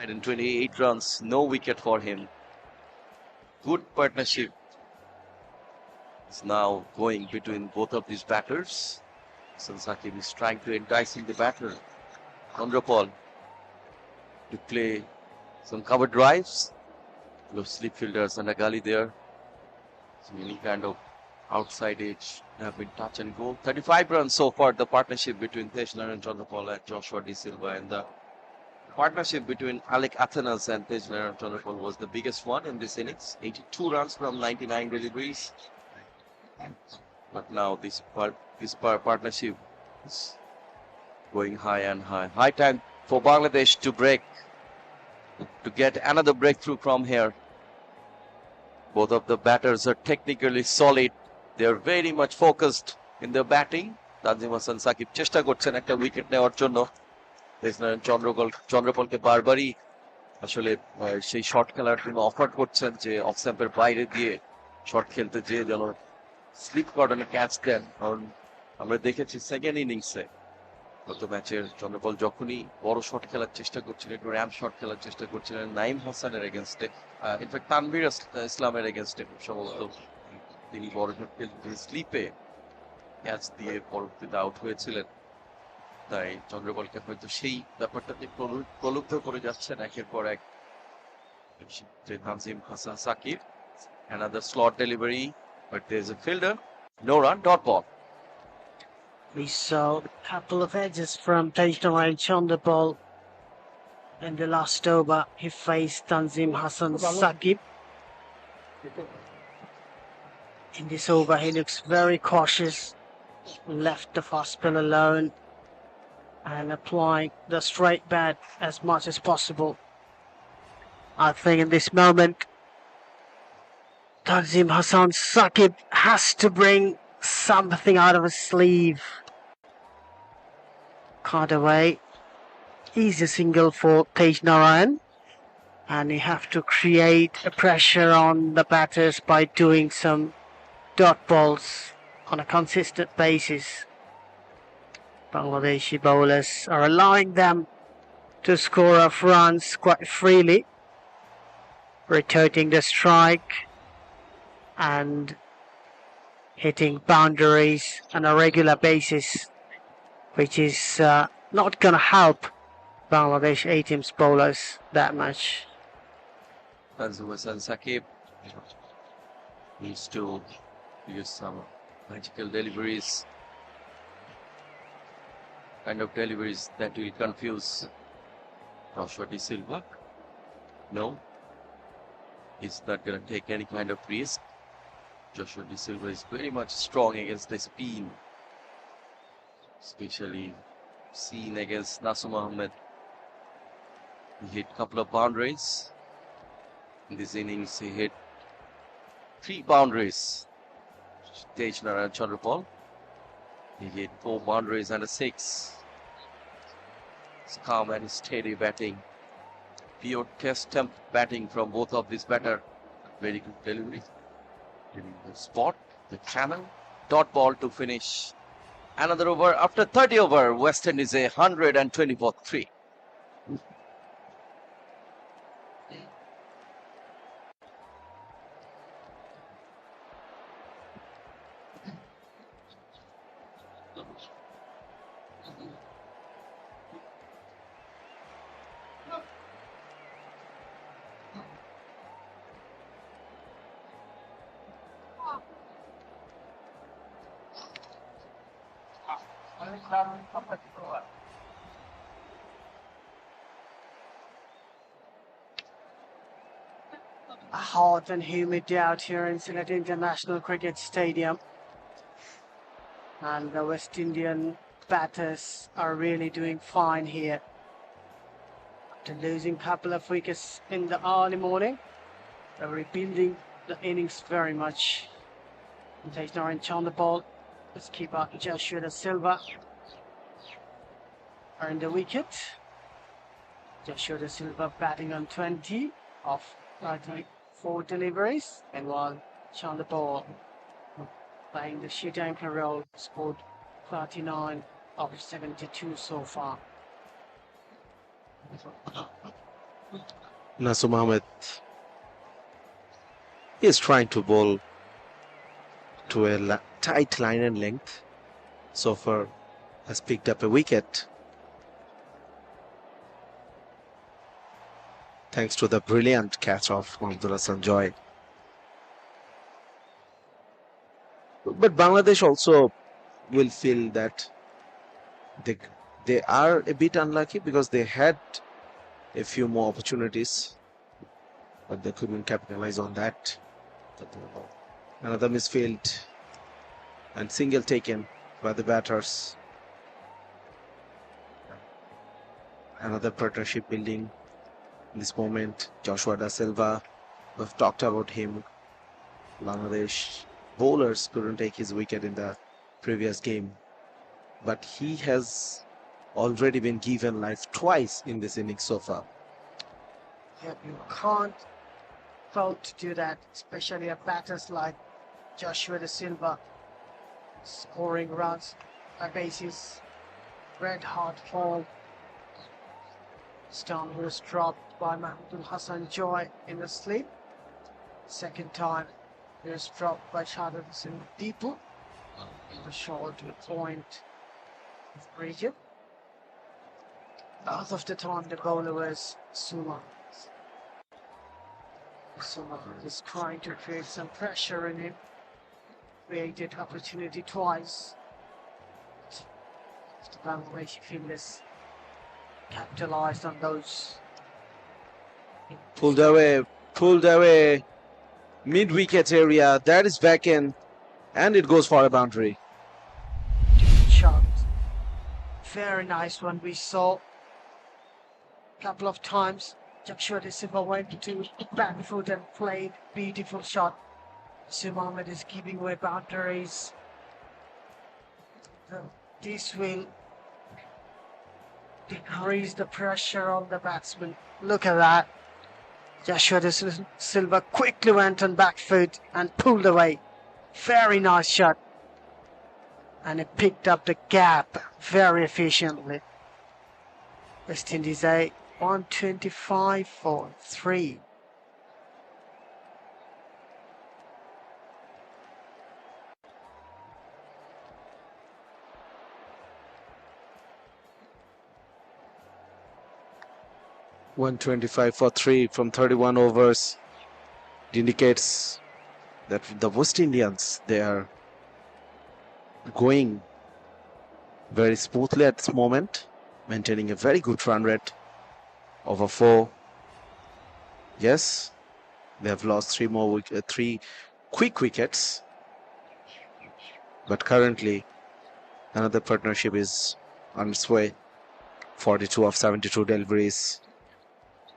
128 runs, no wicket for him. Good partnership is now going between both of these batters. Sakib is trying to entice the batter, Chandrapal, to play some cover drives. Low slip fielders and a gully there. So any kind of outside edge have been touch and go. 35 runs so far, the partnership between Tejnaran Chandrapal and Joshua De Silva, and the partnership between Alec Athenas and Tejnaran Chandrapal was the biggest one in this innings. 82 runs from 99 deliveries. But now this partnership is going high and high. High time for Bangladesh to break, to get another breakthrough from here. Both of the batters are technically solid. They are very much focused in their batting. Tanzim Hasan Sakib চেষ্টা করছেন একটা wicket নেওয়ার জন্য। চন্দ্রপলকে বারবারই আসলে সেই shot খেলার জন্য অফার করছেন, যে অফ স্ট্যাম্পের বাইরে দিয়ে শট খেলতে যেয়ে যেন স্লিপ কর্ডানে ক্যাচ দেন। কারণ আমরা দেখেছি সেকেন্ড ইনিংসে গত ম্যাচের চন্দ্রপল যখনই বড় শট খেলার চেষ্টা করছিলেন, একটু র্যাম শট খেলার চেষ্টা করছিলেন নাইম হাসানের এগেনস্টে, ইনফ্যাক্ট তানভীর ইসলামের এগেনস্টে খুব সম্ভবত তিনি বড় শট খেলতে স্লিপে ক্যাচ দিয়ে পরবর্তীতে আউট হয়েছিলেন। তাই চন্দ্রপলকে হয়তো সেই ব্যাপারটাতে প্রলুব্ধ করে যাচ্ছেন একের পর এক Tanzim Hasan Sakib. Another slot delivery, but there's a fielder. No run, dot ball. We saw a couple of edges from Tejnaran Chandrapal in the last over. He faced Tanzim Hasan Sakib. In this over, he looks very cautious. Left the fast spin alone and applying the straight bat as much as possible. I think in this moment, Tanzim Hasan Sakib has to bring something out of his sleeve. Caught away. Easy single for Tejnaran, and you have to create a pressure on the batters by doing some dot balls on a consistent basis. Bangladeshi bowlers are allowing them to score off runs quite freely, rotating the strike and hitting boundaries on a regular basis, which is not going to help Bangladesh A-team's bowlers that much. Tanzim Hasan Sakib needs to use some magical deliveries, kind of deliveries that will confuse Joshua De Silva. No, he's not going to take any kind of risk. Joshua De Silva is very much strong against the spin, especially seen against Nasum Ahmed. He hit a couple of boundaries. In this innings, he hit 3 boundaries. Tejnaran Chandrapal, he hit 4 boundaries and a 6. It's calm and steady batting. Pure test temp batting from both of these batters. Very good delivery. The spot, the channel, dot ball to finish another over. After 30 over, West Indies a 124 3. Hot and humid day out here in Sylhet International Cricket Stadium, and the West Indian batters are really doing fine here. After losing a couple of wickets in the early morning, they're rebuilding the innings very much. Tejnaran Chandrapal, let's keep out Joshua De Silva earned the wicket. Joshua De Silva batting on 20 of 34 deliveries, and while Chandrapal playing the sheet anchor role scored 39 of 72 so far. Nasum Ahmed is trying to bowl to a tight line and length. So far has picked up a wicket thanks to the brilliant catch of Mahmudullah Sanjoy. But Bangladesh also will feel that they are a bit unlucky because they had a few more opportunities, but they couldn't capitalize on that. Another misfield and single taken by the batters. Another partnership building in this moment. Joshua Da Silva, we've talked about him. Bangladesh bowlers couldn't take his wicket in the previous game, but he has already been given life twice in this innings so far. Yeah, you can't fail to do that, especially a batters like Joshua Da Silva scoring runs by bases. Red hot form. Stone was dropped by Mahmudul Hassan Joy in the sleep. Second time he was dropped by Shahid Hussain Deepu in the short point of region. Both of the time the bowler was Suma. Suma is trying to create some pressure in him. Created opportunity twice. The Bangladeshi fielders capitalized on those. Pulled away, mid-wicket area, that is back in, and it goes for a boundary. Shot. Very nice one we saw a couple of times. Joshua Da Silva went to back foot and played beautiful shot. Ahmed is giving away boundaries. This will decrease the pressure on the batsman. Look at that. Joshua Da Silva quickly went on back foot and pulled away. Very nice shot. And it picked up the gap very efficiently. West Indies 125 for 3. $125 for 3 from 31 overs. It indicates that the West Indians, they are going very smoothly at this moment, maintaining a very good run rate over 4. Yes, they have lost 3 quick wickets, but currently another partnership is on its way. 42 of 72 deliveries.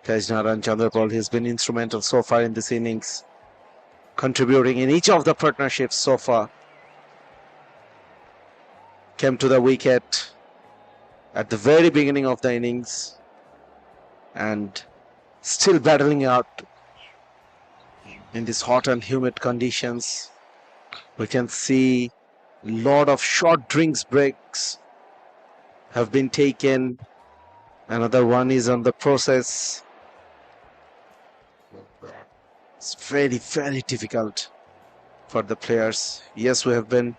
Tejnaran Chandrapal has been instrumental so far in this innings, contributing in each of the partnerships so far. Came to the wicket at the very beginning of the innings and still battling out in these hot and humid conditions. We can see a lot of short drinks breaks have been taken. Another one is on the process. It's very, very difficult for the players. Yes, we have been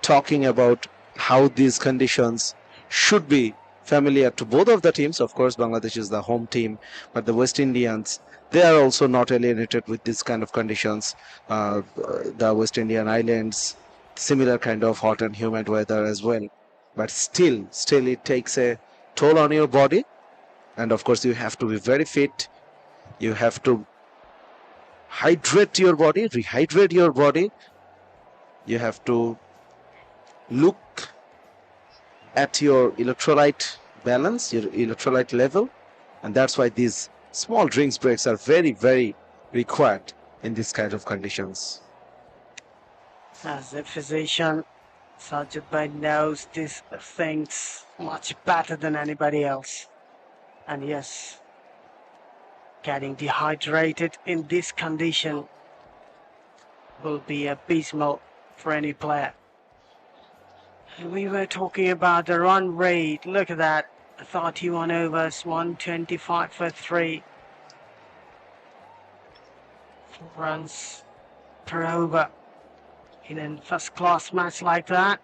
talking about how these conditions should be familiar to both of the teams. Of course, Bangladesh is the home team, but the West Indians, they are also not alienated with this kind of conditions. The West Indian Islands, similar kind of hot and humid weather as well. But still it takes a toll on your body. And of course, you have to be very fit. You have to hydrate your body, rehydrate your body. You have to look at your electrolyte balance, your electrolyte level, and that's why these small drinks breaks are very, very required in this kind of conditions. As a physician, Sajid Bhai knows these things much better than anybody else. And yes, getting dehydrated in this condition will be abysmal for any player. And we were talking about the run rate. Look at that. 31 overs, 125 for 3. runs per over in a first-class match like that.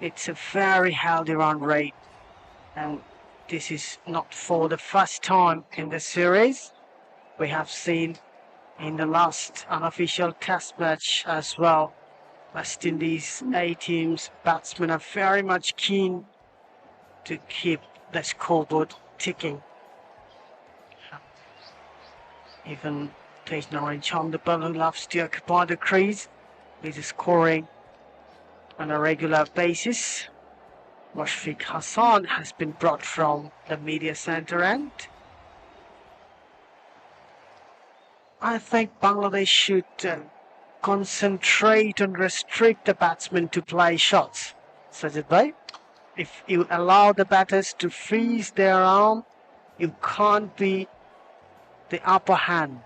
It's a very healthy run rate, and this is not for the first time in the series. We have seen in the last unofficial test match as well, West Indies A team's batsmen are very much keen to keep the scoreboard ticking. Even Tejnari Chanderpal, who loves to occupy the crease, is scoring on a regular basis. Mushfiq Hassan has been brought from the media centre end. I think Bangladesh should concentrate and restrict the batsmen to play shots. Sajid bhai, if you allow the batters to freeze their arm, you can't be the upper hand.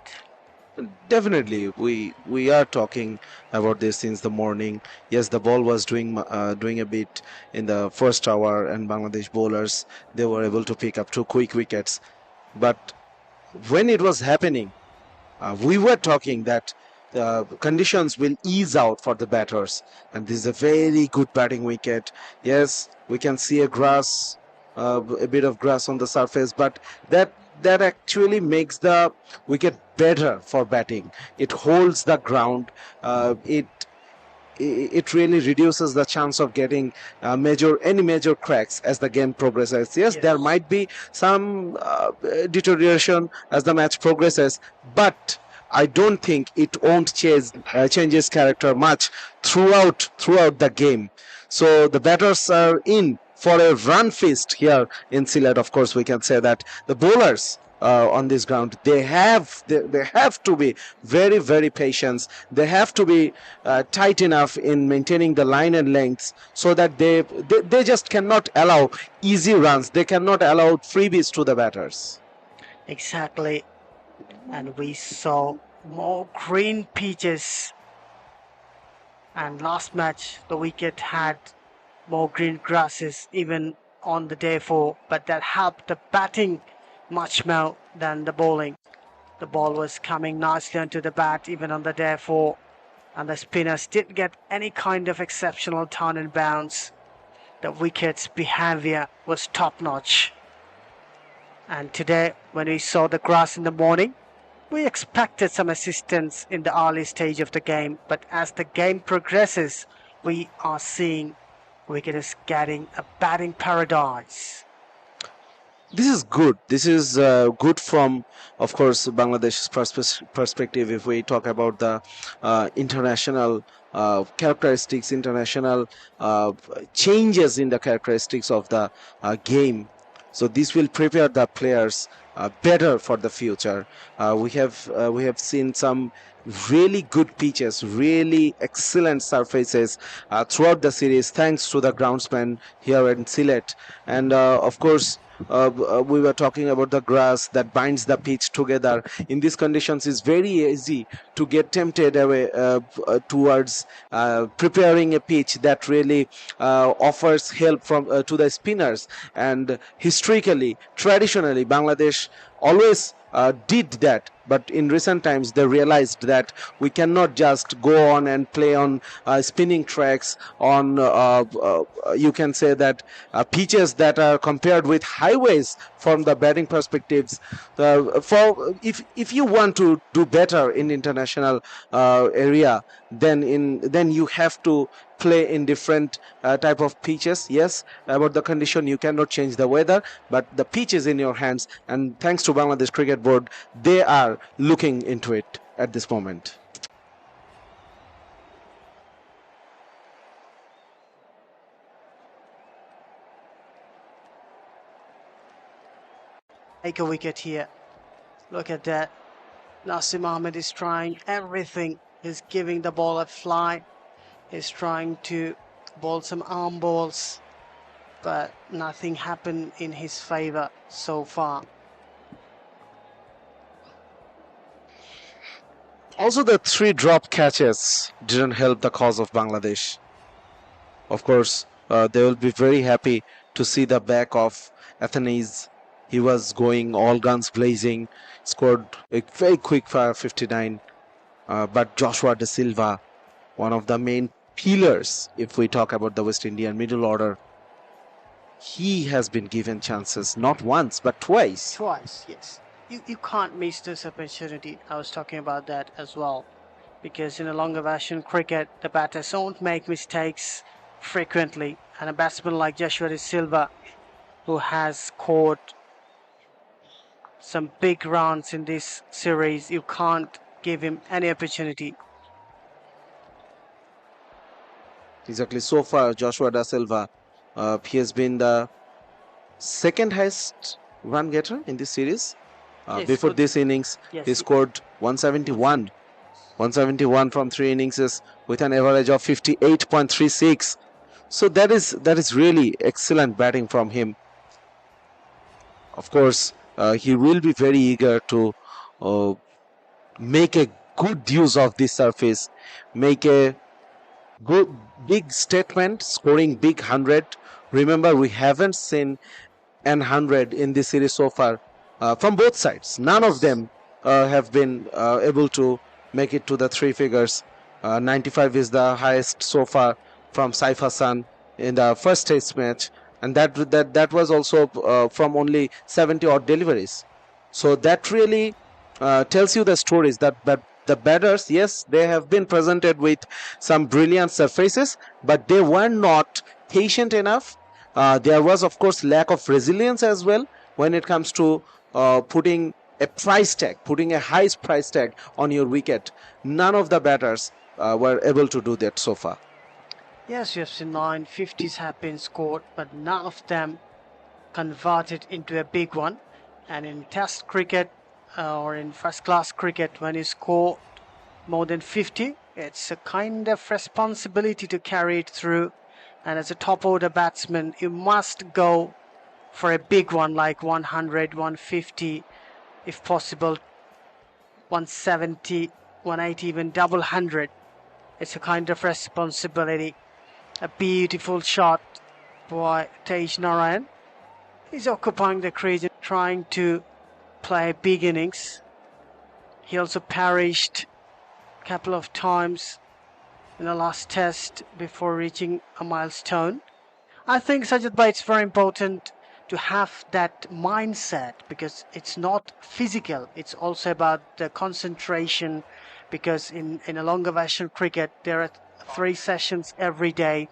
Definitely, we are talking about this since the morning. Yes, the ball was doing a bit in the first hour, and Bangladesh bowlers, they were able to pick up 2 quick wickets. But when it was happening, we were talking that conditions will ease out for the batters, and this is a very good batting wicket. Yes, we can see a bit of grass on the surface, but that actually makes the wicket better for batting. It holds the ground. It really reduces the chance of getting any major cracks as the game progresses. Yes, Yes. there might be some deterioration as the match progresses, but I don't think it won't changes character much throughout the game. So the batters are in for a run feast here in Sylhet. Of course, we can say that the bowlers on this ground, they have to be very, very patient. They have to be tight enough in maintaining the line and lengths, so that they just cannot allow easy runs. They cannot allow freebies to the batters. Exactly. And we saw more green pitches. And last match, the wicket had more green grasses even on the day 4, but that helped the batting much more than the bowling. The ball was coming nicely onto the bat even on the day 4, and the spinners didn't get any kind of exceptional turn and bounce. The wicket's behavior was top-notch. And today, when we saw the grass in the morning, we expected some assistance in the early stage of the game, but as the game progresses, we are seeing wicket is getting a batting paradise. This is good. This is good from, of course, Bangladesh's perspective. If we talk about the international characteristics, international changes in the characteristics of the game, so this will prepare the players better for the future. We have seen some really good pitches, really excellent surfaces throughout the series, thanks to the groundsman here in Sylhet, and of course. We were talking about the grass that binds the pitch together. In these conditions, it's very easy to get tempted away towards preparing a pitch that really offers help from to the spinners. And historically, traditionally, Bangladesh always did that, but in recent times they realized that we cannot just go on and play on spinning tracks on you can say that pitches that are compared with highways from the batting perspectives. For if you want to do better in international area, then you have to play in different type of pitches. Yes, about the condition, you cannot change the weather, but the pitch is in your hands, and thanks to Bangladesh Cricket Board, they are looking into it at this moment. Take a wicket here. Look at that. Nasim Ahmed is trying everything. He's giving the ball a fly. He's trying to bowl some arm balls, but nothing happened in his favor so far. Also, the 3 drop catches didn't help the cause of Bangladesh. Of course, they will be very happy to see the back of Athanaze. He was going all guns blazing, scored a very quick fire 59. But Joshua De Silva, one of the main pillars, if we talk about the West Indian middle order, he has been given chances not once but twice. Twice, yes. You can't miss this opportunity. I was talking about that as well. Because in a longer version cricket, the batters don't make mistakes frequently. And a batsman like Joshua De Silva, who has scored some big runs in this series, you can't give him any opportunity. Exactly. So far, Joshua Da Silva, he has been the second highest run getter in this series. Yes, Before good. this innings, Yes, he scored 171. 171 from 3 innings with an average of 58.36. So that is really excellent batting from him. Of course, he will be very eager to uh, make a good use of this surface, make a good big statement, scoring big 100. Remember, we haven't seen an 100 in this series so far from both sides. None of them have been able to make it to the three figures. 95 is the highest so far from Saif Hassan in the first test match, and that was also from only 70 odd deliveries. So that really tells you the stories that the batters, yes, they have been presented with some brilliant surfaces, but they were not patient enough. There was, of course, lack of resilience as well when it comes to putting a high price tag on your wicket. None of the batters were able to do that so far. Yes, you have seen 950s have been scored, but none of them converted into a big one. And in test cricket or in first class cricket, when you score more than 50, it's a kind of responsibility to carry it through. And as a top order batsman, you must go for a big one like 100, 150, if possible 170, 180, even double 100. It's a kind of responsibility. A beautiful shot by Tej Narayan. He's occupying the crease and trying to play big innings. He also perished a couple of times in the last test before reaching a milestone. I think, Sajid bhai, it's very important to have that mindset, because it's not physical, it's also about the concentration, because in a longer version cricket there are 3 sessions every day.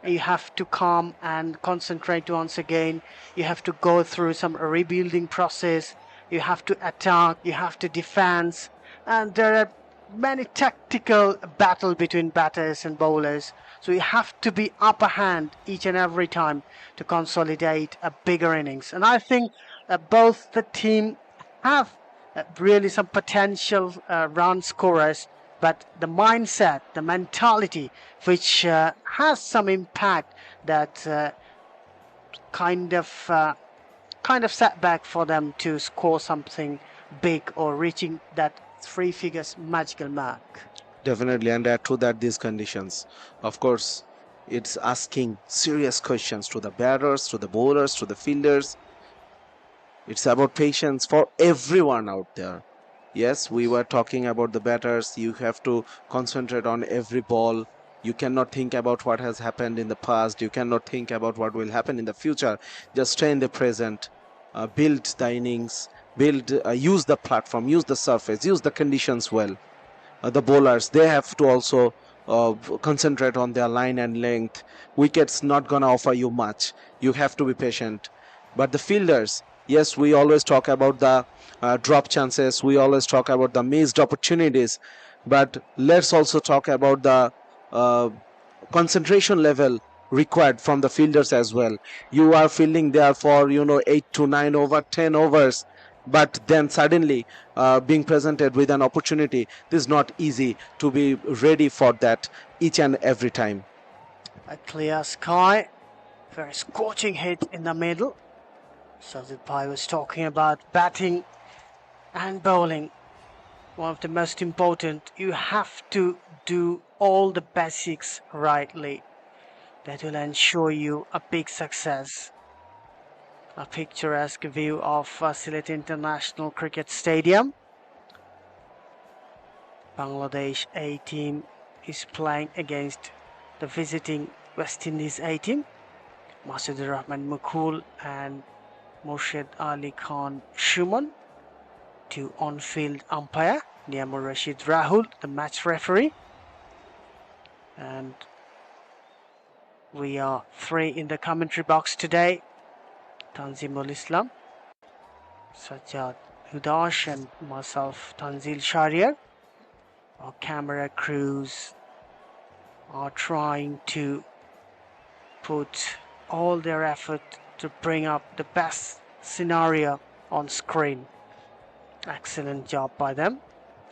You have to calm and concentrate once again. You have to go through some rebuilding process. You have to attack, you have to defense, and there are many tactical battle between batters and bowlers. So you have to be upper hand each and every time to consolidate a bigger innings. And I think both the team have really some potential run scorers, but the mindset, the mentality, which has some impact, that kind of setback for them to score something big or reaching that 3 figures magical mark. Definitely, and add to that these conditions. Of course, it's asking serious questions to the batters, to the bowlers, to the fielders. It's about patience for everyone out there. Yes, we were talking about the batters. You have to concentrate on every ball. You cannot think about what has happened in the past. You cannot think about what will happen in the future. Just stay in the present. Build the innings. Use the platform. Use the surface. Use the conditions well. The bowlers, they have to also concentrate on their line and length. Wickets not gonna offer you much. You have to be patient. But the fielders, yes, we always talk about the drop chances. We always talk about the missed opportunities. But let's also talk about the uh, concentration level required from the fielders as well. You are fielding there for 8 to 9 over 10 overs, but then suddenly being presented with an opportunity, this is not easy to be ready for that each and every time. A clear sky, very scorching hit in the middle. Sajid Bhai was talking about batting and bowling. One of the most important, you have to do all the basics rightly. That will ensure you a big success. A picturesque view of Sylhet International Cricket Stadium. Bangladesh A team is playing against the visiting West Indies A team. Masudur Rahman Mukul and Murshid Ali Khan Shuman, two on-field umpire. Niamur Rashid Rahul, the match referee. And we are three in the commentary box today. Tanzimul Islam, Sajjad Hudash and myself, Tanzil Shariar. Our camera crews are trying to put all their effort to bring up the best scenario on screen. Excellent job by them.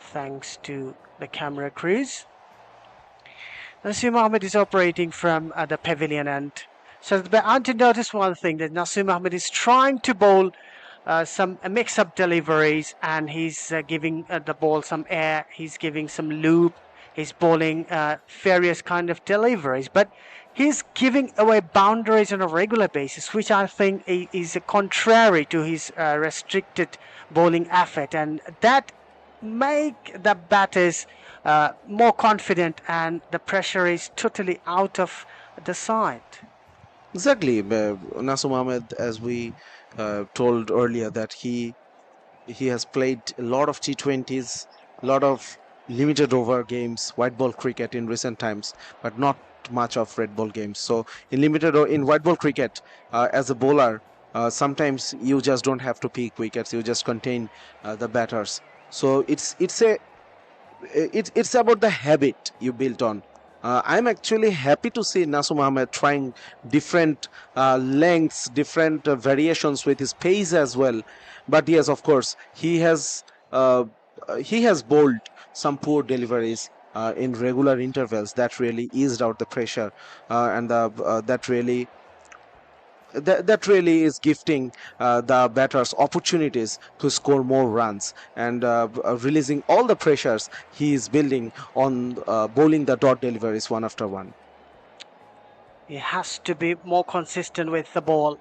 Thanks to the camera crews. Naseem Ahmed is operating from the pavilion end. So I want to notice one thing, that Naseem Ahmed is trying to bowl some mix-up deliveries, and he's giving the ball some air, he's giving some loop, he's bowling various kind of deliveries, but he's giving away boundaries on a regular basis, which I think is contrary to his restricted bowling effort, and that make the batters more confident, and the pressure is totally out of the side. Exactly. Naseem Ahmed, as we told earlier, that he has played a lot of T20s, a lot of limited over games, white ball cricket in recent times, but not much of red ball games. So in white ball cricket, as a bowler, sometimes you just don't have to pick wickets, you just contain the batters. So it's about the habit you built on. I'm actually happy to see Naseem Ahmed trying different lengths, different variations with his pace as well. But yes, of course, he has bowled some poor deliveries in regular intervals that really eased out the pressure, and that really is gifting the batters opportunities to score more runs, and releasing all the pressures he is building on bowling the dot deliveries one after one. He has to be more consistent with the ball.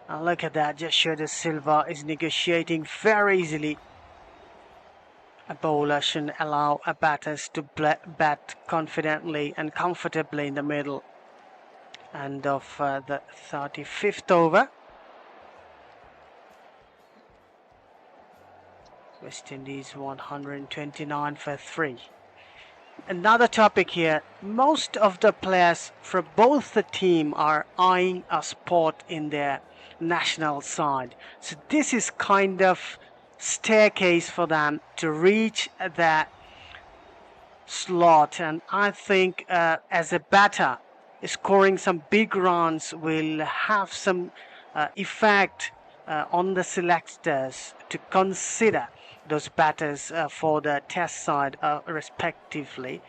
And look at that, Joshua De Silva is negotiating very easily. A bowler shouldn't allow a batters to bat confidently and comfortably in the middle. End of the 35th over. West Indies 129 for 3. Another topic here, most of the players from both the team are eyeing a spot in their national side. So this is kind of staircase for them to reach that slot, and I think as a batter, scoring some big runs will have some effect on the selectors to consider those batters for the test side respectively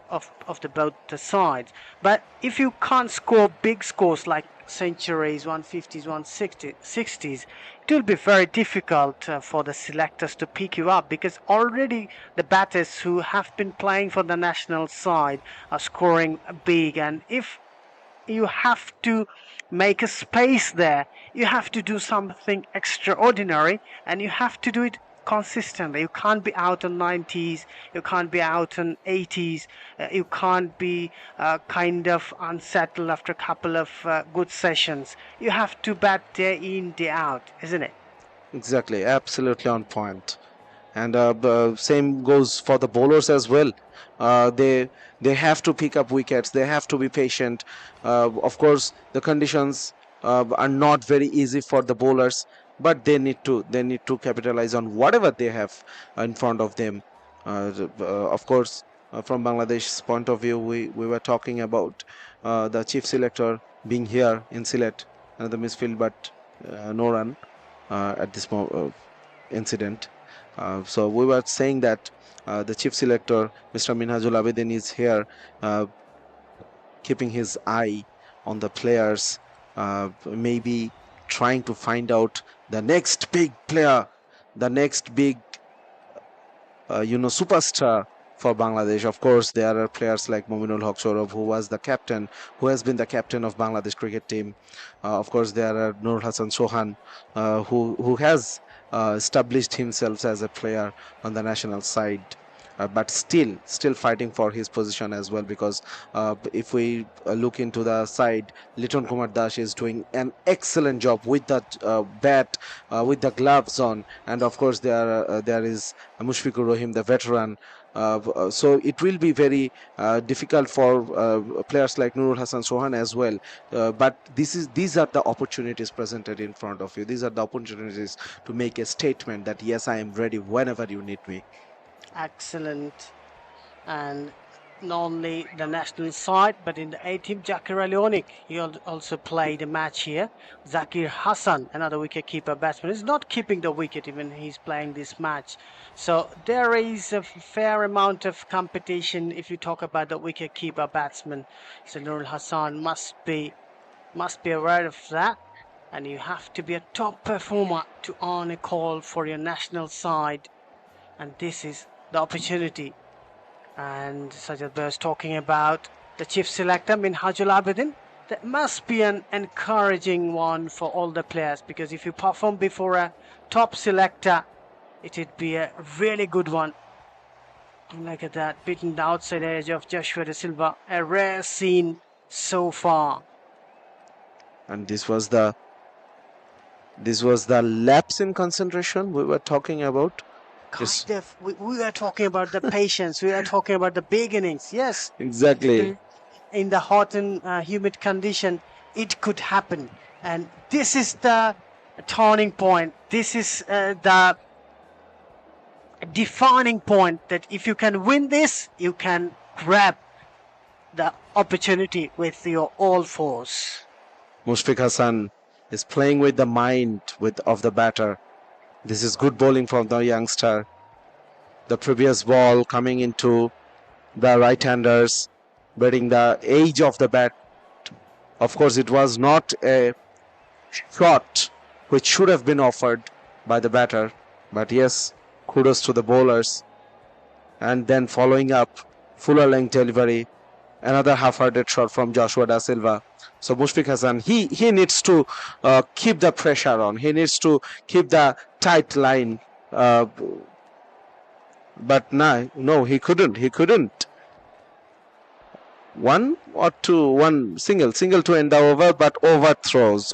of both the sides. But if you can't score big scores like centuries, 150s, 160s, it will be very difficult for the selectors to pick you up, because already the batters who have been playing for the national side are scoring big, and if you have to make a space there, you have to do something extraordinary, and you have to do it consistently. You can't be out on 90s, you can't be out on 80s, you can't be kind of unsettled after a couple of good sessions. You have to bat day in, day out, isn't it? Exactly, absolutely on point. And same goes for the bowlers as well. They have to pick up wickets, they have to be patient. Of course, the conditions are not very easy for the bowlers, but they need to capitalize on whatever they have in front of them. Of course, from Bangladesh's point of view, we were talking about the chief selector being here in Sylhet, the midfield, but no run at this incident. So we were saying that the chief selector, Mr. Minhajul Abedin, is here keeping his eye on the players, maybe trying to find out the next big player, the next big superstar for Bangladesh. Of course, there are players like Mominul Haq Sourav, who has been the captain of Bangladesh cricket team. Of course, there are Nur Hassan Sohan, who has established himself as a player on the national side. but still fighting for his position as well, because if we look into the side, Liton Kumar Das is doing an excellent job with that bat, with the gloves on, and of course there is Mushfiqur Rahim, the veteran. So it will be very difficult for players like Nurul Hassan Sohan as well. But these are the opportunities presented in front of you. These are the opportunities to make a statement that yes, I am ready whenever you need me. Excellent. And not only the national side, but in the A team, Zakir Alionik, he also played a match here. Zakir Hassan, another wicket-keeper batsman, is not keeping the wicket even he's playing this match. So there is a fair amount of competition if you talk about the wicket-keeper batsman. So Nurul Hassan must be aware of that. And you have to be a top performer to earn a call for your national side. And this is the opportunity. And Sajad was talking about the chief selector Minhajul Abedin. That must be an encouraging one for all the players, because if you perform before a top selector, it would be a really good one. And look at that, beating the outside edge of Joshua De Silva, a rare scene so far. And this was the lapse in concentration we were talking about. Kind of, we are talking about the patience, we are talking about the beginnings. Yes, Exactly. in the hot and humid condition, it could happen. And this is the turning point. This is the defining point, that if you can win this, you can grab the opportunity with your all force. Mushfiq Hassan is playing with the mind of the batter. This is good bowling from the youngster. The previous ball coming into the right-handers, betting the age of the bat. Of course, it was not a shot which should have been offered by the batter. But yes, kudos to the bowlers. And then following up, fuller length delivery. Another half-hearted shot from Joshua Da Silva. So Mushfiq Hassan, he needs to keep the pressure on. He needs to keep the tight line. But no, he couldn't. He couldn't. One single to end the over, but overthrows.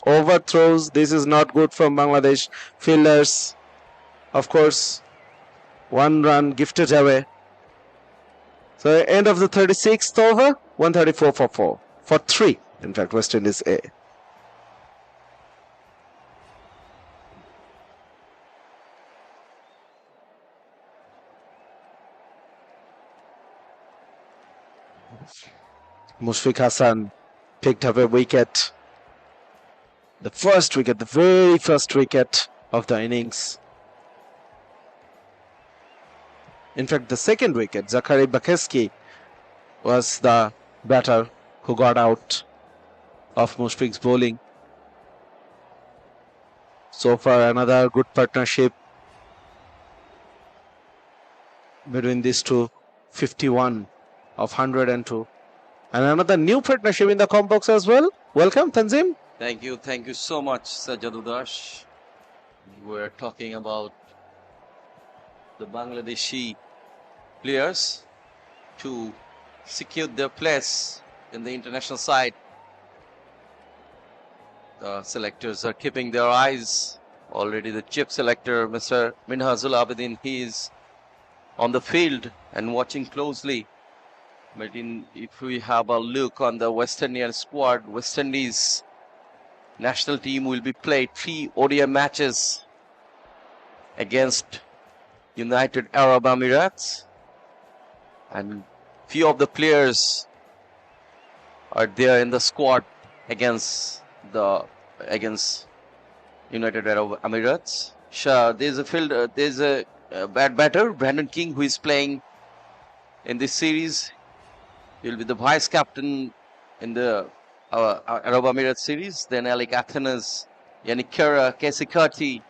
This is not good from Bangladesh fielders. Of course, 1 run gifted away. So end of the 36th over, 134 for 4. For 3, in fact, West Indies A. Mushfiq Hassan picked up a wicket. The first wicket, the very first wicket of the innings. In fact, the second wicket, Zakari Bakeski, was the batter who got out of Mushfiq's bowling. So far, another good partnership between these two, 51 of 102. And another new partnership in the comp box as well. Welcome, Tanzim. Thank you so much, Sajadudash. We're talking about the Bangladeshi players to secure their place in the international side. The selectors are keeping their eyes. Already the chief selector, Mr. Minhajul Abedin, he is on the field and watching closely. But if we have a look on the West Indian squad, West Indies national team will be played 3 ODI matches against United Arab Emirates, and few of the players are there in the squad against United Arab Emirates. There's a bad batter, Brandon King, who is playing in this series. He'll be the vice captain in the Arab Emirates series. Then Alec Athenas, Yannick Kara, Casey Curti,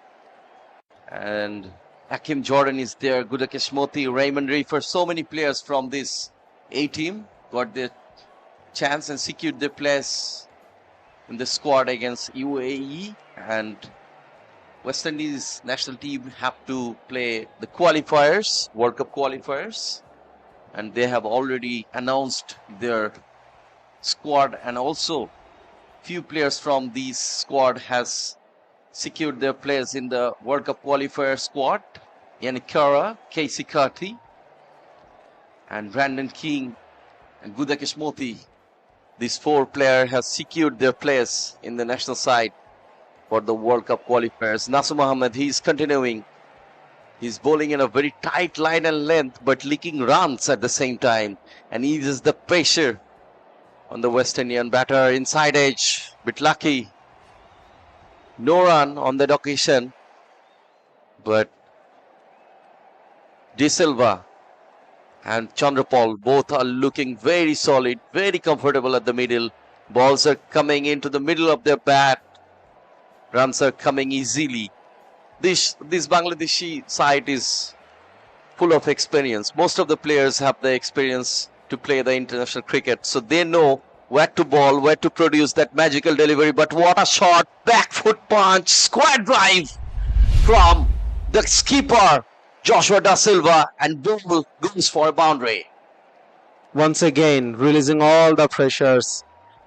and Hakim Jordan is there, Gudakesh Moti, Raymond Reefer. So many players from this A team got their chance and secured their place in the squad against UAE. And West Indies national team have to play the qualifiers, World Cup qualifiers, and they have already announced their squad, and also few players from this squad has secured their place in the World Cup qualifier squad. Yanikara, Casey Carty, and Brandon King and Gudakesh Moti. These four players have secured their place in the national side for the World Cup qualifiers. Nasu Mohammed, he is continuing. He's bowling in a very tight line and length, but leaking runs at the same time, and eases the pressure on the West Indian batter. Inside edge, bit lucky. No run on that occasion, but De Silva and Chandrapal both are looking very solid, very comfortable at the middle. Balls are coming into the middle of their bat. Runs are coming easily. This Bangladeshi side is full of experience. Most of the players have the experience to play the international cricket, so they know where to bowl, where to produce that magical delivery. But what a shot! Back foot punch, square drive from the skipper Joshua Da Silva, and ball goes for a boundary. Once again, releasing all the pressures.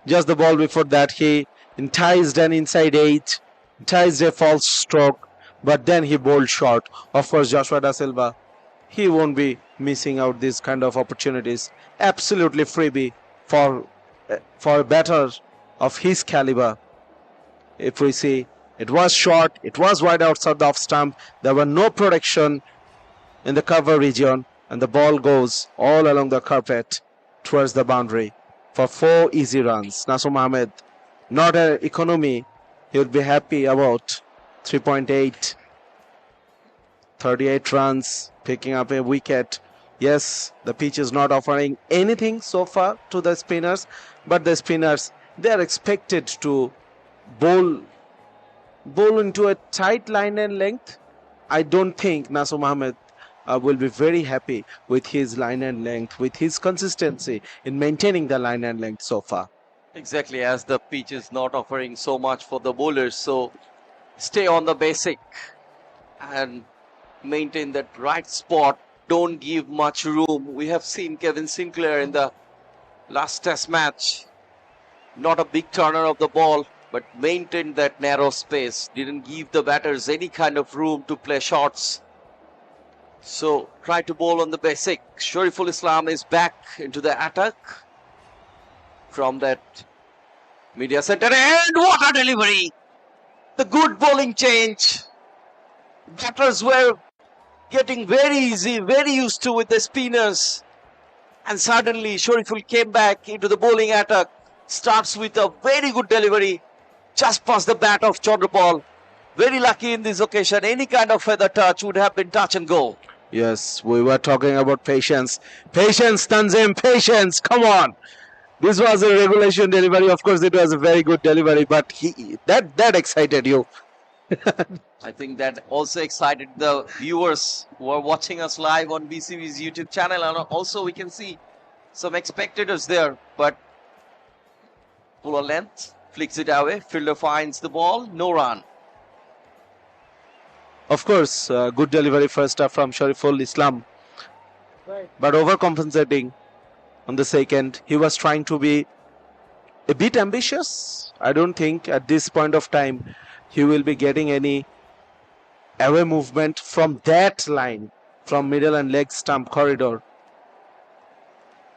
Just the ball before that, he enticed an inside edge, enticed a false stroke, but then he bowled short. Of course, Joshua Da Silva, he won't be missing out these kind of opportunities. Absolutely freebie for a batter of his caliber. If we see, it was short, it was wide outside the off stump. There were no protection in the cover region, and the ball goes all along the carpet towards the boundary for 4 easy runs. Nasu Mohammed, not an economy, he would be happy about 3.8, 38 runs, picking up a wicket. Yes, the pitch is not offering anything so far to the spinners, but the spinners, they are expected to bowl into a tight line and length. I don't think Nasu Mohammed will be very happy with his line and length, with his consistency in maintaining the line and length so far. Exactly, as the pitch is not offering so much for the bowlers, so stay on the basic and maintain that right spot. Don't give much room. We have seen Kevin Sinclair in the last test match. Not a big turner of the ball, but maintained that narrow space. Didn't give the batters any kind of room to play shots. So try to bowl on the basic. Shariful Islam is back into the attack from that media center, and what a delivery! The good bowling change. Batters were getting very easy, very used to with the spinners, and suddenly Shariful came back into the bowling attack. Starts with a very good delivery just past the bat of Chandrapal. Very lucky in this occasion. Any kind of feather touch would have been touch and go. Yes, we were talking about patience. Patience, Tanzim, patience. Come on. This was a regulation delivery. Of course, it was a very good delivery, but that excited you. I think that also excited the viewers who are watching us live on BCB's YouTube channel, and also we can see some spectators there. But full length, flicks it away. Fielder finds the ball, no run. Of course, good delivery first up from Shariful Islam. But overcompensating on the second. He was trying to be a bit ambitious. I don't think at this point of time he will be getting any away movement from that line, from middle and leg stump corridor.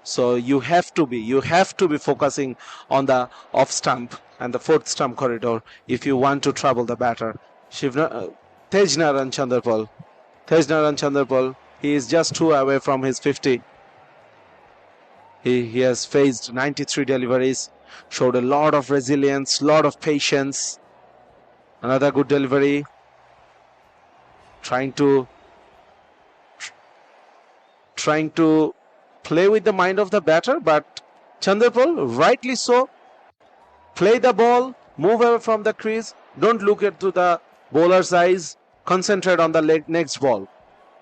So you have to be focusing on the off stump and the fourth stump corridor if you want to trouble the batter. Tejnaran Chanderpaul, he is just 2 away from his 50. He has faced 93 deliveries, showed a lot of resilience, lot of patience. Another good delivery. Trying to play with the mind of the batter, but Chanderpaul, rightly so, play the ball, move away from the crease, don't look into the bowler's eyes, concentrate on the next ball.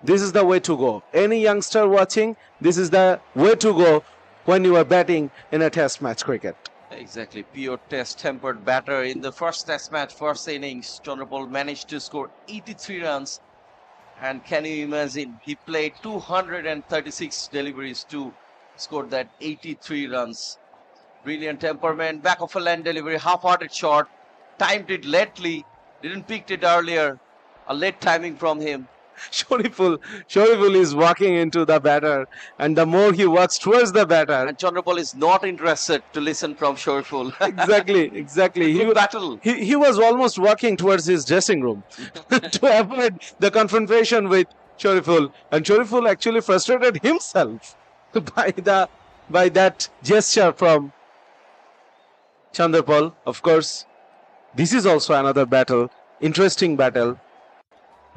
This is the way to go. Any youngster watching, this is the way to go when you are batting in a test match cricket. Exactly, pure test tempered batter in the first test match, first innings. Chandrapal managed to score 83 runs. And can you imagine, he played 236 deliveries to score that 83 runs. Brilliant temperament, back of a land delivery, half-hearted shot, timed it lately, didn't pick it earlier. A late timing from him. Sher-e is walking into the batter, and the more he walks towards the batter, And Chandrapal is not interested to listen from Sher-e. exactly. Good battle. He was almost walking towards his dressing room to avoid the confrontation with Sher-e, and Sher-e actually frustrated himself by that gesture from Chandrapal. Of course, this is also another battle, interesting battle,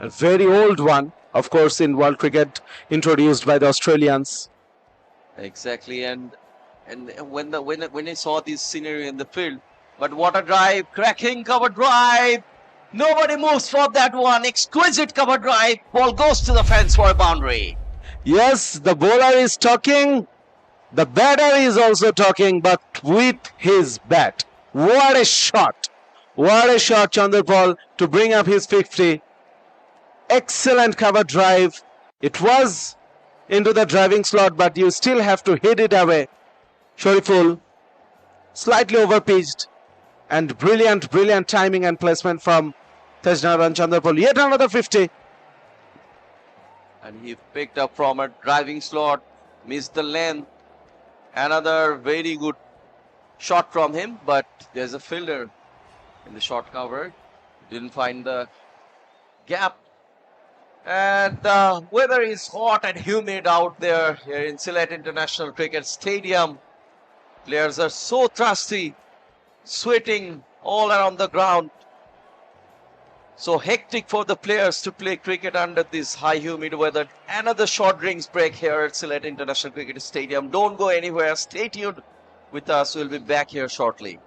a very old one, of course, in world cricket, introduced by the Australians. Exactly, and when I saw this scenery in the field, but what a drive, cracking cover drive. Nobody moves for that one. Exquisite cover drive. Ball goes to the fence for a boundary. Yes, the bowler is talking, the batter is also talking, but with his bat. What a shot! What a shot, Chandrapal, to bring up his 50. Excellent cover drive. It was into the driving slot, but you still have to hit it away. Sher-e slightly overpitched, and brilliant timing and placement from Tejnaran Chandrapal. Yet another 50. And he picked up from a driving slot, missed the length. Another very good shot from him, but there's a fielder in the short cover. Didn't find the gap. And the weather is hot and humid out there here in Sylhet International Cricket Stadium. Players are so thirsty, sweating all around the ground. So hectic for the players to play cricket under this high humid weather. Another short drinks break here at Sylhet International Cricket Stadium. Don't go anywhere. Stay tuned with us. We'll be back here shortly.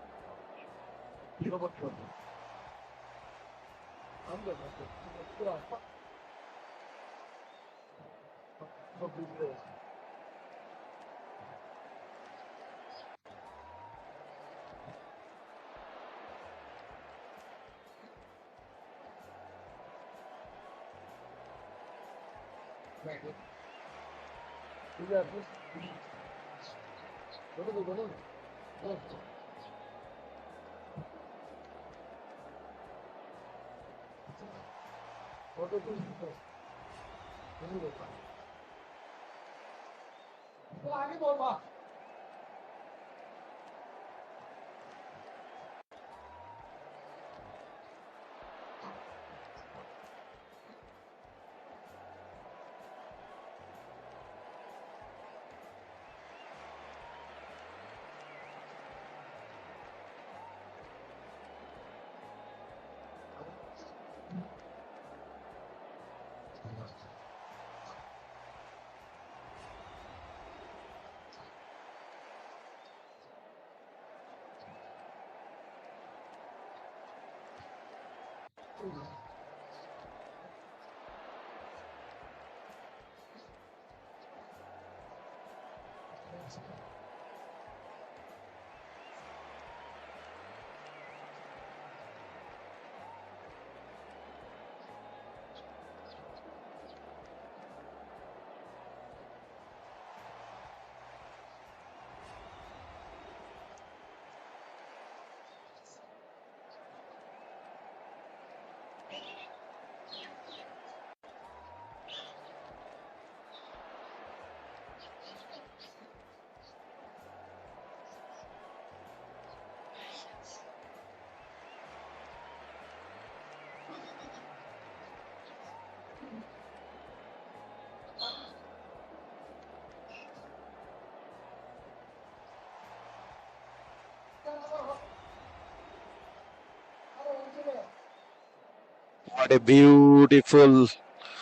What a beautiful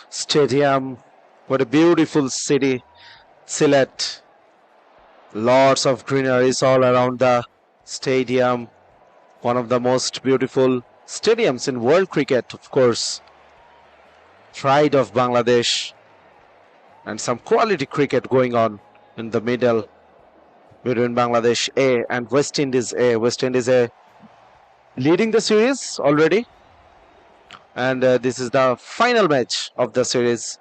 stadium. What a beautiful city. Sylhet. Lots of greeneries all around the stadium. One of the most beautiful stadiums in world cricket, of course. Pride of Bangladesh. And some quality cricket going on in the middle. between Bangladesh A and West Indies A. West Indies A leading the series already, and this is the final match of the series.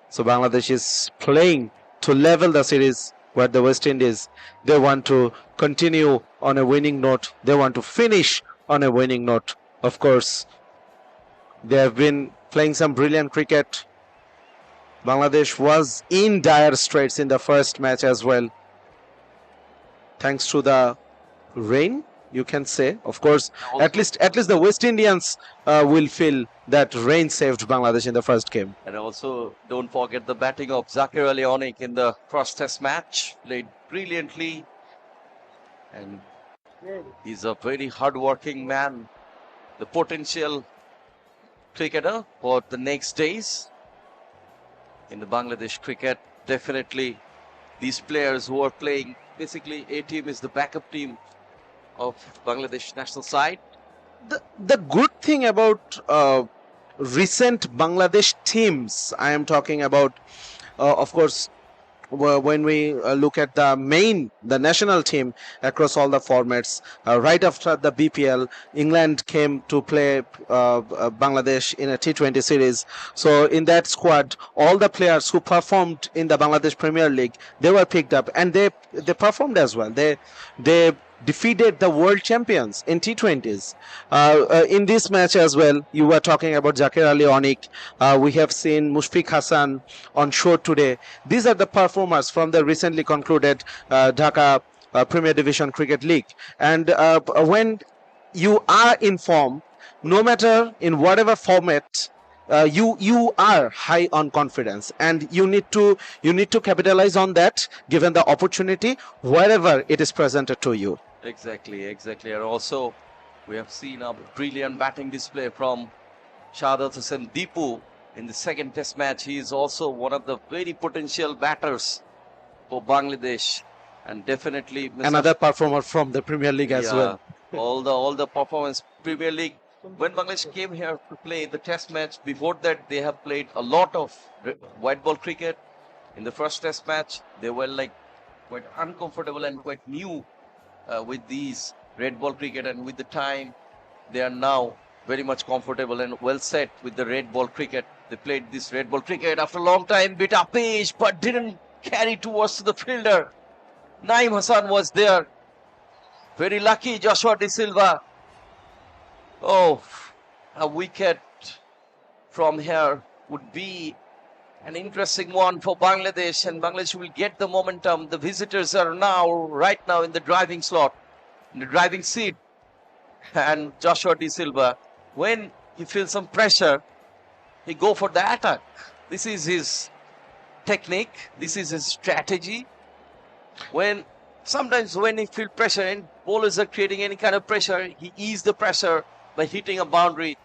So Bangladesh is playing to level the series, where the West Indies, they want to continue on a winning note. They want to finish on a winning note. Of course, they have been playing some brilliant cricket. Bangladesh was in dire straits in the first match as well, thanks to the rain, you can say. Of course, at least the West Indians will feel that rain saved Bangladesh in the first game. And also, don't forget the batting of Zakir Ali Onik in the first test match. Played brilliantly. And he's a very hard-working man. The potential cricketer for the next days in the Bangladesh cricket. Definitely, these players who are playing, basically, A team is the backup team of Bangladesh national side. The good thing about recent Bangladesh teams, I am talking about, of course, when we look at the national team across all the formats, right after the BPL, England came to play Bangladesh in a T20 series. So in that squad, all the players who performed in the Bangladesh Premier League, they were picked up, and they performed as well. They defeated the world champions in T20s. In this match as well, you were talking about Zakir Ali Onik. We have seen Mushfiq Hassan on show today. These are the performers from the recently concluded Dhaka Premier Division Cricket League. And when you are in form, no matter in whatever format, you are high on confidence, and you need to capitalize on that given the opportunity wherever it is presented to you. Exactly. And also, we have seen a brilliant batting display from Shahadat Hossain Deepu in the second test match. He is also one of the very potential batters for Bangladesh, and definitely another performer from the Premier League as well. all the performance Premier League. When Bangladesh came here to play the test match, before that they have played a lot of white ball cricket. In the first test match, they were like quite uncomfortable and quite new with these red ball cricket, and with the time they are now very much comfortable and well set with the red ball cricket. They played this red ball cricket after a long time, bit up pitch, but didn't carry towards the fielder. Naeem Hassan was there. Very lucky Joshua De Silva. Oh, a wicket from here would be an interesting one for Bangladesh, and Bangladesh will get the momentum. The visitors are right now in the driving slot, in the driving seat. And Joshua De Silva, when he feels some pressure, he go for the attack. This is his technique. This is his strategy. Sometimes when he feels pressure and bowlers are creating any kind of pressure, he eases the pressure by hitting a boundary.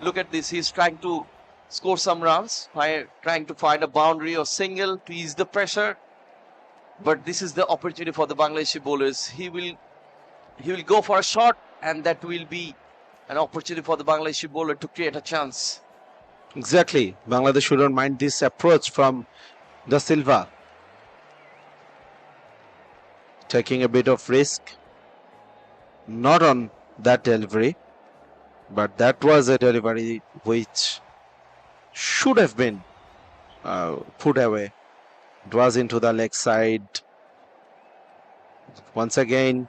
Look at this. He's trying to score some runs, trying to find a boundary or single to ease the pressure. But this is the opportunity for the Bangladeshi bowlers. He will go for a shot, and that will be an opportunity for the Bangladeshi bowler to create a chance. Exactly. Bangladesh shouldn't mind this approach from De Silva. Taking a bit of risk. Not on that delivery, but that was a delivery which should have been put away. It was into the leg side. Once again,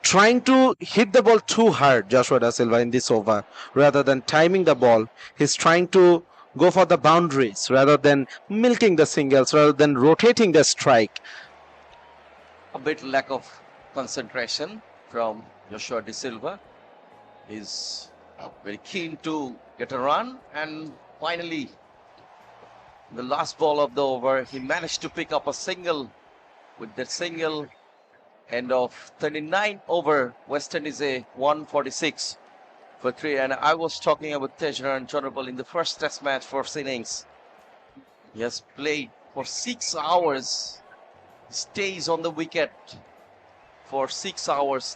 trying to hit the ball too hard, Joshua Da Silva, in this over. Rather than timing the ball, he's trying to go for the boundaries rather than milking the singles, rather than rotating the strike. A bit lack of concentration from Joshua De Silva. He's very keen to get a run, and finally, the last ball of the over, he managed to pick up a single. With that single, end of 39 over, West Indies a 146 for 3. And I was talking about Tejran Honorable in the first test match for innings. He has played for 6 hours, stays on the wicket for 6 hours,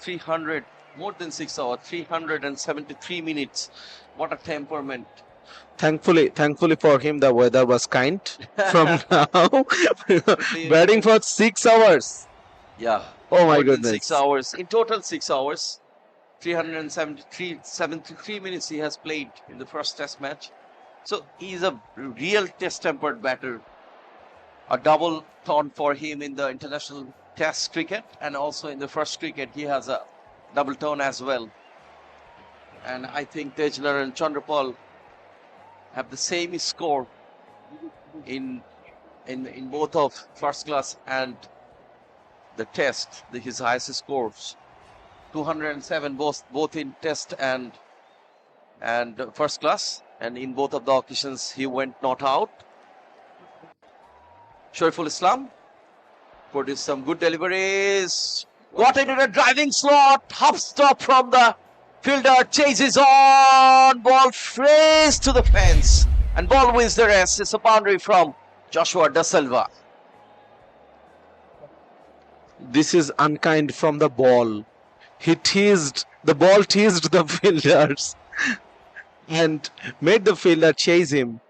more than 6 hours, 373 minutes. What a temperament. Thankfully for him, the weather was kind from now. Batting for 6 hours. Yeah. Oh my more than goodness. 6 hours. In total, 6 hours. 73 minutes he has played in the first test match. So he's a real test-tempered batter. A double ton for him in the international test cricket, and also in the first cricket he has a double ton as well. And I think Tejlar and Chandrapal have the same score in both of first class and the test. His highest scores 207 both in test and first class, and in both of the occasions he went not out. Sher-e Islam produced some good deliveries. Got into the driving slot. Half stop from the fielder. Chases on. Ball raised to the fence. And ball wins the race. It's a boundary from Joshua Da Silva. This is unkind from the ball. The ball teased the fielders and made the fielder chase him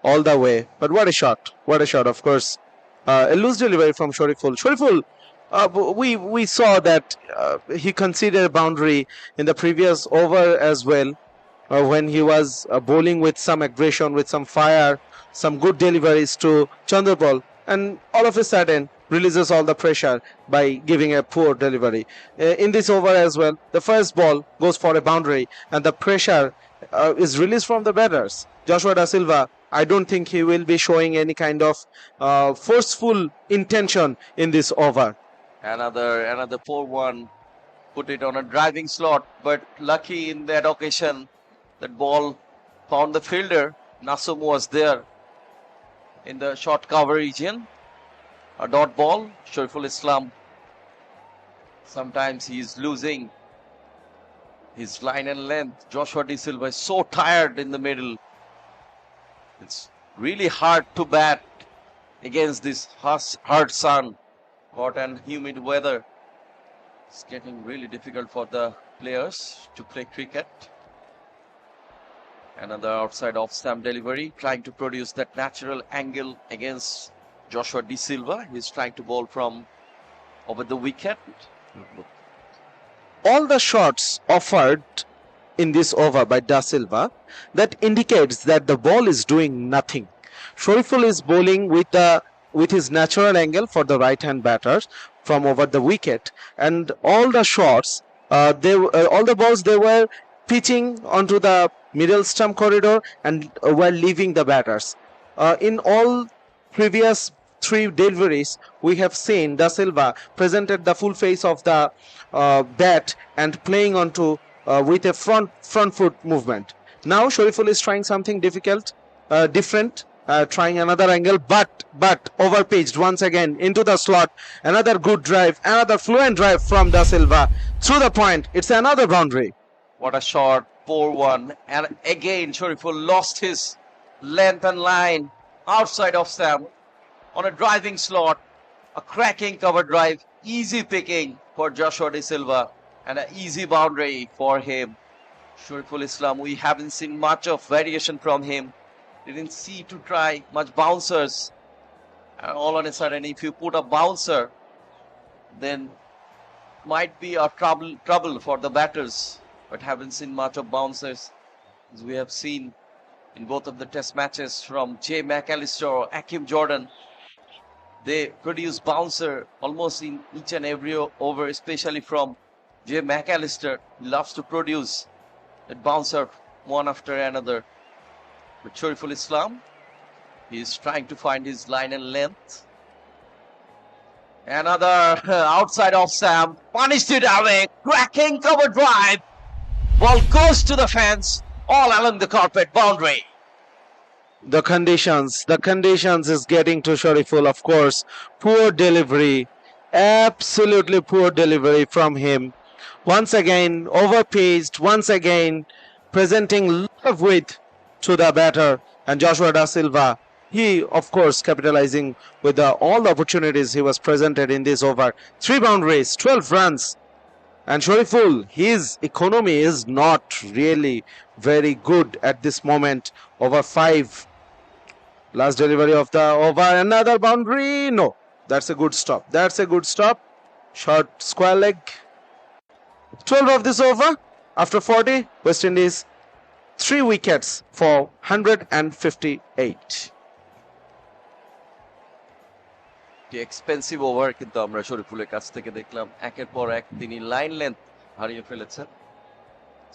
all the way. But what a shot. What a shot, of course. A loose delivery from Shariful. Shariful, we saw that he conceded a boundary in the previous over as well, when he was bowling with some aggression, with some fire, some good deliveries to Chandrapal, and all of a sudden releases all the pressure by giving a poor delivery. In this over as well, the first ball goes for a boundary and the pressure is released from the batters. Joshua Da Silva, I don't think he will be showing any kind of forceful intention in this over. Another poor one. Put it on a driving slot, but lucky in that occasion that ball found the fielder. Nasum was there in the short cover region. A dot ball. Shariful Islam. Sometimes he is losing his line and length. Joshua Da Silva is so tired in the middle. It's really hard to bat against this hard sun, hot and humid weather. It's getting really difficult for the players to play cricket. Another outside off stump delivery, trying to produce that natural angle against Joshua Da Silva. He's trying to bowl from over the wicket. All the shots offered in this over by Da Silva, that indicates that the ball is doing nothing. Shariful is bowling with his natural angle for the right hand batters from over the wicket, and all the shots, all the balls they were pitching onto the middle stump corridor and were leaving the batters. In all previous three deliveries, we have seen Da Silva presented the full face of the bat and playing onto with a front foot movement. Now Shariful is trying something different, trying another angle, but overpitched once again into the slot. Another good drive, another fluent drive from Da Silva through the point. It's another boundary. What a shot, poor one. And again, Shariful lost his length and line outside of stump on a driving slot. A cracking cover drive, easy picking for Joshua Da Silva, and an easy boundary for him. Shariful Islam, we haven't seen much of variation from him. Didn't see to try much bouncers. And all on a sudden, if you put a bouncer, then might be a trouble for the batters. But haven't seen much of bouncers, as we have seen in both of the test matches from J. McAllister or Akim Jordan. They produce bouncer almost in each and every over, especially from J. McAllister. He loves to produce that bouncer one after another. But Shariful Islam, he is trying to find his line and length. Another outside off stump, punished it away, cracking cover drive. Ball goes to the fence, all along the carpet boundary. The conditions is getting to Shariful, of course. Poor delivery, absolutely poor delivery from him. Once again, overpaced, once again, presenting lot of width to the batter. And Joshua Da Silva, he, of course, capitalizing with all the opportunities he was presented in this over. 3 boundaries, 12 runs. And Shariful, his economy is not really very good at this moment. Over 5. Last delivery of the over. Another boundary. No, that's a good stop. short square leg. 12 of this over. After 40, West Indies 3 wickets for 158. Expensive over কিন্তু আমরা শরীফুলের কাছ থেকে দেখলাম, একের পর এক তিনি line length হারিয়ে ফেলেছেন,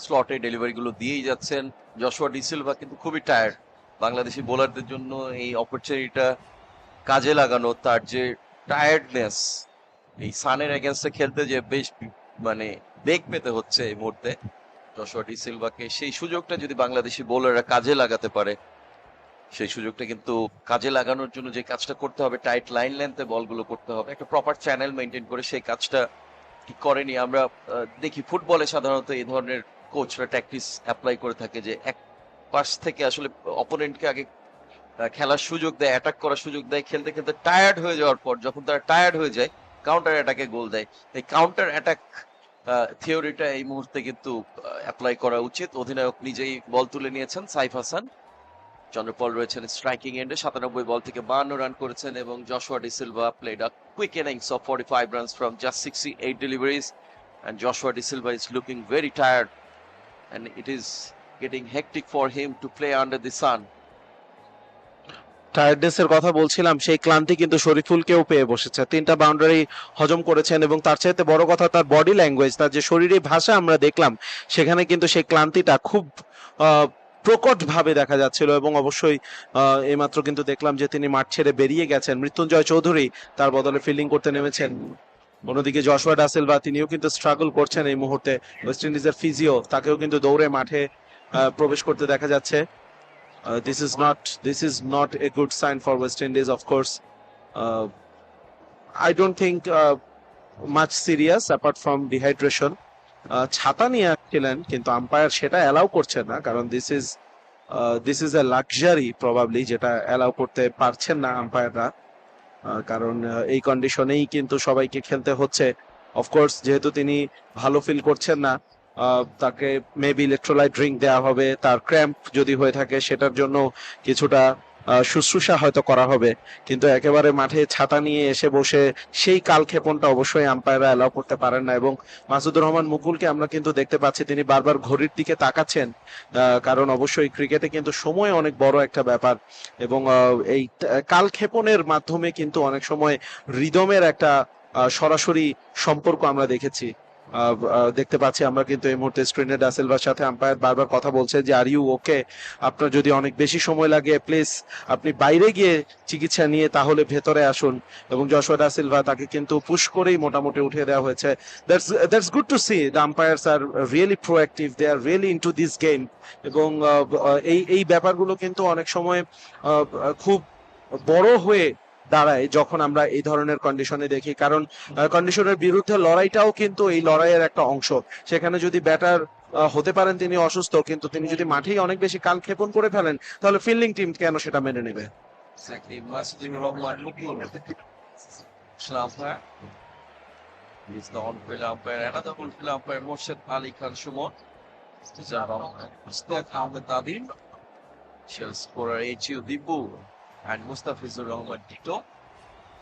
স্লটে ডেলিভারি গুলো দিয়েই যাচ্ছেন। জশুয়া ডিসিলভা কিন্তু খুবই টায়ার্ড। বাংলাদেশি বোলারদের জন্য এই অপরচুনিটিটা কাজে লাগানো, তার যে টায়ার্ডনেস, এই সানের এগেনস্টে খেলতে যে বেশ মানে বেগ পেতে হচ্ছে এই মুহূর্তে জশুয়া ডিসিলভাকে, সেই সুযোগটা যদি বাংলাদেশি বোলাররা কাজে লাগাতে পারে, সেই সুযোগটা কিন্তু কাজে লাগানোর জন্য যে কাজটা করতে হবে, টাইট লাইন লেন্থে বলগুলো করতে হবে, একটা প্রপার চ্যানেল মেনটেন করে, সেই কাজটা কি করেনি। আমরা দেখি ফুটবলে সাধারণত এই ধরনের কোচরা ট্যাকটিক্স অ্যাপ্লাই করে থাকে যে এক পাশ থেকে আসলে অপোনেন্টকে আগে খেলার সুযোগ দেয়, অ্যাটাক করার সুযোগ দেয়, খেলতে খেলতে টায়ার্ড হয়ে যাওয়ার পর যখন তারা টায়ার্ড হয়ে যায় কাউন্টার অ্যাটাকে গোল দেয়। এই কাউন্টার অ্যাটাক থিওরিটা এই মুহূর্তে কিন্তু অ্যাপ্লাই করা উচিত। অধিনায়ক নিজেই বল তুলে নিয়েছেন, সাইফ হাসান চন্দ্রপল রয়েছেন স্ট্রাইকিং এন্ডে, 97 বল থেকে 52 রান করেছেন এবং Joshua De Silva played a quick innings of 45 runs from just 68 deliveries, and Joshua De Silva is looking very tired and it is getting hectic for him to play under the sun. টায়ার্ডনেসের কথা বলছিলাম, সেই ক্লান্তি কিন্তু শরীফুলকেও পেয়ে বসেছে। 3টা বাউন্ডারি হজম করেছেন এবং তার চাইতে বড় কথা তার বডি ল্যাঙ্গুয়েজ, তার যে শরীরী ভাষা আমরা দেখলাম, সেখানে কিন্তু সেই ক্লান্তিটা খুব প্রকট ভাবে দেখা যাচ্ছিল। এবং অবশ্যই এইমাত্র কিন্তু দেখলাম যে তিনি মাঠ ছেড়ে বেরিয়ে গেছেন। মৃত্যুঞ্জয় চৌধুরী তার বদলে ফিল্ডিং করতে নেমেছেন। অন্যদিকে জশুয়া ডা সিলভা তিনিও কিন্তু স্ট্রাগল করছেন এই মুহূর্তে। ওয়েস্ট ইন্ডিজের ফিজিও, তাকেও কিন্তু দৌড়ে মাঠে প্রবেশ করতে দেখা যাচ্ছে। This is not a good sign for West Indies, of course. I don't think much serious apart from dehydration. ছাতা নিয়ে আসছিলেন কিন্তু আম্পায়ার সেটা অ্যালাউ করছেন না, কারণ this is a luxury probably, যেটা অ্যালাউ করতে পারছেন না আম্পায়াররা, কারণ এই কন্ডিশনেই কিন্তু সবাইকে খেলতে হচ্ছে। অফকোর্স যেহেতু তিনি ভালো ফিল করছেন না, তাকে মেবি ইলেকট্রোলাইট ড্রিঙ্ক দেওয়া হবে, তার ক্র্যাম্প যদি হয়ে থাকে সেটার জন্য কিছুটা শুশ্রূষা হয়তো করা হবে, কিন্তু একেবারে মাঠে ছাতা নিয়ে এসে বসে সেই কালক্ষেপণটা অবশ্যই আম্পায়াররা অ্যালাউ করতে পারেন না। এবং মাসুদুর রহমান মুকুলকে আমরা কিন্তু দেখতে পাচ্ছি তিনি বারবার ঘড়ির দিকে তাকাচ্ছেন, কারণ অবশ্যই ক্রিকেটে কিন্তু সময় অনেক বড় একটা ব্যাপার এবং এই কালক্ষেপণের মাধ্যমে কিন্তু অনেক সময় রিদমের একটা সরাসরি সম্পর্ক আমরা দেখতে পাচ্ছি। আমরা কিন্তু এই মুহূর্তে স্ক্রিনে ডা সিলভার সাথে আম্পায়ার বারবার কথা বলছে যে আর ইউ ওকে, আপনার যদি অনেক বেশি সময় লাগে প্লিজ আপনি বাইরে গিয়ে চিকিৎসা নিয়ে তাহলে ভেতরে আসুন। এবং জশুয়া ডা সিলভা তাকে কিন্তু পুশ করেই মোটামুটি উঠিয়ে দেওয়া হয়েছে। That's good to see the umpires are really proactive, they are really into this game. এবং এই ব্যাপারগুলো কিন্তু অনেক সময় খুব বড় হয়ে দাঁড়ায় যখন আমরা এই ধরনের কন্ডিশনে দেখি, কারণ কন্ডিশনের বিরুদ্ধে লড়াইটাও কিন্তু এই লড়াইয়ের একটা অংশ। সেখানে যদি ব্যাটার হতে পারেন তিনি অসুস্থ, কিন্তু তিনি যদি মাঠেই অনেক বেশি কালক্ষেপণ করে ফেলেন তাহলে ফিল্ডিং টিম কেন সেটা মেনে নেবে? Exactly. Masidur Rahman Mukul. Umpire. He's the on-field umpire. Another on-field umpire, Morshed Ali Khan Shumon. Mustaq Ahmed Nadim. Shell scorer H.U. Dibu. And Mustafizur Rahman Tito.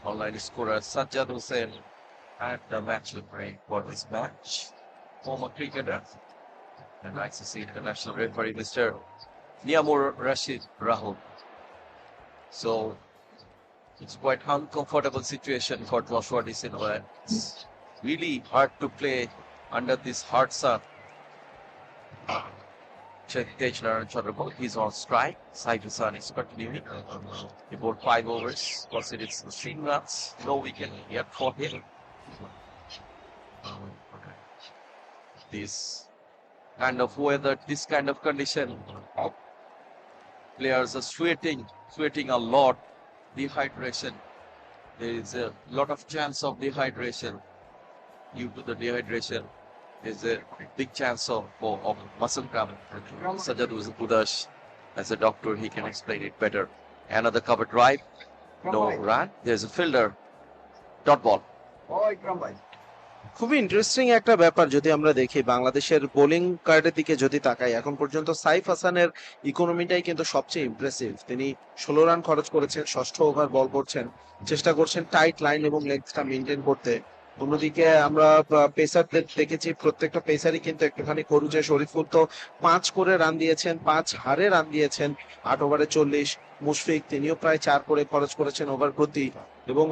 Online scorer Sajjad Hussain. And the match referee for this match, former cricketer and ICC international referee, Mr. Niamur Rashid Rahul. So it's quite uncomfortable situation for Joshua De Silva. It's really hard to play under this hard sun. He's on strike. Saif Hassan is continuing. He bowled 5 overs, considered 16 runs. No wicket yet for him. This kind of weather, this kind of condition, players are sweating a lot. Dehydration, there is a lot of chance of dehydration. Due to the dehydration, there's a big chance of muscle cramp. Sajjad Udash, as a doctor, he can explain it better. Another cover drive, no run. There's a fielder, dot ball. খুবই interesting একটা ব্যাপার যদি আমরা দেখি বাংলাদেশের bowling কার্ডের দিকে যদি তাকাই, এখন পর্যন্ত সাইফ হাসানের ইকোনমিটাই কিন্তু সবচেয়ে ইমপ্রেসিভ। তিনি 16 রান খরচ করেছেন, ষষ্ঠ ওভার বল করছেন, চেষ্টা করছেন টাইট লাইন এবং লেগসটা মেনটেন করতে। অন্যদিকে আমরা পেসারদের দেখেছি, প্রত্যেকটা পেসারই কিন্তু একটুখানি খরুচে। শরীফুল তো 5 করে রান দিয়েছেন, 5 হারে রান দিয়েছেন 8 ওভারে 40। মুশফিক তিনিও প্রায় 4 করে খরচ করেছেন ওভার প্রতি। এবং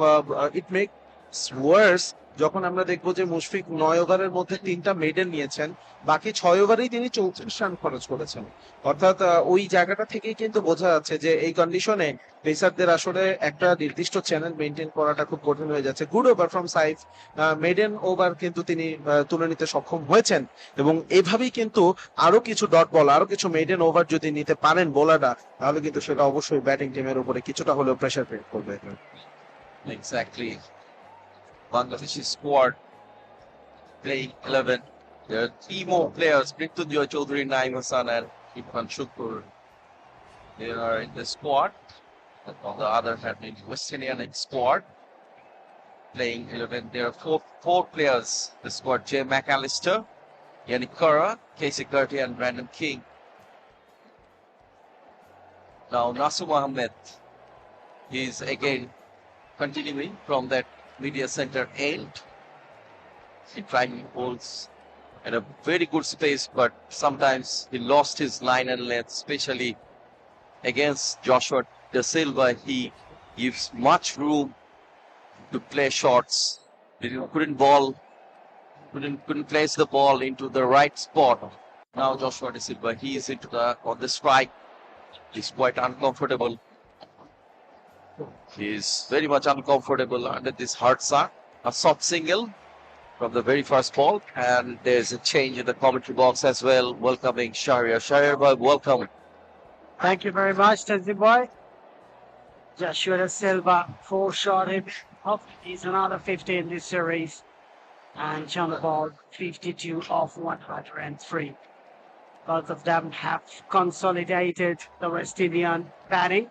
ইট মেক্স ওয়ার্স যখন আমরা দেখবো যে মুশফিক 9 ওভারের মধ্যে 3টা মেডেন নিয়েছেন, বাকি 6 ওভারেই তিনি 34 রান খরচ করেছেন। অর্থাৎ ওই জায়গাটা থেকেই কিন্তু বোঝা যাচ্ছে যে এই কন্ডিশনে পেসারদের আসলে একটা নির্দিষ্ট চ্যানেল মেনটেন করাটা খুব কঠিন হয়ে যাচ্ছে। Good over from Saif, maiden over কিন্তু তিনি তুলে নিতে সক্ষম হয়েছেন। এবং এভাবেই কিন্তু আরো কিছু ডট বল, আরো কিছু মেডেন ওভার যদি নিতে পারেন বোলাররা, তাহলে কিন্তু সেটা অবশ্যই ব্যাটিং টিমের উপরে কিছুটা হলেও প্রেসার ক্রিয়েট করবে। Exactly. Bangladeshi squad playing 11. There are 3 more players, Mrityunjoy Chaudhary, Naeem Hassan and Irfan Shukur. They are in the squad. On the other hand, in West Indian squad playing 11. There are four players. The squad: Jay McAllister, Yannick Kara, Casey Curti, and Brandon King. Now Nasum Ahmed is again continuing from that media center end. He tried holds in a very good space, but sometimes he lost his line and length, especially against Joshua De Silva. He gives much room to play shots. He couldn't place the ball into the right spot. Now Joshua De Silva, he is on the strike. He's quite uncomfortable. He is very much uncomfortable under this hard sun. A soft single from the very first ball, and there's a change in the commentary box as well. Welcoming Sher-e. Sher-e, welcome. Thank you very much, Tazzy Boy. Joshua De Silva, 4 shot him. He's another 50 in this series. And John Ball, 52 off 103. Both of them have consolidated the West Indian batting.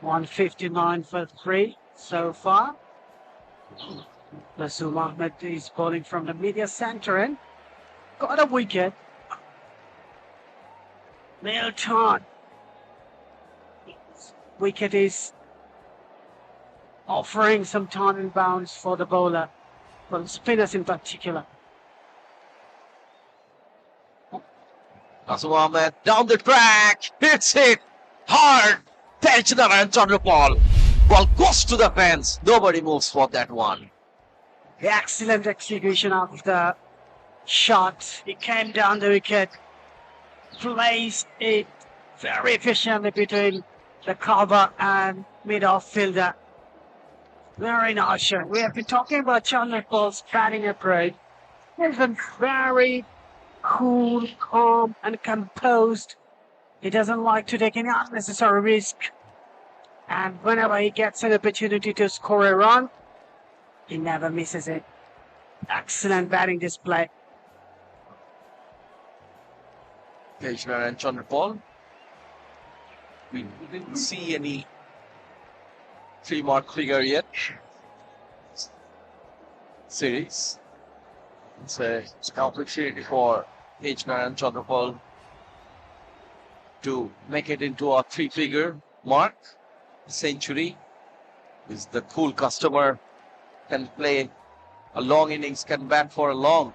159 for 3 so far. Nasum Ahmed is bowling from the media center and got a wicket. Milton. Wicket is offering some time and bounce for the bowler, for the spinners in particular. Nasum Ahmed down the track, hits it hard. Tensioner and Chandrapal. Ball goes to the fence. Nobody moves for that one. The excellent execution of the shot. He came down the wicket, placed it very efficiently between the cover and mid-off fielder. Very nice shot. We have been talking about Chandrapal's batting approach. He's been very cool, calm, and composed. He doesn't like to take any unnecessary risk. And whenever he gets an opportunity to score a run, he never misses it. Excellent batting display. Tensioner and Chandrapal. We didn't see any 3-mark figure yet. Series. It's an opportunity for Tensioner and Chandrapal to make it into a 3-figure mark. Century is the cool customer, can play a long innings, can bat for a long.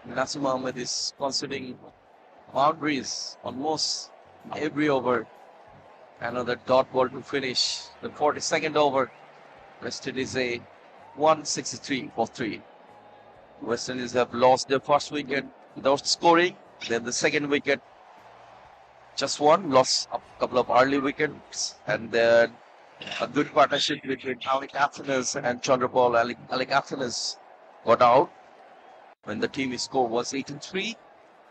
Nasum Ahmed is conceding boundaries almost every over. Another dot ball to finish the 42nd over. West Indies a 163 for 3. West Indies have lost their first wicket without scoring. Then the second wicket, just one, lost a couple of early wickets, and then a good partnership between Alec Athens and Chandrapal. Alec Athens got out when the team score was 8-3,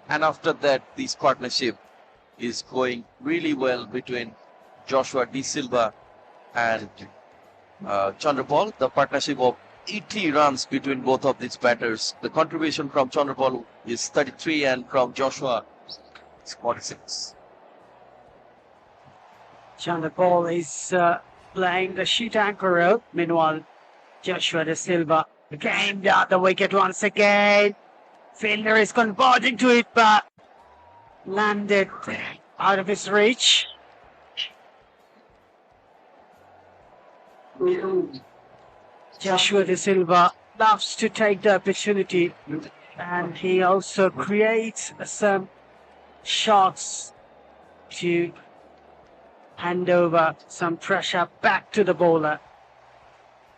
and after that, this partnership is going really well between Joshua De Silva and Chandrapal. The partnership of 80 runs between both of these batters. The contribution from Chandrapal is 33, and from Joshua is 46. Chandrapal is playing the sheet anchor role. Meanwhile, Joshua De Silva came down the wicket once again. Fielder is converging to it, but landed out of his reach. Joshua De Silva loves to take the opportunity, and he also creates some shots to hand over some pressure back to the bowler.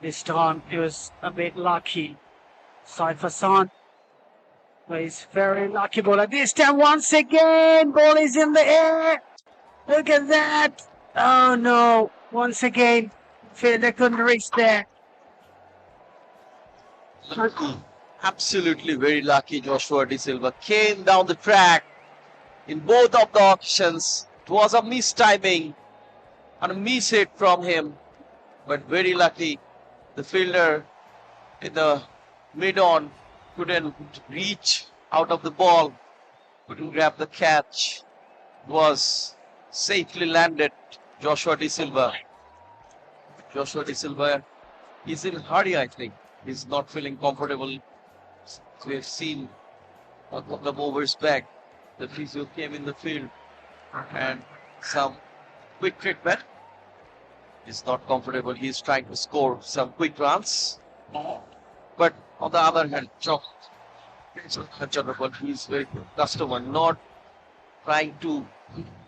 This time he was a bit lucky. Saif Hassan is very lucky bowler. This time once again, ball is in the air. Look at that. Oh no, once again, fielder couldn't reach there. Absolutely very lucky Joshua De Silva came down the track in both of the occasions. It was a mistiming and a miss hit from him, but very lucky. The fielder in the mid-on couldn't reach out of the ball, couldn't grab the catch. It was safely landed. Joshua De Silva. Joshua De Silva is in hurry, I think. He's not feeling comfortable. We have seen a couple of overs back. The physio came in the field and some quick treatment. He's not comfortable. He's trying to score some quick runs. But on the other hand, he's very customer, not trying to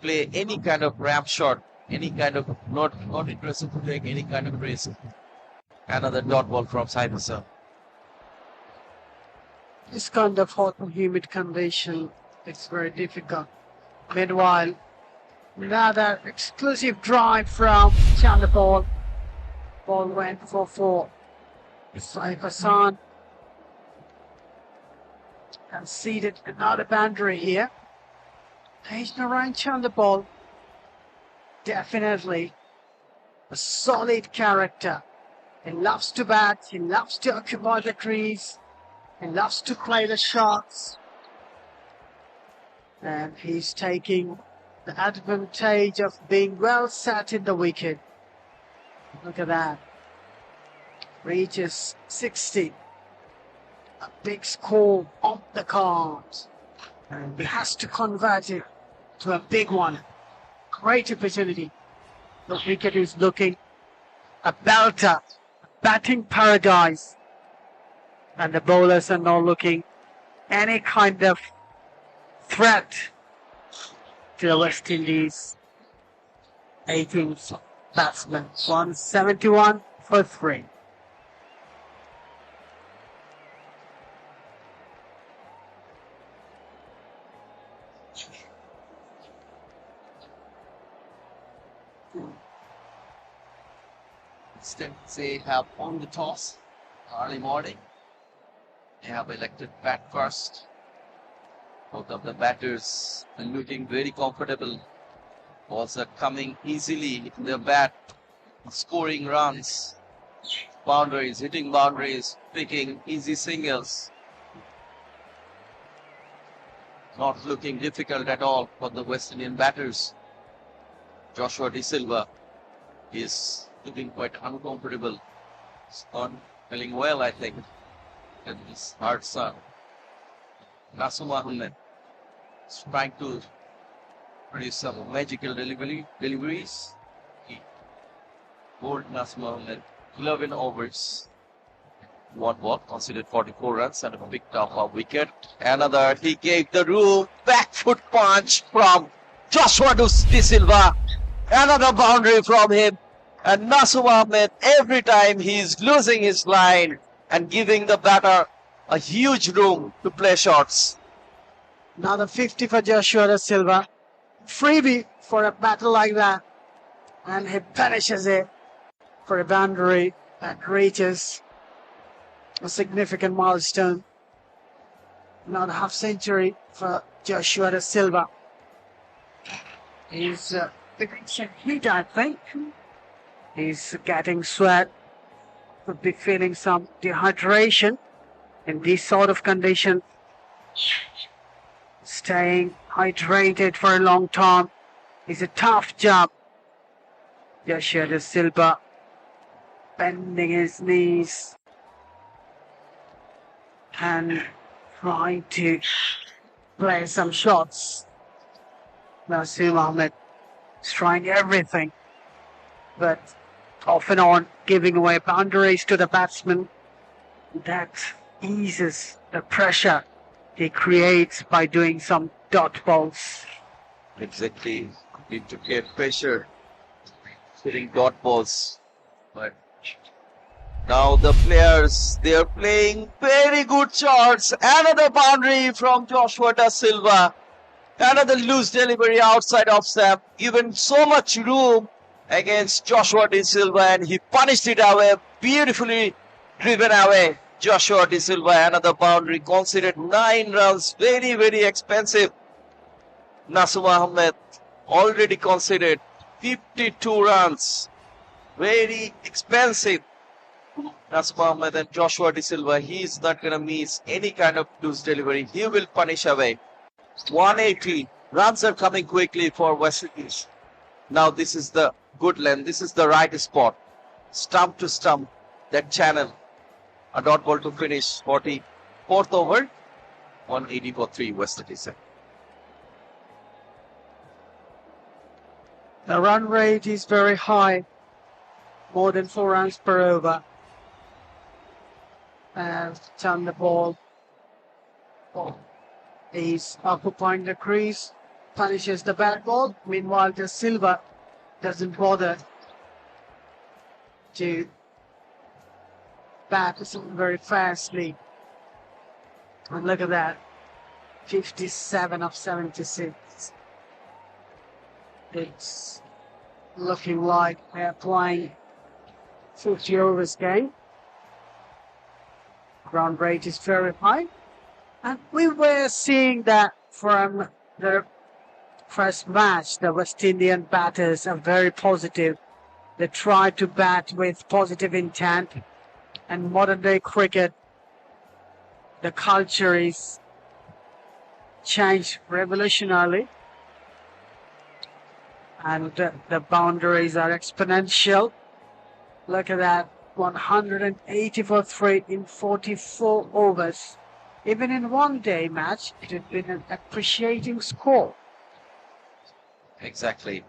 play any kind of ramp shot, any kind of not interested to take any kind of risk. Another dot ball from Saif Hassan. This kind of hot and humid condition, it's very difficult. Meanwhile, another exclusive drive from Chandapal. Ball went for 4. Saif Hassan conceded another boundary here. Page Narayan Chandapal, definitely a solid character. He loves to bat, he loves to occupy the crease, he loves to play the shots. And he's taking the advantage of being well set in the wicket. Look at that. Reaches 60. A big score on the cards. And he has to convert it to a big one. Great opportunity. The wicket is looking a belter, batting paradise. And the bowlers are not looking any kind of threat to the West Indies 18th batsman. 171 for 3. Instead, they have won the toss early morning. They have elected bat first. Both of the batters are looking very comfortable. Balls are coming easily in the bat, scoring runs, boundaries, hitting boundaries, picking easy singles. Not looking difficult at all for the West Indian batters. Joshua De Silva is looking quite uncomfortable. He's not feeling well, I think, at his hard son. Nasum Ahmed is trying to produce some magical deliveries. He bowled Nasum Ahmed 11 overs. One ball, considered 44 runs and picked up a wicket. Another, he gave the room, back foot punch from Joshua De Silva. Another boundary from him. And Nasum Ahmed, every time he's losing his line and giving the batter a huge room to play shots. Another 50 for Joshua De Silva. Freebie for a batter like that. And he punishes it for a boundary that reaches a significant milestone. Another half century for Joshua De Silva. He's beginning to heat, I think. He's getting sweat. Could be feeling some dehydration in this sort of condition. Staying hydrated for a long time is a tough job. Joshua De Silva bending his knees and trying to play some shots. Nasum Ahmed is trying everything, but off and on, giving away boundaries to the batsman. That eases the pressure he creates by doing some dot balls. Exactly. Need to get pressure. Hitting dot balls. But now the players, they are playing very good shots. Another boundary from Joshua Da Silva. Another loose delivery outside of Sam. Given so much room against Joshua Da Silva, and he punished it away. Beautifully driven away. Joshua Da Silva, another boundary, considered 9 runs. Very, very expensive. Nasum Ahmed already considered 52 runs. Very expensive. Nasum Ahmed and Joshua Da Silva, he is not going to miss any kind of loose delivery. He will punish away. 180 runs are coming quickly for West Indies. Now this is the good length. This is the right spot. Stump to stump. That channel. A dot ball to finish 44th over. 180 for 3 West Indies. The run rate is very high, more than 4 runs per over. And turn the ball. He's occupying the crease, punishes the bat ball. Meanwhile, Da Silva doesn't bother to bat very fastly. And look at that, 57 of 76. It's looking like they're playing 50 overs game. Ground rate is very high. And we were seeing that from the first match. The West Indian batters are very positive. They try to bat with positive intent. And modern day cricket, the culture is changed revolutionarily. And the boundaries are exponential. Look at that, 180 for 3 in 44 overs. Even in one-day match, it had been an appreciating score. Exactly.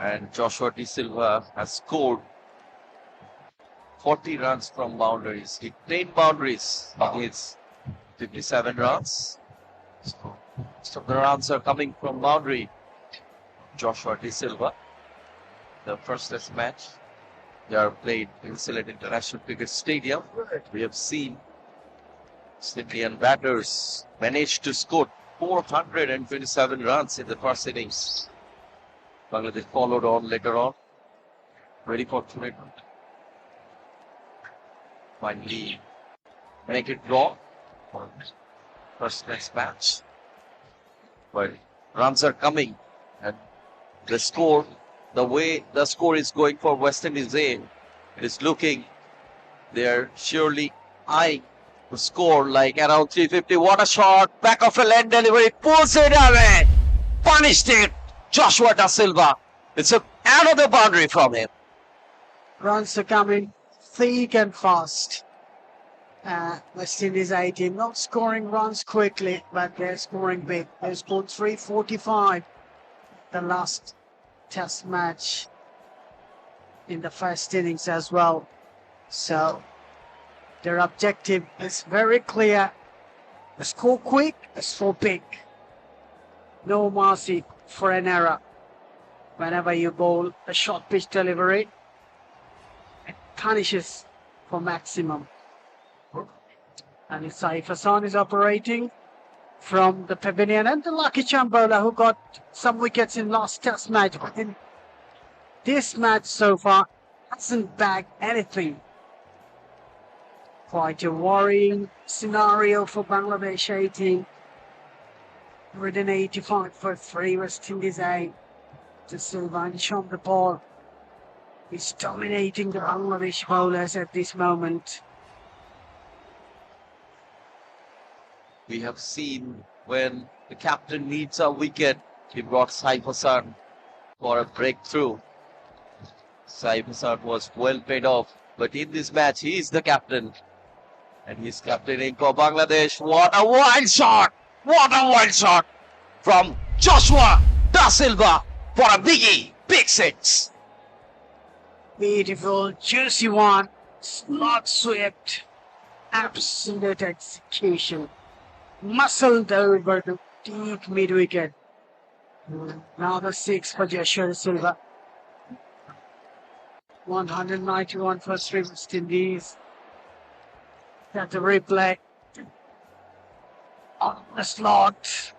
And Joshua Da Silva has scored 40 runs from boundaries. He 10 boundaries against 57 runs. So most of the runs are coming from boundary. Joshua Da Silva. The first test match, they are played in Sylhet International Cricket Stadium. We have seen Indian batters managed to score 427 runs in the first innings. Bangladesh followed on later on. Very fortunate. Finally, make it draw for first test match. But runs are coming, and the score, the way the score is going for West Indies A, it is looking, they are surely eyeing to score like around 350. What a shot! Back of a length delivery, pulls it away, punished it. Joshua Da Silva. It's another boundary from him. Runs are coming thick and fast. West Indies A team not scoring runs quickly, but they're scoring big. They scored 345 the last test match in the first innings as well. So their objective is very clear. Score quick, score big. No mercy for an error. Whenever you bowl a short pitch delivery, it punishes for maximum. And Saif Hassan is operating from the pavilion, and the lucky Chambola who got some wickets in last test match. But in this match so far, hasn't bagged anything. Quite a worrying scenario for Bangladesh A team. 185 for 3 West Indies A. Da Silva on the ball. He's dominating the Bangladesh bowlers at this moment. We have seen when the captain needs a wicket, he brought Saif Hassan for a breakthrough. Saif Hassan was well paid off, but in this match, he is the captain. And he's captaining for Bangladesh. What a wild shot! What a wild shot from Joshua Da Silva for a biggie, big 6. Beautiful, juicy one. Slot swept. Absolute execution. Muscled over the deep mid wicket. Now the 6 for Joshua Silva. 191 for Sri West Indies. That's a replay. On the slot.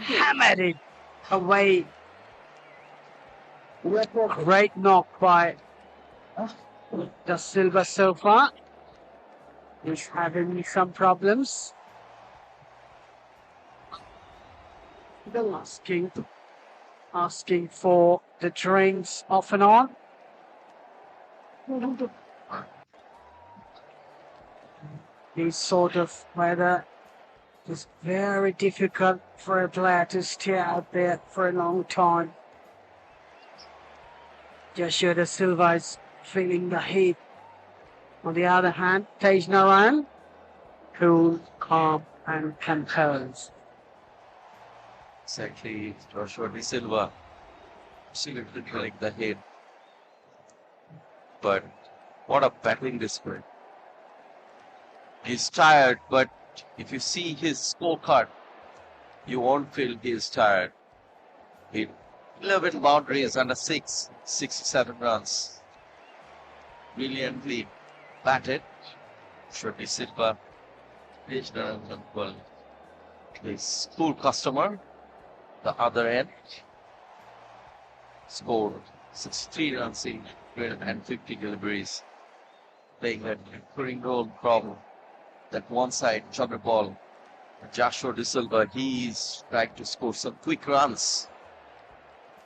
Hammered it away. Great knock by the Silva so far. He's having some problems. Asking for the drinks off and on. This sort of weather is very difficult for a player to stay out there for a long time. Joshua Silva is feeling the heat. On the other hand, Tej Narayan, cool, calm, and composed. Exactly, Joshua De Silva absolutely feeling the heat. But what a batting display. He's tired, but if you see his scorecard, you won't feel he is tired. He 11 boundaries under 67 runs. Brilliantly batted. Joshua Silva, his full customer, the other end, scored 63 runs in 250 deliveries, playing that recurring role from that one side, jogger ball. Joshua De Silva, he is trying to score some quick runs.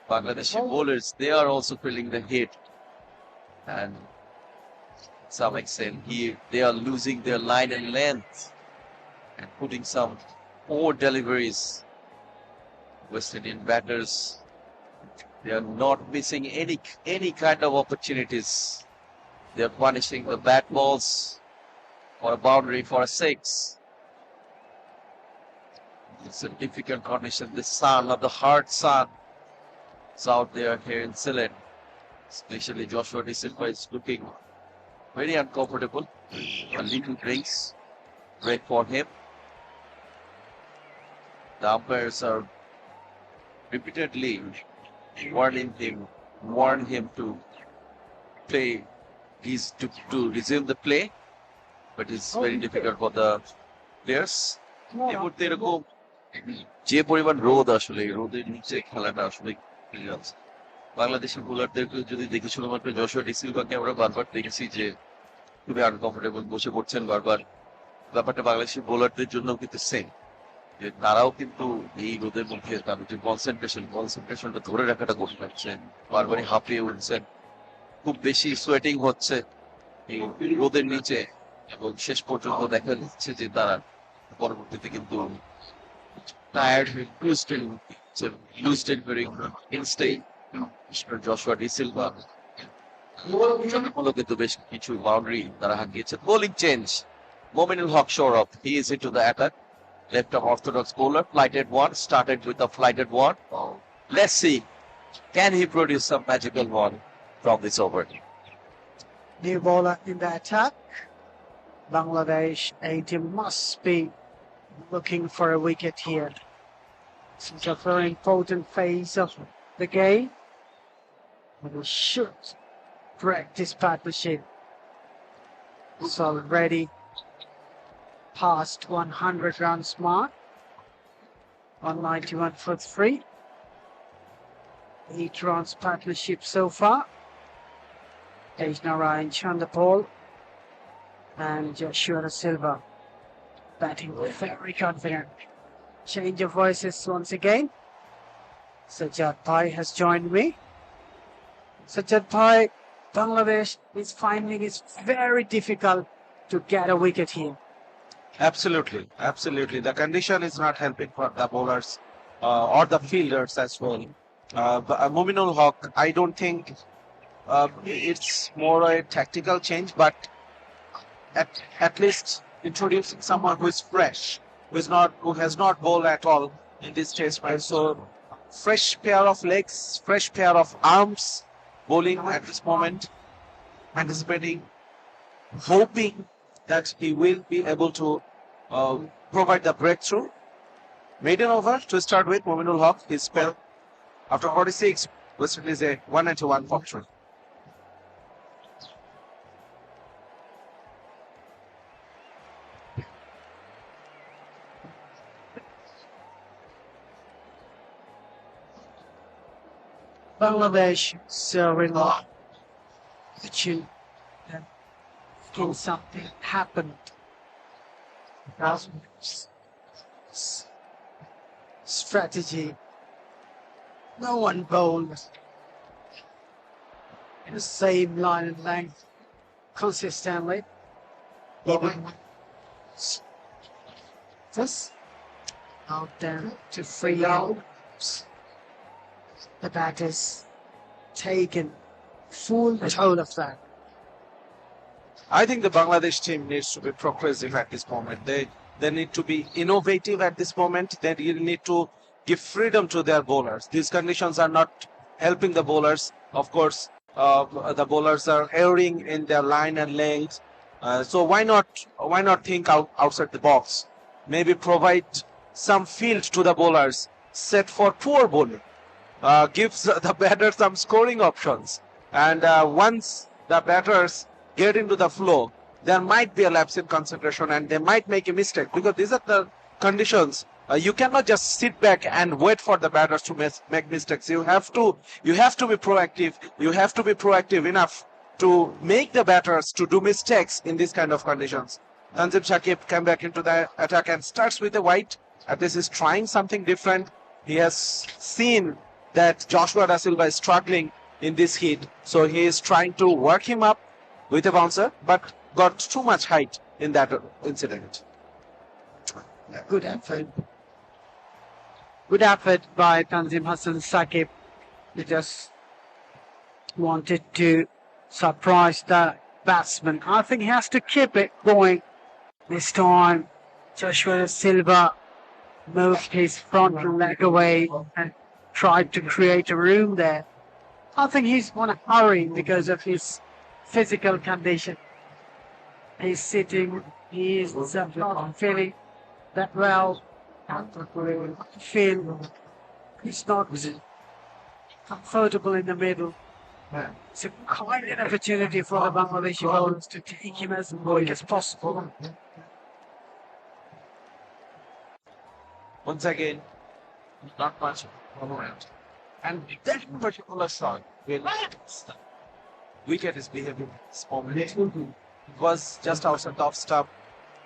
Bangladeshi bowlers, they are also feeling the hit. And to some extent, they are losing their line and length and putting some more deliveries. West Indian batters, they are not missing any kind of opportunities. They are punishing the bat balls for a boundary for a 6. It's a difficult condition. The sun, of the hard sun, is out there here in Sylhet. Especially Joshua De Silva is looking very uncomfortable. A little drinks break for him. The umpires are repeatedly warn him to play, to resume the play, but it's very difficult for the players. এই মুহূর্তে এরকম যে পরিমাণ রোদ, আসলে রোদের নিচে খেলাটা আসলে বাংলাদেশের বোলারদেরকে যদি দেখি, শুধুমাত্র যশোর ডি সিলভাকে আমরা বারবার দেখেছি যে খুবই আনকমফোর্টেবল বসে পড়ছেন বারবার। ব্যাপারটা বাংলাদেশের বোলারদের জন্য কিন্তু সেম, যে তারাও কিন্তু এই রোদের মধ্যে তাদের যে কনসেন্ট্রেশনটা ধরে রাখাটা কঠিন হচ্ছে, বারবারই হাঁপিয়ে উঠছেন, খুব বেশি সোয়েটিং হচ্ছে এই রোদের নিচে, এবং শেষ পর্যন্ত দেখা যাচ্ছে যে তারা পরবর্তীতে কিন্তু টায়ার্ড হয়ে লুজড এন্ড ভেরি ইনস্টেই। যশোয়া ডি সিলভা কিন্তু বেশ কিছু বাউন্ডারি তারা হাঁকিয়েছে। Bowling change, Mominul Haque Sourav, he is into the attack. Left of orthodox bowler, flighted one, started with a flighted one. Let's see, can he produce some magical one from this over? New bowler in the attack. Bangladesh A-team must be looking for a wicket here. It's a very important phase of the game. We should break this partnership. It's already past 100 runs mark. 191 for 3. 8 runs partnership so far. Tej Narayan Chandapal and Joshua Silva batting very confident. Change of voices once again. Sajjad Bhai has joined me. Sajjad Bhai, Bangladesh is finding it very difficult to get a wicket here. Absolutely. The condition is not helping for the bowlers or the fielders as well. Mominul Haq, I don't think it's more a tactical change, but at least introducing someone who is fresh, who has not bowled at all in this test match. So fresh pair of legs, fresh pair of arms bowling at this moment, anticipating, hoping that he will be able to provide the breakthrough. Maiden over to start with, Mominul Haq, his spell. After 46, West Indies a 191 for 3. Bangladesh serving off. Can something happen? Strategy. No one bowled in the same line and length consistently. Even this out there to free out. The batters taken full toll of that. I think the Bangladesh team needs to be progressive at this moment. They need to be innovative at this moment. They really need to give freedom to their bowlers. These conditions are not helping the bowlers. Of course, the bowlers are erring in their line and length. So why not think outside the box? Maybe provide some field to the bowlers set for poor bowling. Gives the batter some scoring options. And once the batters get into the flow, there might be a lapse in concentration and they might make a mistake, because these are the conditions. You cannot just sit back and wait for the batters to make mistakes. You have to be proactive. You have to be proactive enough to make the batters to do mistakes in these kind of conditions. Tanzim Shakib came back into the attack and starts with a wide. At least is trying something different. He has seen that Joshua Da Silva is struggling in this heat, so he is trying to work him up with a bouncer, but got too much height in that incident. Good effort. Good effort by Tanzim Hassan Saqib. He just wanted to surprise the batsman. I think he has to keep it going this time. Joshua Da Silva moved his front leg away and tried to create a room there. I think he's on a hurry because of his physical condition. He's sitting, he's not feeling that well. He's not comfortable in the middle. It's a quite an opportunity for the Bangladeshi bowlers to take him as quick as possible. Once again, not much all around. And that particular shot, where the wicket is behaving smoothly. It was just outside the off stump.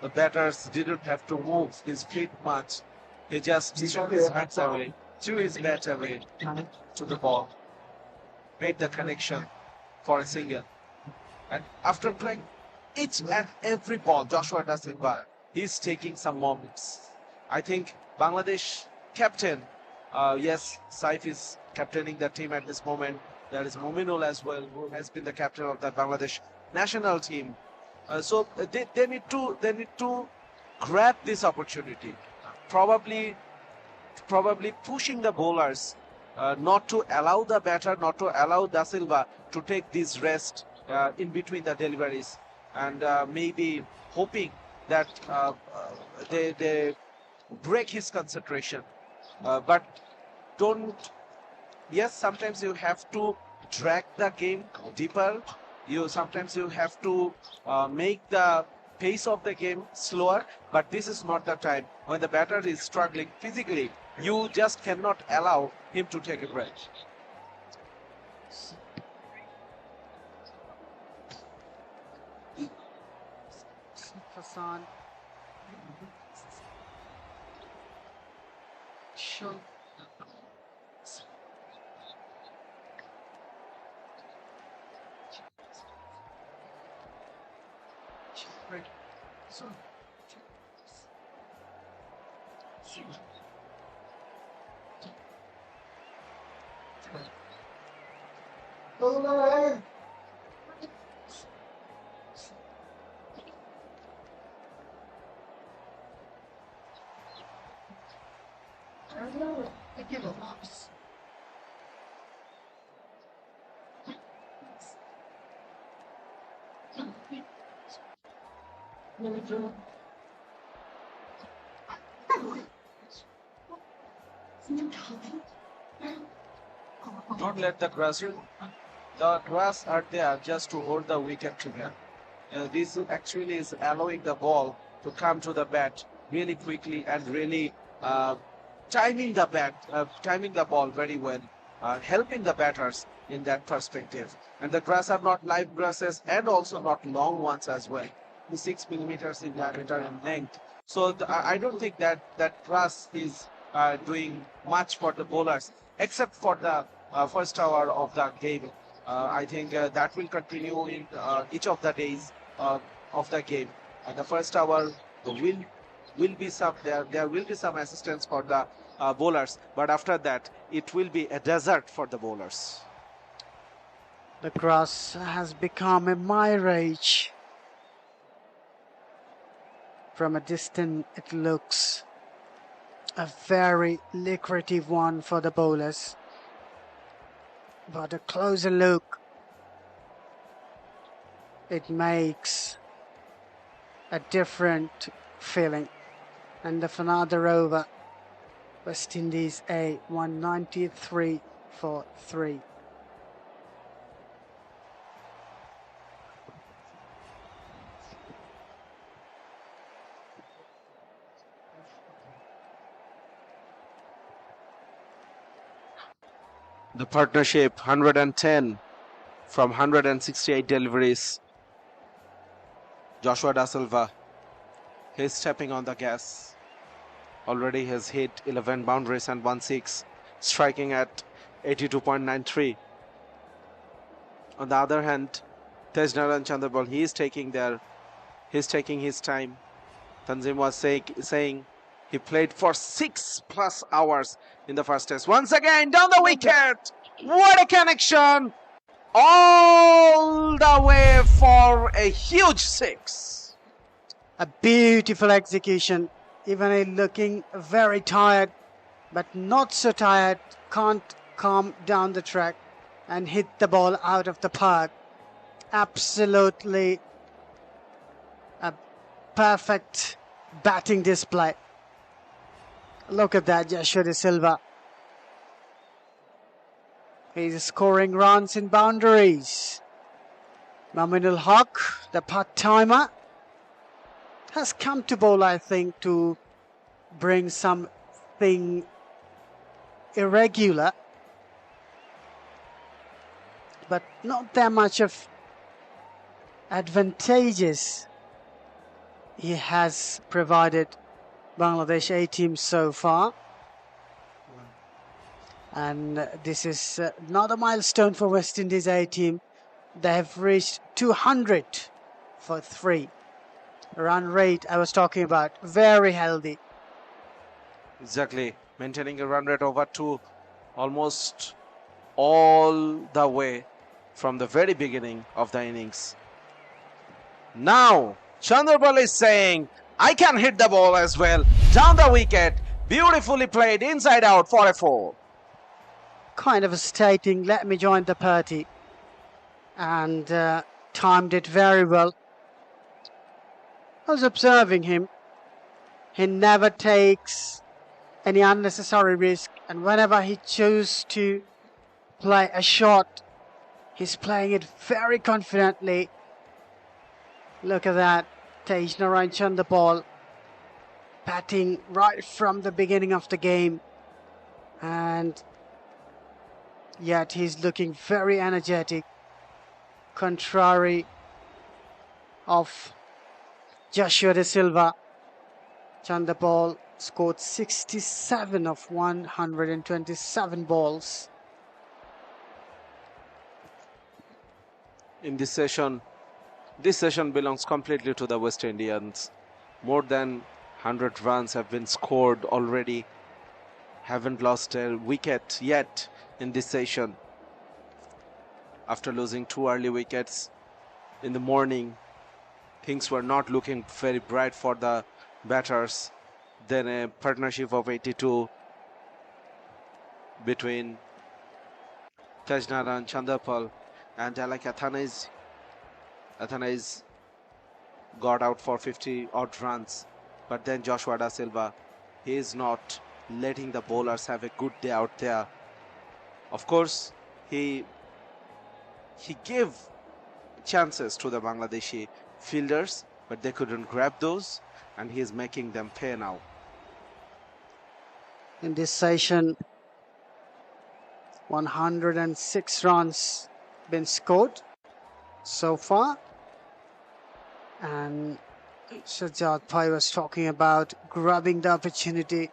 The batters didn't have to move his feet much. He just threw his hands away, threw his bat away to the ball, made the connection for a single. And after playing each and every ball, Joshua Da Silva, he's taking some moments. I think Bangladesh captain, yes, Saif is captaining the team at this moment. There is Mominul as well, who has been the captain of the Bangladesh national team. So they need to grab this opportunity. Probably pushing the bowlers not to allow the batter, not to allow Da Silva to take this rest in between the deliveries, and maybe hoping that they break his concentration. But don't. Yes, sometimes you have to drag the game deeper. Sometimes you have to make the pace of the game slower, but this is not the time. When the batter is struggling physically, you just cannot allow him to take a break. Hassan. Sure. So, Don't let the grass. The grass are there just to hold the wicket together. This actually is allowing the ball to come to the bat really quickly and really timing the ball very well, helping the batters in that perspective. And the grass are not live grasses and also not long ones as well. The 6 millimeters in diameter and length. So I don't think that grass is doing much for the bowlers, except for the first hour of the game. I think that will continue in each of the days of the game. The first hour will be some there will be some assistance for the bowlers, but after that it will be a desert for the bowlers. The grass has become a mirage. From a distance, it looks a very lucrative one for the bowlers. But a closer look, it makes a different feeling. End of another over. West Indies A 193 for 3. The partnership 110 from 168 deliveries. Joshua Da Silva, he's stepping on the gas. Already has hit 11 boundaries and 1 6, striking at 82.93. On the other hand, Tejnaran Chanderbal, he's taking his time. Tanzim was saying he played for 6+ hours in the first test. Once again, down the wicket. What a connection! All the way for a huge 6. A beautiful execution. Even he looking very tired, but not so tired. Can't come down the track and hit the ball out of the park. Absolutely a perfect batting display. Look at that, Joshua Da Silva. He's scoring runs in boundaries. Maminul Haq, the part-timer, has come to bowl, I think, to bring something irregular, but not that much of advantages he has provided Bangladesh A team so far. And this is not a milestone for West Indies A team. They have reached 200 for 3. Run rate I was talking about, very healthy. Exactly, maintaining a run rate over 2 almost all the way from the very beginning of the innings. Now, Chanderbal is saying, I can hit the ball as well. Down the wicket, beautifully played inside out for a 4. Kind of stating, let me join the party. And timed it very well. I was observing him. He never takes any unnecessary risk, and whenever he chooses to play a shot, he's playing it very confidently. Look at that. Tejnaran Chanderbal batting right from the beginning of the game, and yet he's looking very energetic, contrary of Joshua Da Silva. Chanderbal scored 67 of 127 balls. In this session belongs completely to the West Indians. More than 100 runs have been scored already. Haven't lost a wicket yet in this session. After losing 2 early wickets in the morning, things were not looking very bright for the batters. Then a partnership of 82 between Tejnaran Chanderbal and Alak Athanase got out for 50 odd runs. But then Joshua Da Silva, he is not letting the bowlers have a good day out there. Of course, he gave chances to the Bangladeshi fielders, but they couldn't grab those, and he is making them pay now. In this session, 106 runs been scored so far. And Sajjad Bhai was talking about grabbing the opportunity.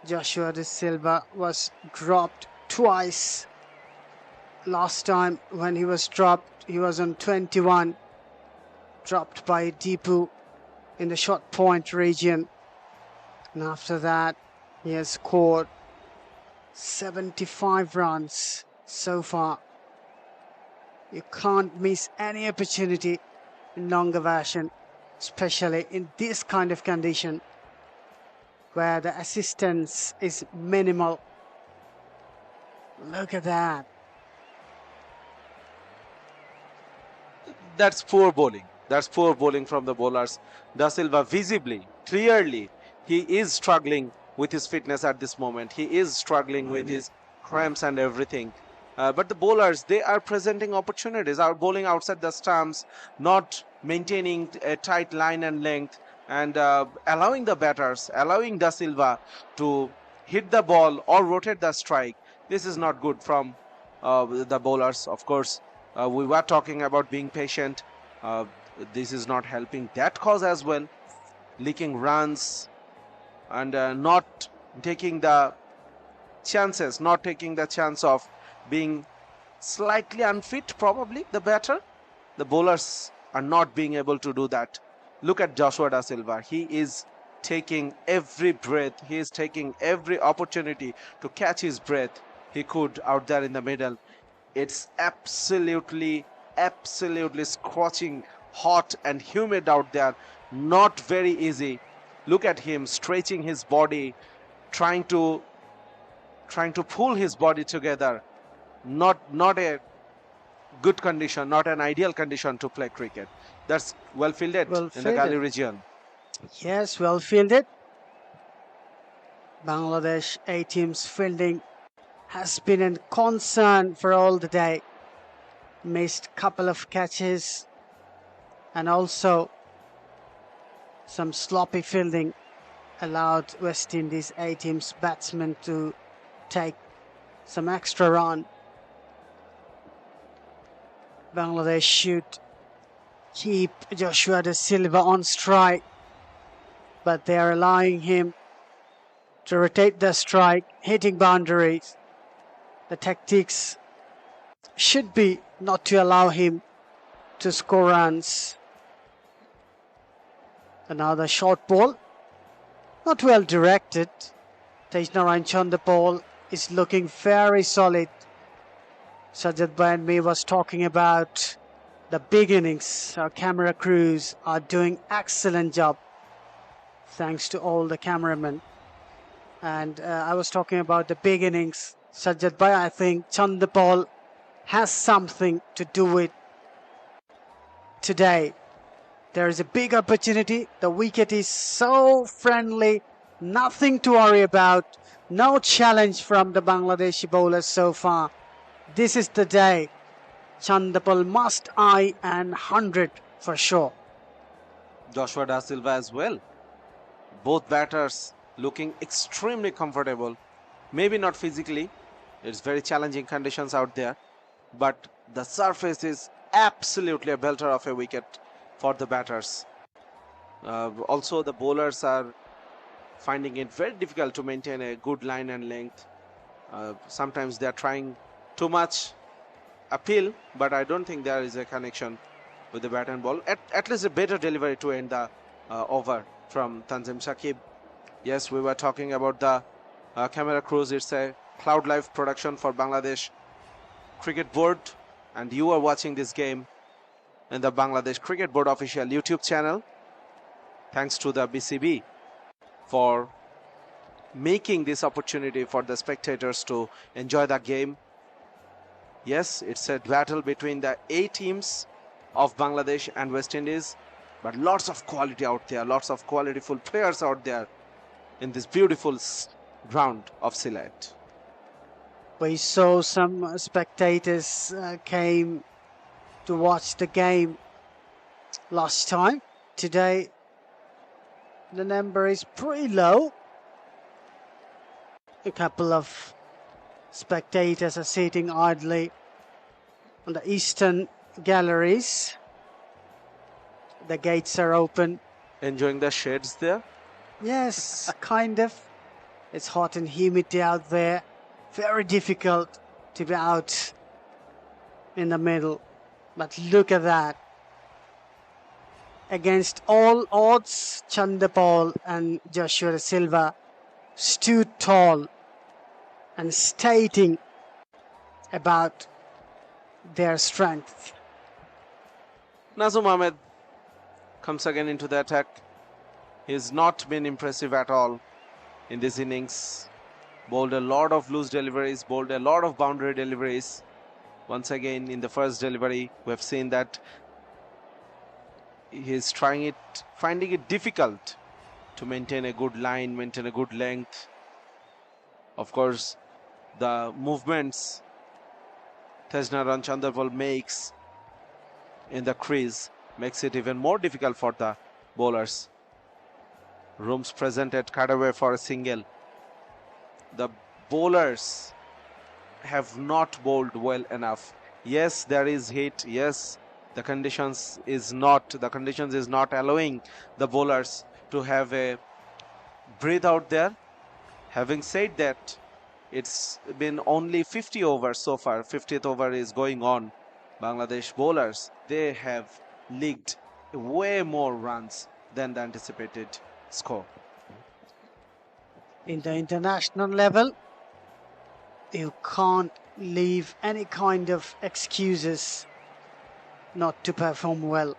Joshua De Silva was dropped twice. Last time when he was dropped, he was on 21, dropped by Deepu in the short point region. And after that, he has scored 75 runs so far. You can't miss any opportunity in longer version, especially in this kind of condition where the assistance is minimal. Look at that. That's poor bowling. That's poor bowling from the bowlers. Da Silva visibly, clearly, he is struggling with his fitness at this moment. He is struggling with his cramps and everything. But the bowlers, they are presenting opportunities, are bowling outside the stumps, not maintaining a tight line and length, and allowing the batters, allowing Da Silva to hit the ball or rotate the strike. This is not good from the bowlers. Of course, we were talking about being patient. This is not helping that cause as well. Leaking runs and not taking the chances, not taking the chance of being slightly unfit, probably the batter. The bowlers are not being able to do that. Look at Joshua Da Silva. He is taking every breath. He is taking every opportunity to catch his breath he could out there in the middle. It's absolutely scorching hot and humid out there. Not very easy. Look at him stretching his body, trying to pull his body together. Not a good condition, not an ideal condition to play cricket. That's well fielded Well in the Gully fielded. region. Yes, well fielded. Bangladesh A team's fielding has been a concern for all the day. Missed couple of catches and also some sloppy fielding allowed West Indies A team's batsmen to take some extra run. Bangladesh should keep Joshua De Silva on strike, but they are allowing him to rotate the strike, hitting boundaries. The tactics should be not to allow him to score runs. Another short ball, not well directed. Tejnarayan Chand, the ball is looking very solid. Sajjad Bhai and me was talking about the beginnings. Our camera crews are doing excellent job. Thanks to all the cameramen. And I was talking about the beginnings. Sajjad Bhai, I think Chandapal has something to do with today. There is a big opportunity. The wicket is so friendly. Nothing to worry about. No challenge from the Bangladeshi bowlers so far. This is the day. Chandapal must eye and 100 for sure. Joshua Da Silva as well. Both batters looking extremely comfortable. Maybe not physically. It's very challenging conditions out there. But the surface is absolutely a belter of a wicket for the batters. Also, the bowlers are finding it very difficult to maintain a good line and length. Sometimes they are trying too much appeal, but I don't think there is a connection with the bat and ball. At least a better delivery to end the over from Tanzim Shakib. Yes, we were talking about the camera crews. It's a Cloud Live production for Bangladesh Cricket Board, and you are watching this game in the Bangladesh Cricket Board official YouTube channel. Thanks to the BCB for making this opportunity for the spectators to enjoy the game. Yes, it's a battle between the A teams of Bangladesh and West Indies. But lots of quality out there, lots of qualityful players out there in this beautiful ground of Sylhet. We saw some spectators came to watch the game last time. Today, the number is pretty low. A couple of spectators are sitting idly on the eastern galleries. The gates are open. Enjoying the shades there. Yes, kind of. It's hot and humid out there. Very difficult to be out in the middle. But look at that. Against all odds, Chandapal and Joshua Silva stood tall and stating about their strength. Nazum Ahmed comes again into the attack. He's not been impressive at all in this innings. Bowled a lot of loose deliveries, bowled a lot of boundary deliveries. Once again, in the first delivery, we have seen that he's finding it difficult to maintain a good line, maintain a good length. Of course, the movements Tejnaran Chanderpal makes in the crease makes it even more difficult for the bowlers. Rooms present at cutaway for a single. The bowlers have not bowled well enough. Yes, there is heat. Yes, the conditions is not allowing the bowlers to have a breathe out there. Having said that, it's been only 50 overs so far. 50th over is going on. Bangladesh bowlers, they have leaked way more runs than the anticipated score. In the international level, you can't leave any kind of excuses not to perform well.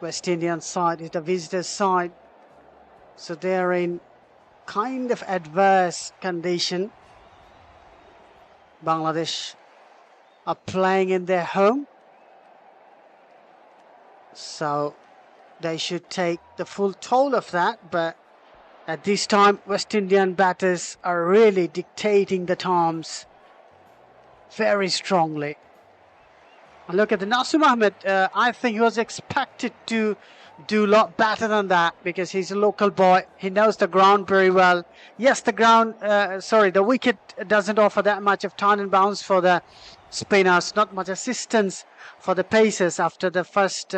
West Indian side is the visitors' side, so they're in kind of adverse condition. Bangladesh are playing in their home, so they should take the full toll of that, but at this time West Indian batters are really dictating the terms very strongly. And look at the Nasim Ahmed. I think he was expected to do a lot better than that because he's a local boy. He knows the ground very well. Yes, the wicket doesn't offer that much of turn and bounce for the spinners, not much assistance for the pacers after the first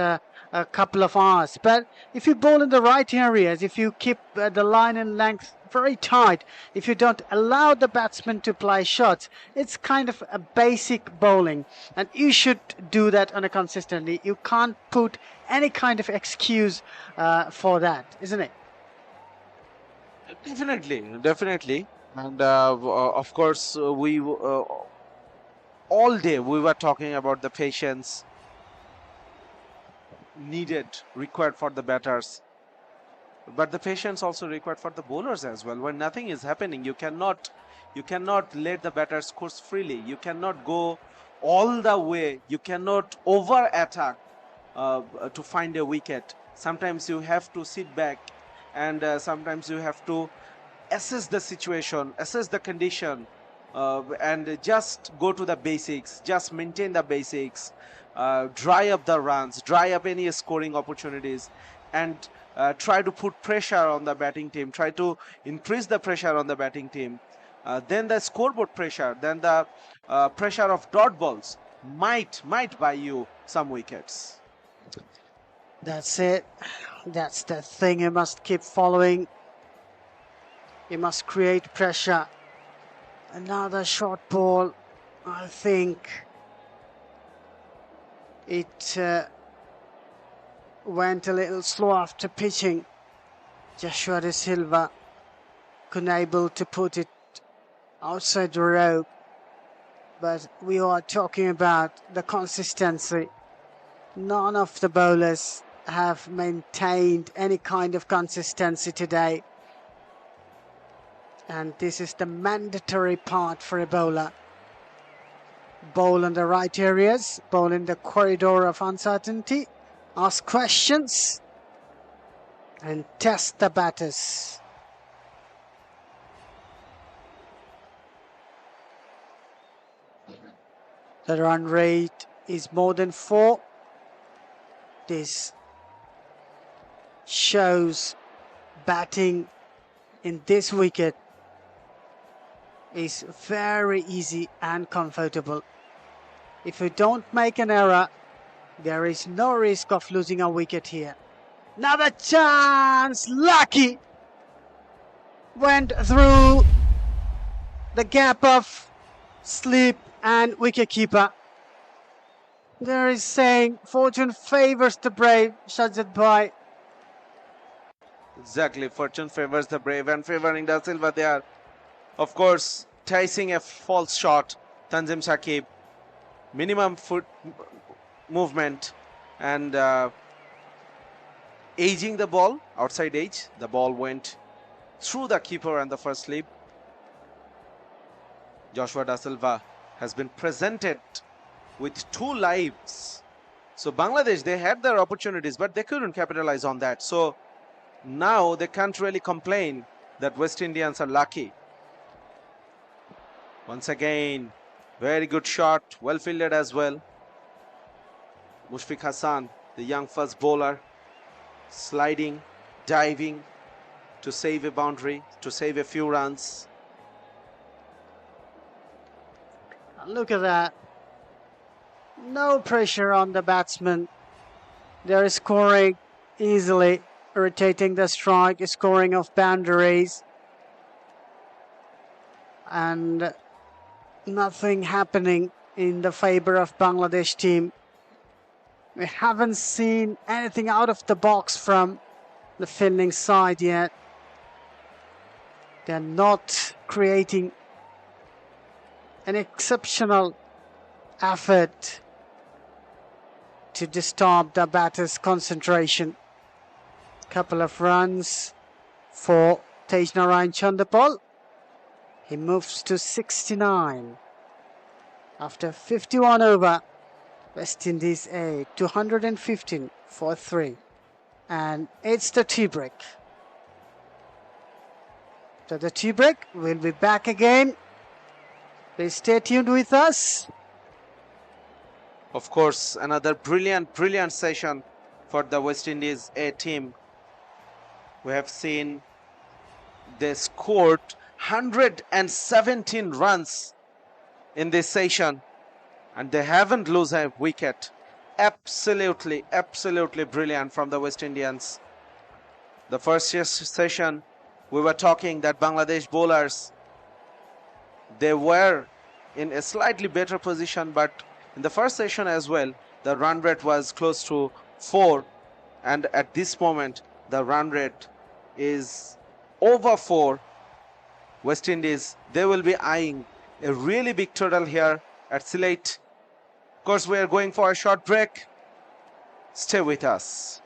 couple of hours. But if you bowl in the right areas, if you keep the line and length very tight, if you don't allow the batsman to play shots, it's kind of a basic bowling, and you should do that on a consistently. You can't put any kind of excuse for that, isn't it? Definitely. And of course, we all day we were talking about the patience required for the batters, but the patience also required for the bowlers as well. When nothing is happening, you cannot let the batters course freely. You cannot go all the way. You cannot over attack to find a wicket. Sometimes you have to sit back, and sometimes you have to assess the situation, assess the condition, and just go to the basics, just maintain the basics, dry up the runs, dry up any scoring opportunities, and try to put pressure on the batting team, try to increase the pressure on the batting team. Then the scoreboard pressure, then the pressure of dot balls might buy you some wickets. That's it. That's the thing you must keep following. You must create pressure. Another short ball. I think it went a little slow after pitching. Joshua De Silva couldn't able to put it outside the rope. But we are talking about the consistency. None of the bowlers have maintained any kind of consistency today. And this is the mandatory part for a bowler. Bowl in the right areas, bowl in the corridor of uncertainty, ask questions and test the batters. The run rate is more than 4. This shows batting in this wicket is very easy and comfortable. If you don't make an error, there is no risk of losing a wicket here. Another chance! Lucky! Went through the gap of slip and wicketkeeper. There is saying fortune favors the brave, Shajjad Bhai. Exactly, fortune favors the brave and favoring Da Silva there. Of course, chasing a false shot, Tanzim Shakib. Minimum foot movement and edging the ball, outside edge. The ball went through the keeper and the first slip. Joshua Da Silva has been presented with 2 lives. So Bangladesh, they had their opportunities, but they couldn't capitalize on that. So now they can't really complain that West Indians are lucky. Once again, very good shot, well fielded as well. Mushfiq Hassan, the young fast bowler, sliding, diving to save a boundary, to save a few runs. Look at that. No pressure on the batsman. They're scoring easily, rotating the strike, scoring of boundaries. And nothing happening in the favor of Bangladesh team. We haven't seen anything out of the box from the fielding side yet. They're not creating an exceptional effort to disturb the batter's concentration. Couple of runs for Tejnarayan Chandapal. He moves to 69. After 51 over, West Indies 8, 215 for 3. And it's the tea break. So the tea break, we'll be back again. Please stay tuned with us. Of course, another brilliant session for the West Indies A team. We have seen they scored 117 runs in this session and they haven't lost a wicket. Absolutely brilliant from the West Indians. The first session we were talking that Bangladesh bowlers, they were in a slightly better position, but in the first session as well, the run rate was close to 4, and at this moment the run rate is over 4. West Indies, they will be eyeing a really big total here at Sylhet. Of course, we are going for a short break. Stay with us.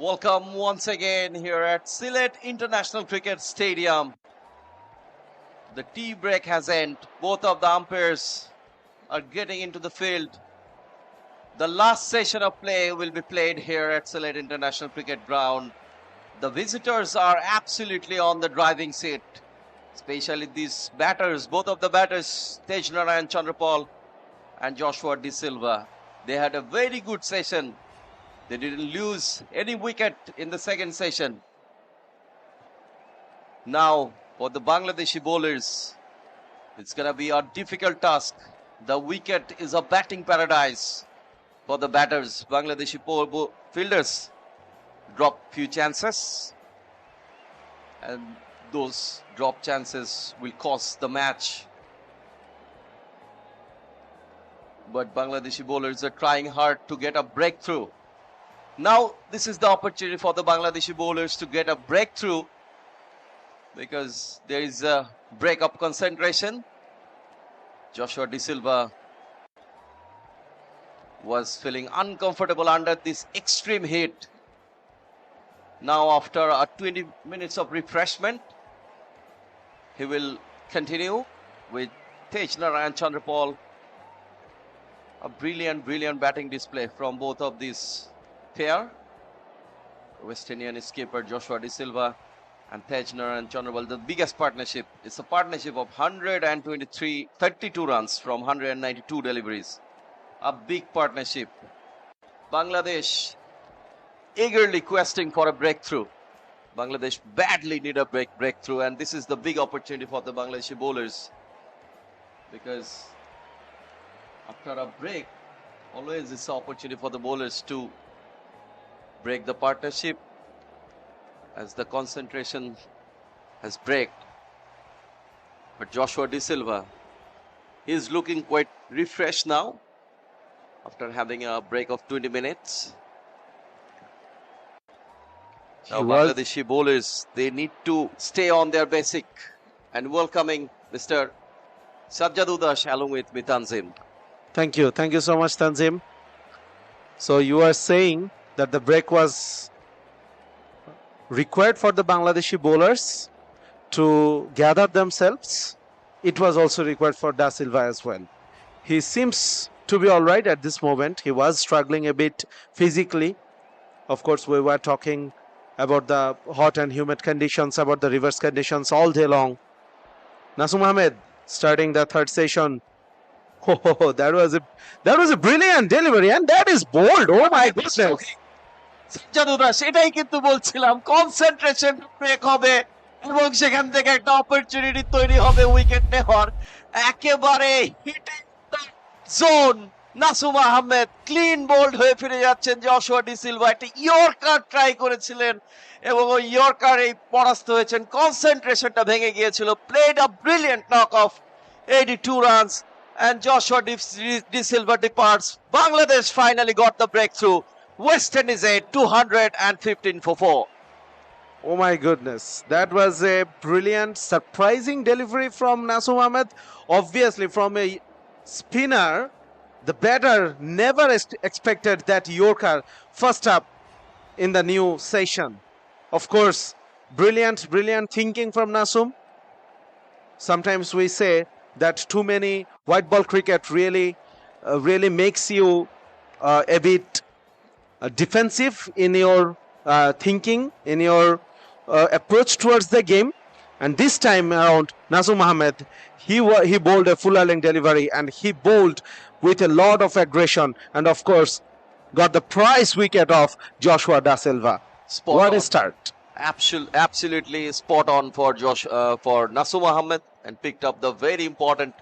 Welcome once again here at Sylhet International Cricket Stadium. The tea break has ended. Both of the umpires are getting into the field. The last session of play will be played here at Sylhet International Cricket Ground. The visitors are absolutely on the driving seat, especially these batters, both of the batters, Tejnarayan Chandrapal and Joshua De Silva. They had a very good session. They didn't lose any wicket in the second session. Now, for the Bangladeshi bowlers, it's going to be a difficult task. The wicket is a batting paradise for the batters. Bangladeshi fielders drop few chances, and those drop chances will cost the match. But Bangladeshi bowlers are trying hard to get a breakthrough. Now, this is the opportunity for the Bangladeshi bowlers to get a breakthrough, because there is a break of concentration. Joshua De Silva was feeling uncomfortable under this extreme heat. Now, after a 20 minutes of refreshment, he will continue with Tejnarayan Chandrapal. A brilliant batting display from both of these pair. West Indian skipper Joshua De Silva and Tejnarayan Chandrapal. The biggest partnership. It's a partnership of 32 runs from 192 deliveries. A big partnership. Bangladesh eagerly questing for a breakthrough. Bangladesh badly need a breakthrough, and this is the big opportunity for the Bangladeshi bowlers, because after a break, always it's an opportunity for the bowlers to break the partnership, as the concentration has braked. But Joshua De Silva, he's looking quite refreshed now after having a break of 20 minutes. Now, Bangladeshi bowlers, they need to stay on their basic. And welcoming Mr. Sajjad Udas along with Tanzim. Thank you so much, Tanzim. So you are saying that the break was required for the Bangladeshi bowlers to gather themselves. It was also required for Da Silva as well. He seems to be all right at this moment. He was struggling a bit physically. Of course, we were talking about the hot and humid conditions, about the reverse conditions all day long. Nasum Ahmed starting the third session. Oh, that was a brilliant delivery, and that is bold. Oh my goodness. Sajjad Udas, এটাই কিন্তু বলছিলাম, concentration break হবে এবং সেখান থেকে একটা opportunity তৈরি হবে উইকেট নেওয়ার। একেবারে hitting the zone. Nasum Ahmed clean bold হয়ে ফিরে যাচ্ছেন। জশুয়া ডি সিলভা একটা ইয়র্কার ট্রাই করেছিলেন এবং ওই ইয়র্কারেই পরাস্ত হয়েছেন। কনসেন্ট্রেশনটা ভেঙে গিয়েছিল। Played a brilliant knock of 82 runs, and Joshua De Silva departs. Bangladesh finally got the breakthrough. West Indies 215 for 4. Oh my goodness, that was a brilliant, surprising delivery from Nasum Ahmed. Obviously, from a spinner, the batter never expected that Yorker first up in the new session. Of course, brilliant thinking from Nasum. Sometimes we say that too many white ball cricket really makes you a bit defensive in your thinking, in your approach towards the game. And this time around, Nasum Ahmed, he bowled a full-length delivery, and he bowled with a lot of aggression, and of course got the prize wicket of Joshua Da Silva. What a start. Absolutely spot on for Nasum Ahmed, and picked up the very important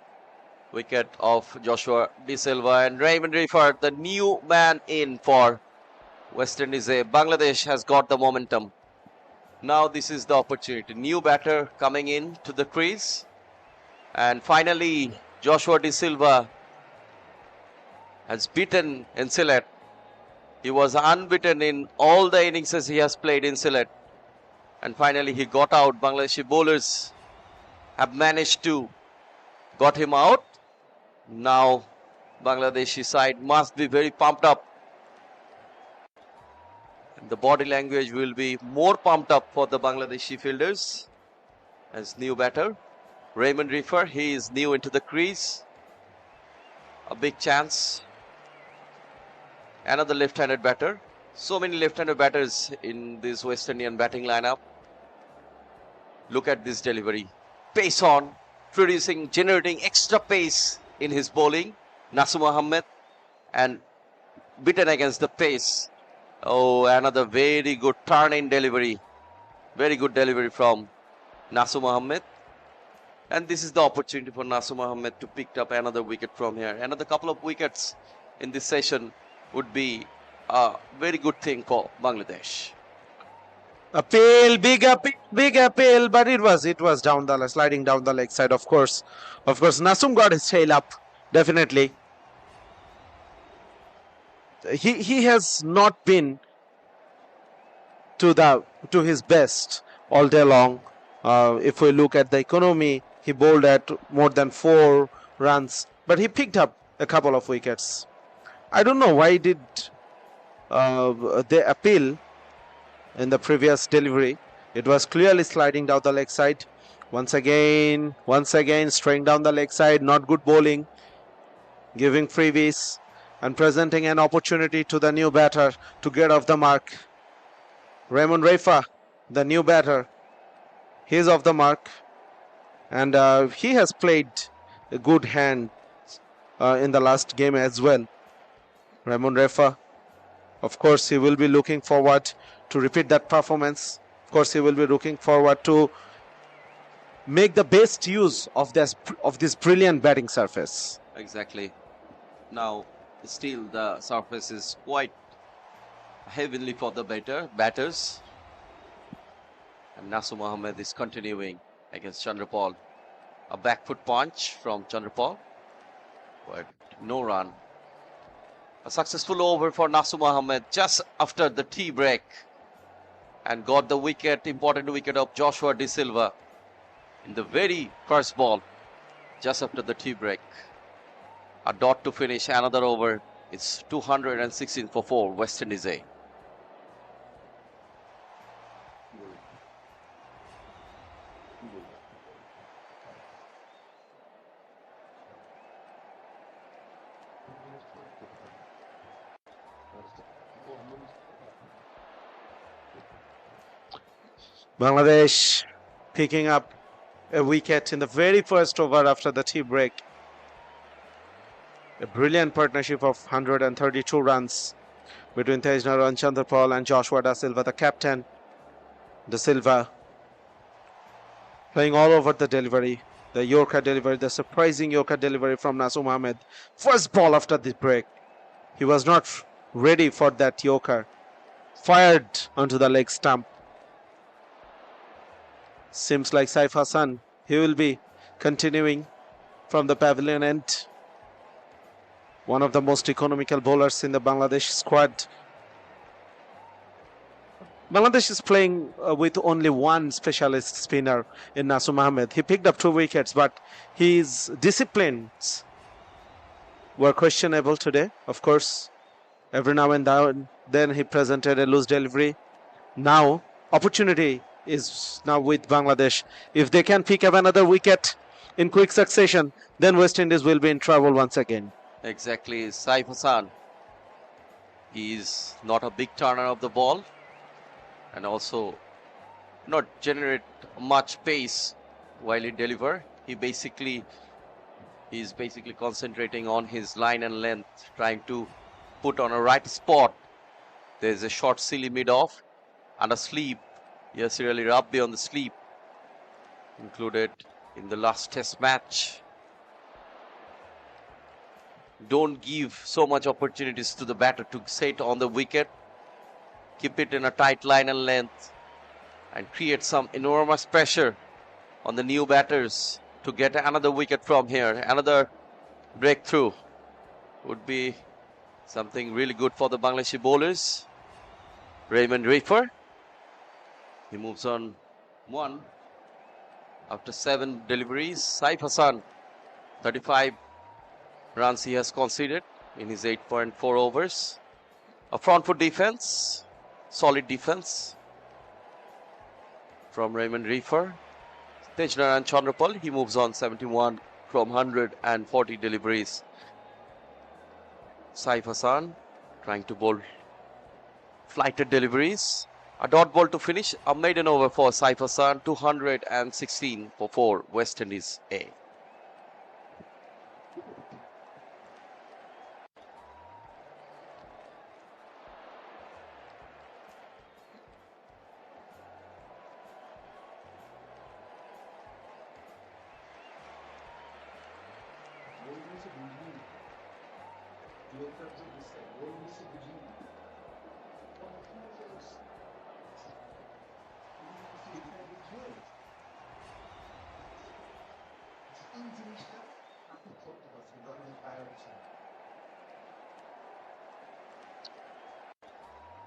wicket of Joshua De Silva. And Raymond Riffard, the new man in for West Indies. Bangladesh has got the momentum. Now this is the opportunity. New batter coming in to the crease. And finally, Joshua De Silva has beaten in Sylhet. He was unbeaten in all the innings he has played in Sylhet. And finally he got out. Bangladeshi bowlers have managed to got him out. Now Bangladeshi side must be very pumped up. The body language will be more pumped up for the Bangladeshi fielders as new batter. Raymond Refer, he is new into the crease. A big chance. Another left-handed batter. So many left-handed batters in this West Indian batting lineup. Look at this delivery. Pace on, generating extra pace in his bowling. Nasu Mohammed, and beaten against the pace. Oh, another very good turn-in delivery. Very good delivery from Nasu Mohammed. And this is the opportunity for Nasu Mohammed to pick up another wicket from here. Another couple of wickets in this session would be a very good thing for Bangladesh. Appeal, big appeal, but it was down the sliding down the leg side. Of course, Nasum got his tail up. Definitely, he has not been to his best all day long. If we look at the economy, he bowled at more than 4 runs, but he picked up a couple of wickets. I don't know why did they appeal in the previous delivery. It was clearly sliding down the leg side. Once again, straying down the leg side. Not good bowling, giving freebies and presenting an opportunity to the new batter to get off the mark. Raymond Refa, the new batter, he is off the mark, and he has played a good hand in the last game as well. Raymond Refa, of course, he will be looking forward to repeat that performance. Of course, he will be looking forward to make the best use of this brilliant batting surface. Exactly. Now, still the surface is quite heavenly for the batters. And Nasu Mohammed is continuing against Chandrapal. A back foot punch from Chandrapal, but no run. A successful over for Nasu Mohammed just after the tea break, and got the important wicket of Joshua De Silva in the very first ball just after the tea break. A dot to finish another over. It's 216 for 4, West Indies A. Bangladesh picking up a wicket in the very first over after the tea break. A brilliant partnership of 132 runs between Tejnaran Chandrapal and Joshua Da Silva, the captain. Da Silva playing all over the delivery, the Yorker delivery, the surprising Yorker delivery from Nasu Mohammed. First ball after the break. He was not ready for that Yorker. Fired onto the leg stump. Seems like Saif Hassan, he will be continuing from the pavilion end. One of the most economical bowlers in the Bangladesh squad. Bangladesh is playing with only one specialist spinner in Nasu Mohammed. He picked up 2 wickets, but his disciplines were questionable today. Of course, every now and then he presented a loose delivery. Now, opportunity is now with Bangladesh. If they can pick up another wicket in quick succession, then West Indies will be in trouble once again. Exactly, Saif Hassan. He is not a big turner of the ball, and also not generate much pace while he deliver. He is basically concentrating on his line and length, trying to put on a right spot. There's a short silly mid-off and a sleep. Yasir Ali Rabbi on the sleep, included in the last test match. Don't give so much opportunities to the batter to set on the wicket. Keep it in a tight line and length and create some enormous pressure on the new batters to get another wicket from here. Another breakthrough would be something really good for the Bangladeshi bowlers. Raymond Refer, he moves on 1 after 7 deliveries. Saif Hassan, 35 runs he has conceded in his 8.4 overs. A front foot defense, solid defense from Raymond Reefer. Tejnaran Chandrapal, he moves on 71 from 140 deliveries. Saif Hassan trying to bowl flighted deliveries. A dot ball to finish. A maiden over for Saif Hassan. 216 for 4 West Indies A.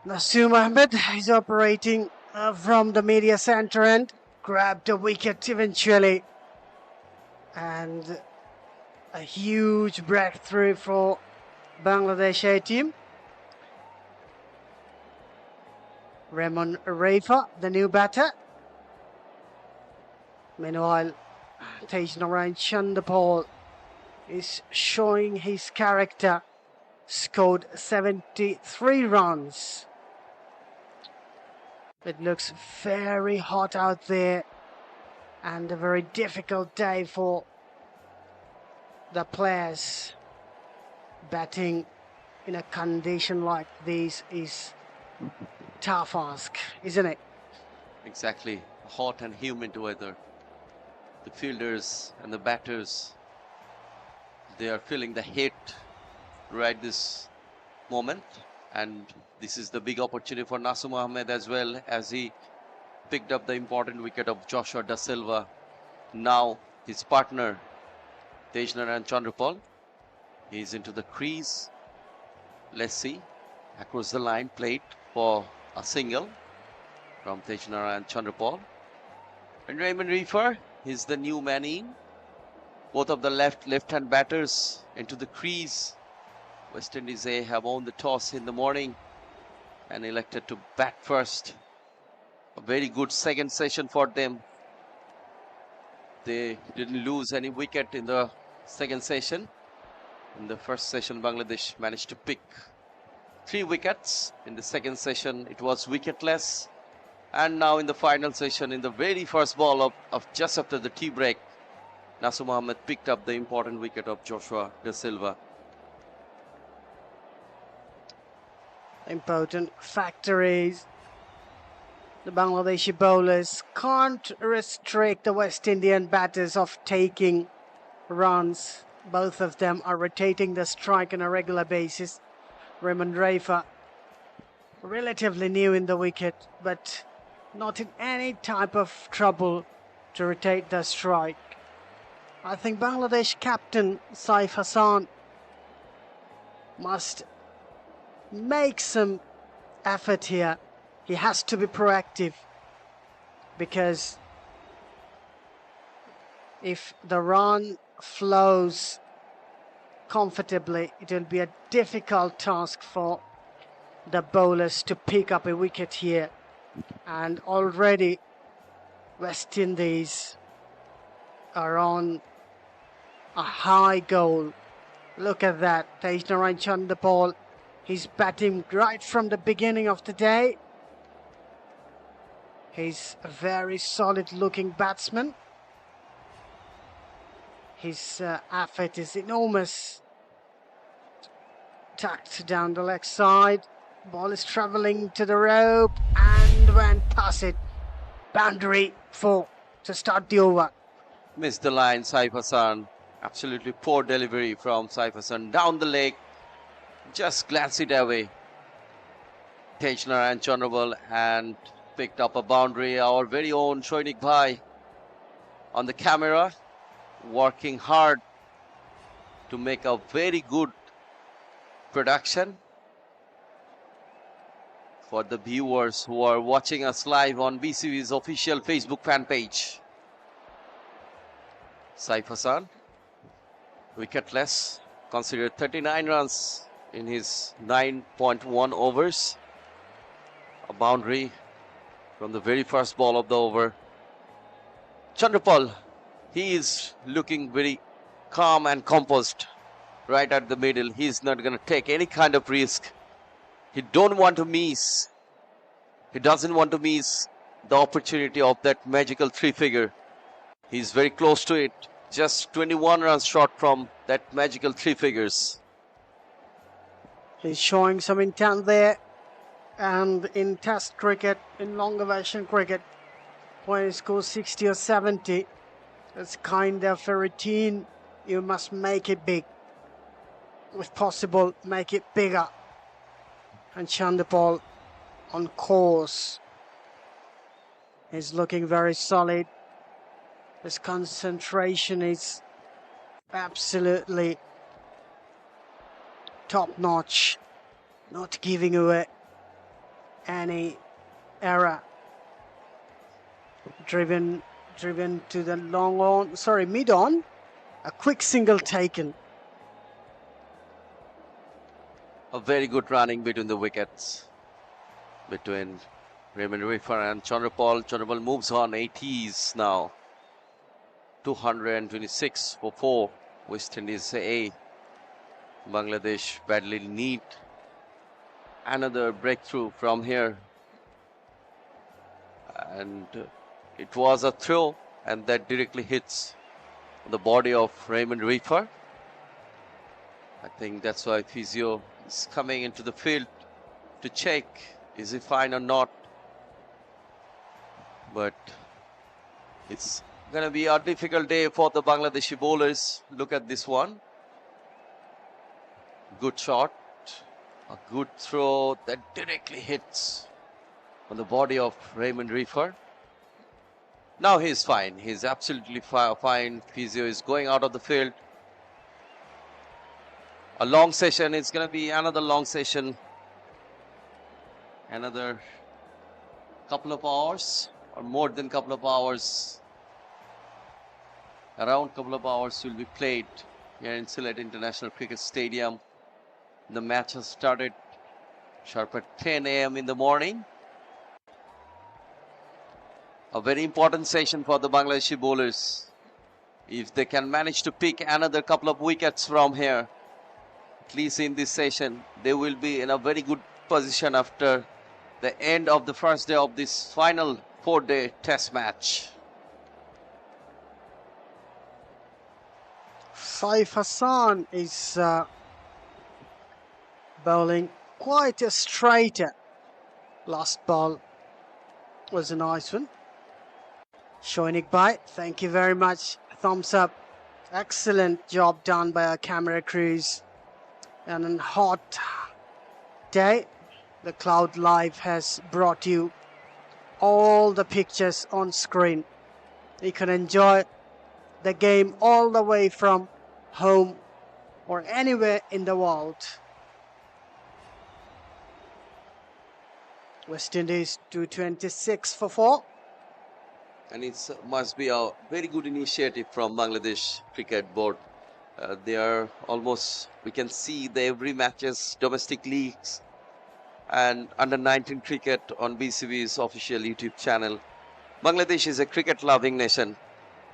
Naseem Ahmed is operating from the media center end, grabbed a wicket eventually, and a huge breakthrough for Bangladesh A team. Raymond Reifa, the new batter. Meanwhile, Tejnaran Chandrapal is showing his character, scored 73 runs. It looks very hot out there and a very difficult day for the players. Batting in a condition like this is tough ask, isn't it? Exactly. Hot and humid weather. The fielders and the batters, they are feeling the heat right this moment. And this is the big opportunity for Naseem Ahmed as well, as he picked up the important wicket of Joshua Da Silva. Now his partner, Tejnaran Chandrapal, is into the crease. Let's see. Across the line, played for a single from Tejnaran Chandrapal. And Raymond Reefer is the new man in. Both of the left-hand batters into the crease. West Indies A have won the toss in the morning and elected to bat first. A very good second session for them. They didn't lose any wicket in the second session. In the first session, Bangladesh managed to pick 3 wickets. In the second session, it was wicketless. And now in the final session, in the very first ball of just after the tea break, Naseem Ahmed picked up the important wicket of Joshua Da Silva. Important factor is the Bangladeshi bowlers can't restrict the West Indian batters of taking runs. Both of them are rotating the strike on a regular basis. Raymond Reifa, relatively new in the wicket, but not in any type of trouble to rotate the strike. I think Bangladesh captain Saif Hassan must make some effort here. He has to be proactive, because if the run flows comfortably, it will be a difficult task for the bowlers to pick up a wicket here. And already West Indies are on a high goal. Look at that. Tejnaran Chandrapal, he's batting right from the beginning of the day. He's a very solid looking batsman. His effort is enormous. Tucked down the leg side. Ball is travelling to the rope and went past it. Boundary 4 to start the over. Missed the line, Saif Hassan. Absolutely poor delivery from Saif Hassan. Down the leg. Just glanced it away. Tejnaran Chandrapal and picked up a boundary. Our very own Shoinik Bhai on the camera, working hard to make a very good production for the viewers who are watching us live on BCB's official Facebook fan page. Saif Hassan, wicketless, considered 39 runs in his 9.1 overs. a boundary from the very first ball of the over. Chandrapal, he is looking very calm and composed right at the middle. He's not going to take any kind of risk. He don't want to miss. He doesn't want to miss the opportunity of that magical three-figure. He's very close to it. Just 21 runs short from that magical three figures. He's showing some intent there. And in Test cricket, in longer version cricket, when you score 60 or 70, it's kind of a routine. You must make it big. If possible, make it bigger. And Chandrapal on course is looking very solid. His concentration is absolutely top-notch, not giving away any error. Driven to the long on, sorry, mid-on, a quick single taken. A very good running between the wickets, between Raymond Rifer and Chandrapal. Chandrapal moves on 80s now. 226 for 4. West Indies A. Bangladesh badly need another breakthrough from here. And it was a throw, and that directly hits the body of Raymond Rifer. I think that's why physio is coming into the field to check is he fine or not. But it's going to be a difficult day for the Bangladeshi bowlers. Look at this one. Good shot. A good throw that directly hits on the body of Raymond Rifer. Now he's fine. He's absolutely fine. Physio is going out of the field. A long session. It's going to be another long session. Another couple of hours or more than couple of hours. Around couple of hours will be played here in Sylhet International Cricket Stadium. The match has started sharp at 10 a.m. in the morning. A very important session for the Bangladeshi bowlers. If they can manage to pick another couple of wickets from here, at least in this session, they will be in a very good position after the end of the first day of this final 4-day test match. Saif Hassan is bowling quite a straighter. Last ball was a nice one. Shoinik Bhai, thank you very much. Thumbs up. Excellent job done by our camera crews. And on a hot day, the Cloud Live has brought you all the pictures on screen. You can enjoy the game all the way from home or anywhere in the world. West Indies 226 for 4. And it must be a very good initiative from Bangladesh Cricket Board. They are almost, we can see the every matches, domestic leagues and under 19 cricket on BCB's official YouTube channel. Bangladesh is a cricket loving nation.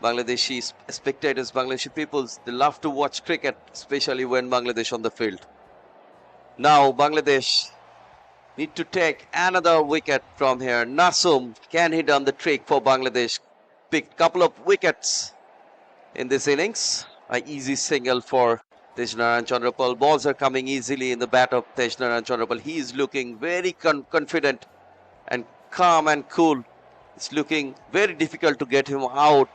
Bangladeshi spectators, Bangladeshi peoples, they love to watch cricket, especially when Bangladesh on the field. Now Bangladesh need to take another wicket from here. Nasum, can he done the trick for Bangladesh? Picked couple of wickets in this innings. An easy single for Tejnaran Chandrapal. Balls are coming easily in the bat of Tejnaran Chandrapal. He is looking very confident and calm and cool. It's looking very difficult to get him out.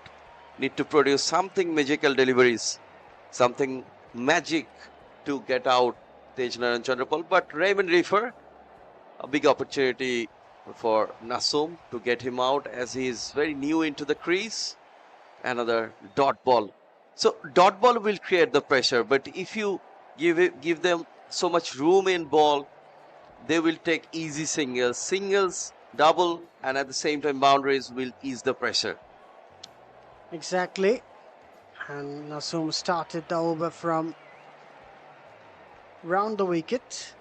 Need to produce something magical deliveries. Something magic to get out Tejnaran Chandrapal. But Raymond Rifer, a big opportunity for Nasum to get him out as he is very new into the crease. Another dot ball. So dot ball will create the pressure, but if you give them so much room in ball, they will take easy singles, double, and at the same time boundaries will ease the pressure. Exactly. And Nasum started the over from round the wicket.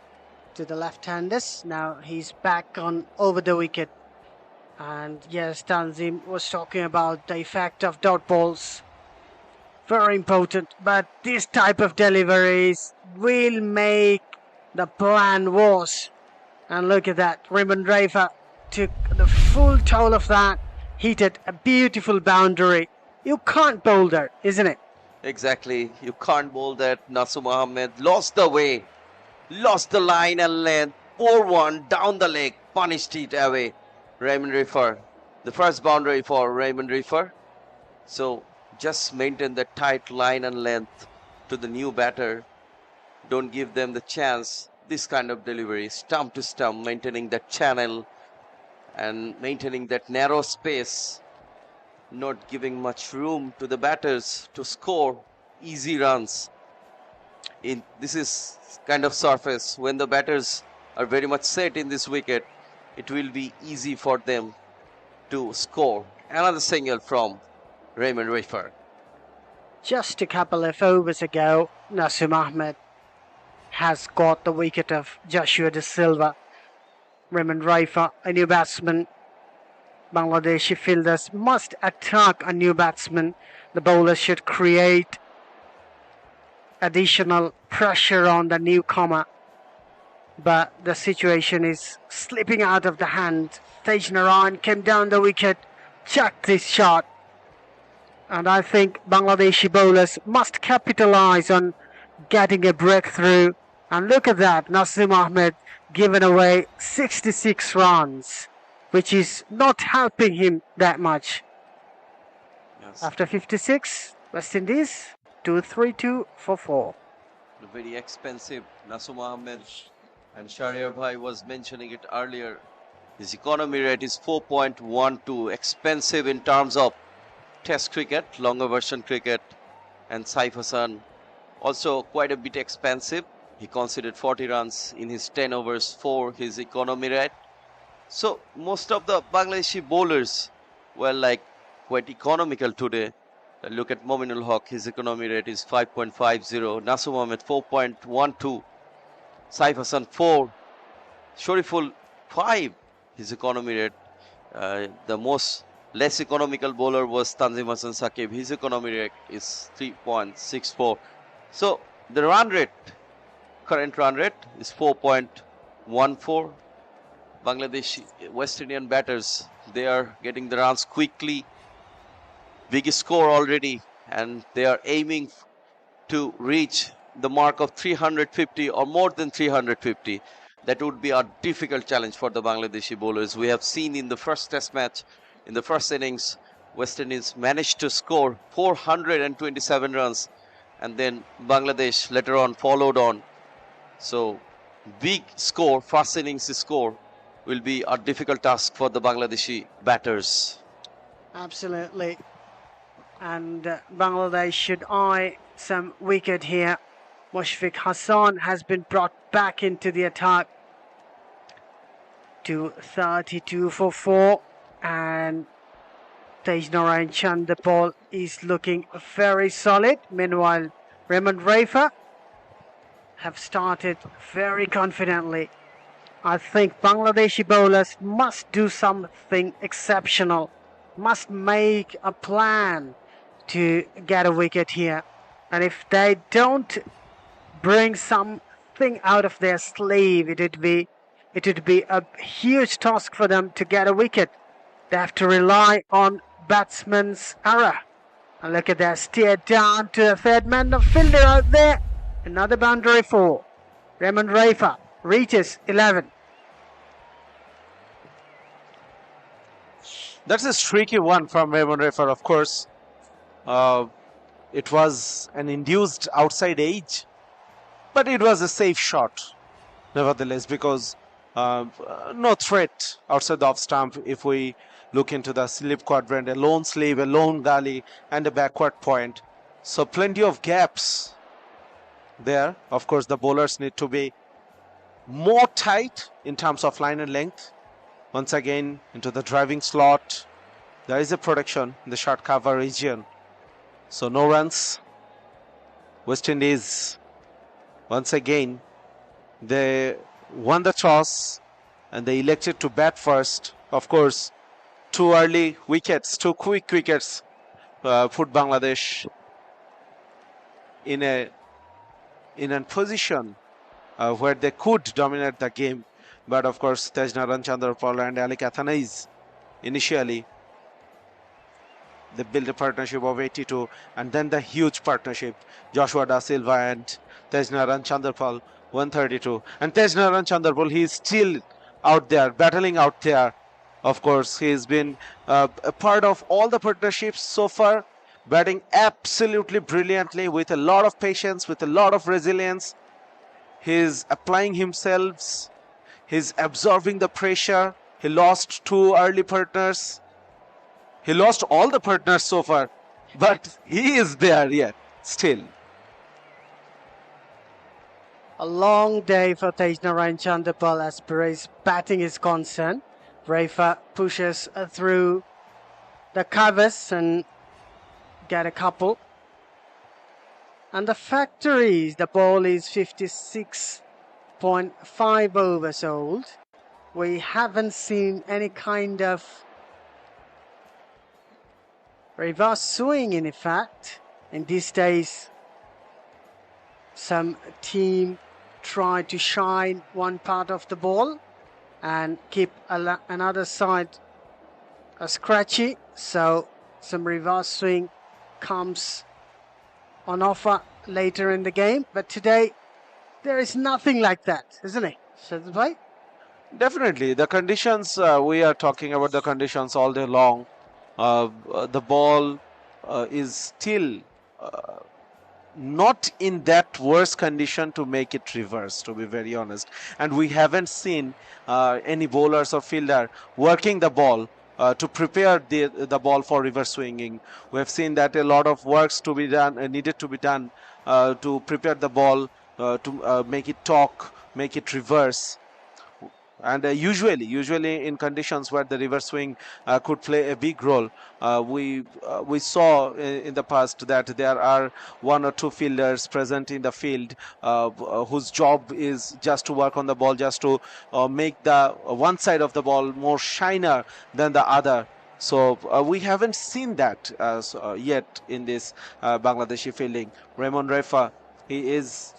to the left-handers. Now he's back on over the wicket. And yes, Tanzim was talking about the effect of dot balls. Very important, but this type of deliveries will make the plan worse. And look at that, Raymond Rafa took the full toll of that, hit it a beautiful boundary. You can't bowl that, isn't it? Exactly. You can't bowl that. Nasum Ahmed lost the way, lost the line and length. 4-1 down the leg, punished it away. Raymond Rafa, the first boundary for Raymond Rafa. So just maintain the tight line and length to the new batter. Don't give them the chance. This kind of delivery, stump to stump, maintaining that channel and maintaining that narrow space, not giving much room to the batters to score easy runs. This is kind of surface when the batters are very much set in this wicket, it will be easy for them to score. Another single from Raymond Rafa. Just a couple of overs ago, Nasum Ahmed has got the wicket of Joshua De Silva. Raymond Rafa, a new batsman. Bangladeshi fielders must attack a new batsman. The bowlers should create additional pressure on the newcomer. But the situation is slipping out of the hand. Tej Narayan came down the wicket, chucked this shot. And I think Bangladeshi bowlers must capitalize on getting a breakthrough. And look at that, Nasum Ahmed given away 66 runs, which is not helping him that much. Yes. After 56, West Indies 2-3-2 for 4. Very expensive. Nasum Ahmed and Sher-e bhai was mentioning it earlier. His economy rate is 4.12. Expensive in terms of Test cricket, longer version cricket, and Saif Hassan also quite a bit expensive. He conceded 40 runs in his 10 overs for his economy rate. So most of the Bangladeshi bowlers were like quite economical today. Look at Mominul Haq, his economy rate is 5.50. Nasum Ahmed 4.12. Saif Hassan 4. Shariful 5. His economy rate. The most less economical bowler was Tanzim Hassan Saqib. His economy rate is 3.64. So the run rate, current run rate is 4.14. Bangladesh West Indian batters, they are getting the runs quickly. Big score already, and they are aiming to reach the mark of 350 or more than 350. That would be a difficult challenge for the Bangladeshi bowlers. We have seen in the first test match, in the first innings, West Indies managed to score 427 runs, and then Bangladesh later on followed on. So big score, first innings score, will be a difficult task for the Bangladeshi batters. Absolutely. And Bangladesh should eye some wicket here. Mushfiq Hassan has been brought back into the attack to 32 for 4, and Tej Narayan Chand, the ball is looking very solid. Meanwhile, Raymond Rafa have started very confidently. I think Bangladeshi bowlers must do something exceptional, must make a plan to get a wicket here. And if they don't bring something out of their sleeve, it would be a huge task for them to get a wicket. They have to rely on batsman's error. And look at that, steer down to the third man, the fielder out there. Another boundary 4. Raymond Rafa reaches 11. That's a tricky one from Raymond Rafa, of course. It was an induced outside edge, but it was a safe shot, nevertheless, because no threat outside the off stump. If we look into the slip quadrant, a lone sleeve, a lone gully, and a backward point, so plenty of gaps there. Of course, the bowlers need to be more tight in terms of line and length. Once again, into the driving slot, there is a protection in the short cover region. So no runs. West Indies, once again, they won the toss and they elected to bat first. Of course, two early wickets, two quick wickets put Bangladesh in a position where they could dominate the game. But of course, Tejnaran Chandrapal and Ali Kathanais initially, they built a partnership of 82, and then the huge partnership, Joshua Da Silva and Tejnaran Chandrapal, 132. And Tejnaran Chandrapal, he is still out there, battling out there. Of course, he's been a part of all the partnerships so far, batting absolutely brilliantly with a lot of patience, with a lot of resilience. He's applying himself, he's absorbing the pressure. He lost two early partners. He lost all the partners so far, but he is there yet, still. A long day for Tejnaran Chandrapal as far as batting is concerned. Rafa pushes through the covers and get a couple. And the factor is the ball is 56.5 overs old. We haven't seen any kind of reverse swing in effect. In these days, some team try to shine one part of the ball and keep another side scratchy, so some reverse swing comes on offer later in the game. But today there is nothing like that, isn't it, Shazad bhai? Definitely, the conditions, we are talking about the conditions all day long. The ball is still not in that worse condition to make it reverse, to be very honest. And we haven't seen any bowlers or fielder working the ball to prepare the ball for reverse swinging. We have seen that a lot of works to be done, needed to be done to prepare the ball to make it talk, make it reverse. And usually in conditions where the reverse swing could play a big role, we saw in the past that there are one or two fielders present in the field whose job is just to work on the ball, just to make the one side of the ball more shiner than the other. So we haven't seen that yet in this Bangladeshi fielding. Raymond Refa, he is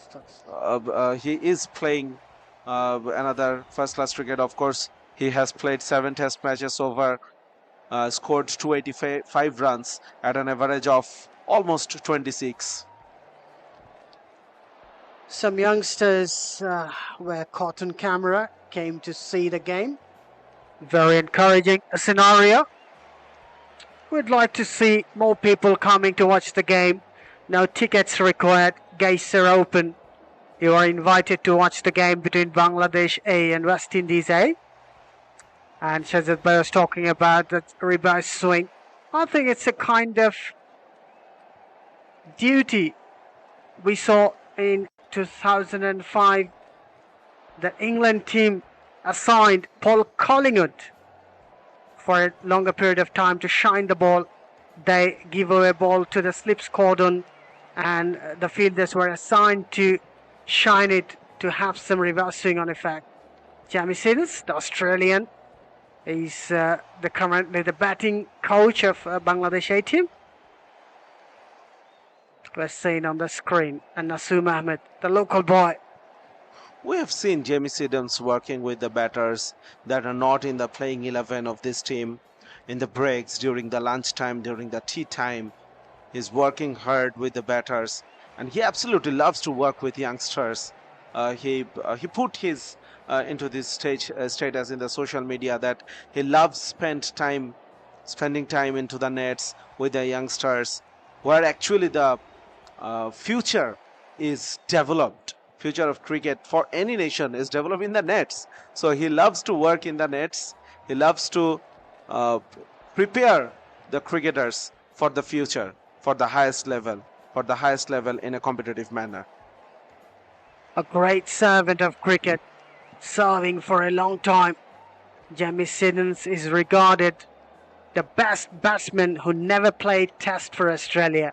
playing another first-class cricket. Of course, he has played 7 test matches over, scored 285 runs at an average of almost 26. Some youngsters were caught on camera, came to see the game. Very encouraging scenario. We'd like to see more people coming to watch the game. No tickets required. Gates are open. You are invited to watch the game between Bangladesh A and West Indies A. And Shazad Bhai was talking about the reverse swing. I think it's a kind of duty. We saw in 2005 the England team assigned Paul Collingwood for a longer period of time to shine the ball. They give away a ball to the slips cordon, and the fielders were assigned to shine it to have some reverse swing on effect. Jamie Siddons, the Australian, is currently the batting coach of Bangladesh A team. We're seeing on the screen, and Naseem Ahmed, the local boy. We have seen Jamie Siddons working with the batters that are not in the playing 11 of this team in the breaks, during the lunchtime, during the tea time. He's working hard with the batters, and he absolutely loves to work with youngsters. He put his into this status in the social media that he loves spending time into the nets with the youngsters, where actually the future is developed. Future of cricket for any nation is developed in the nets. So he loves to work in the nets. He loves to prepare the cricketers for the future, for the highest level in a competitive manner. A great servant of cricket, serving for a long time. Jamie Siddons is regarded the best batsman who never played Test for Australia.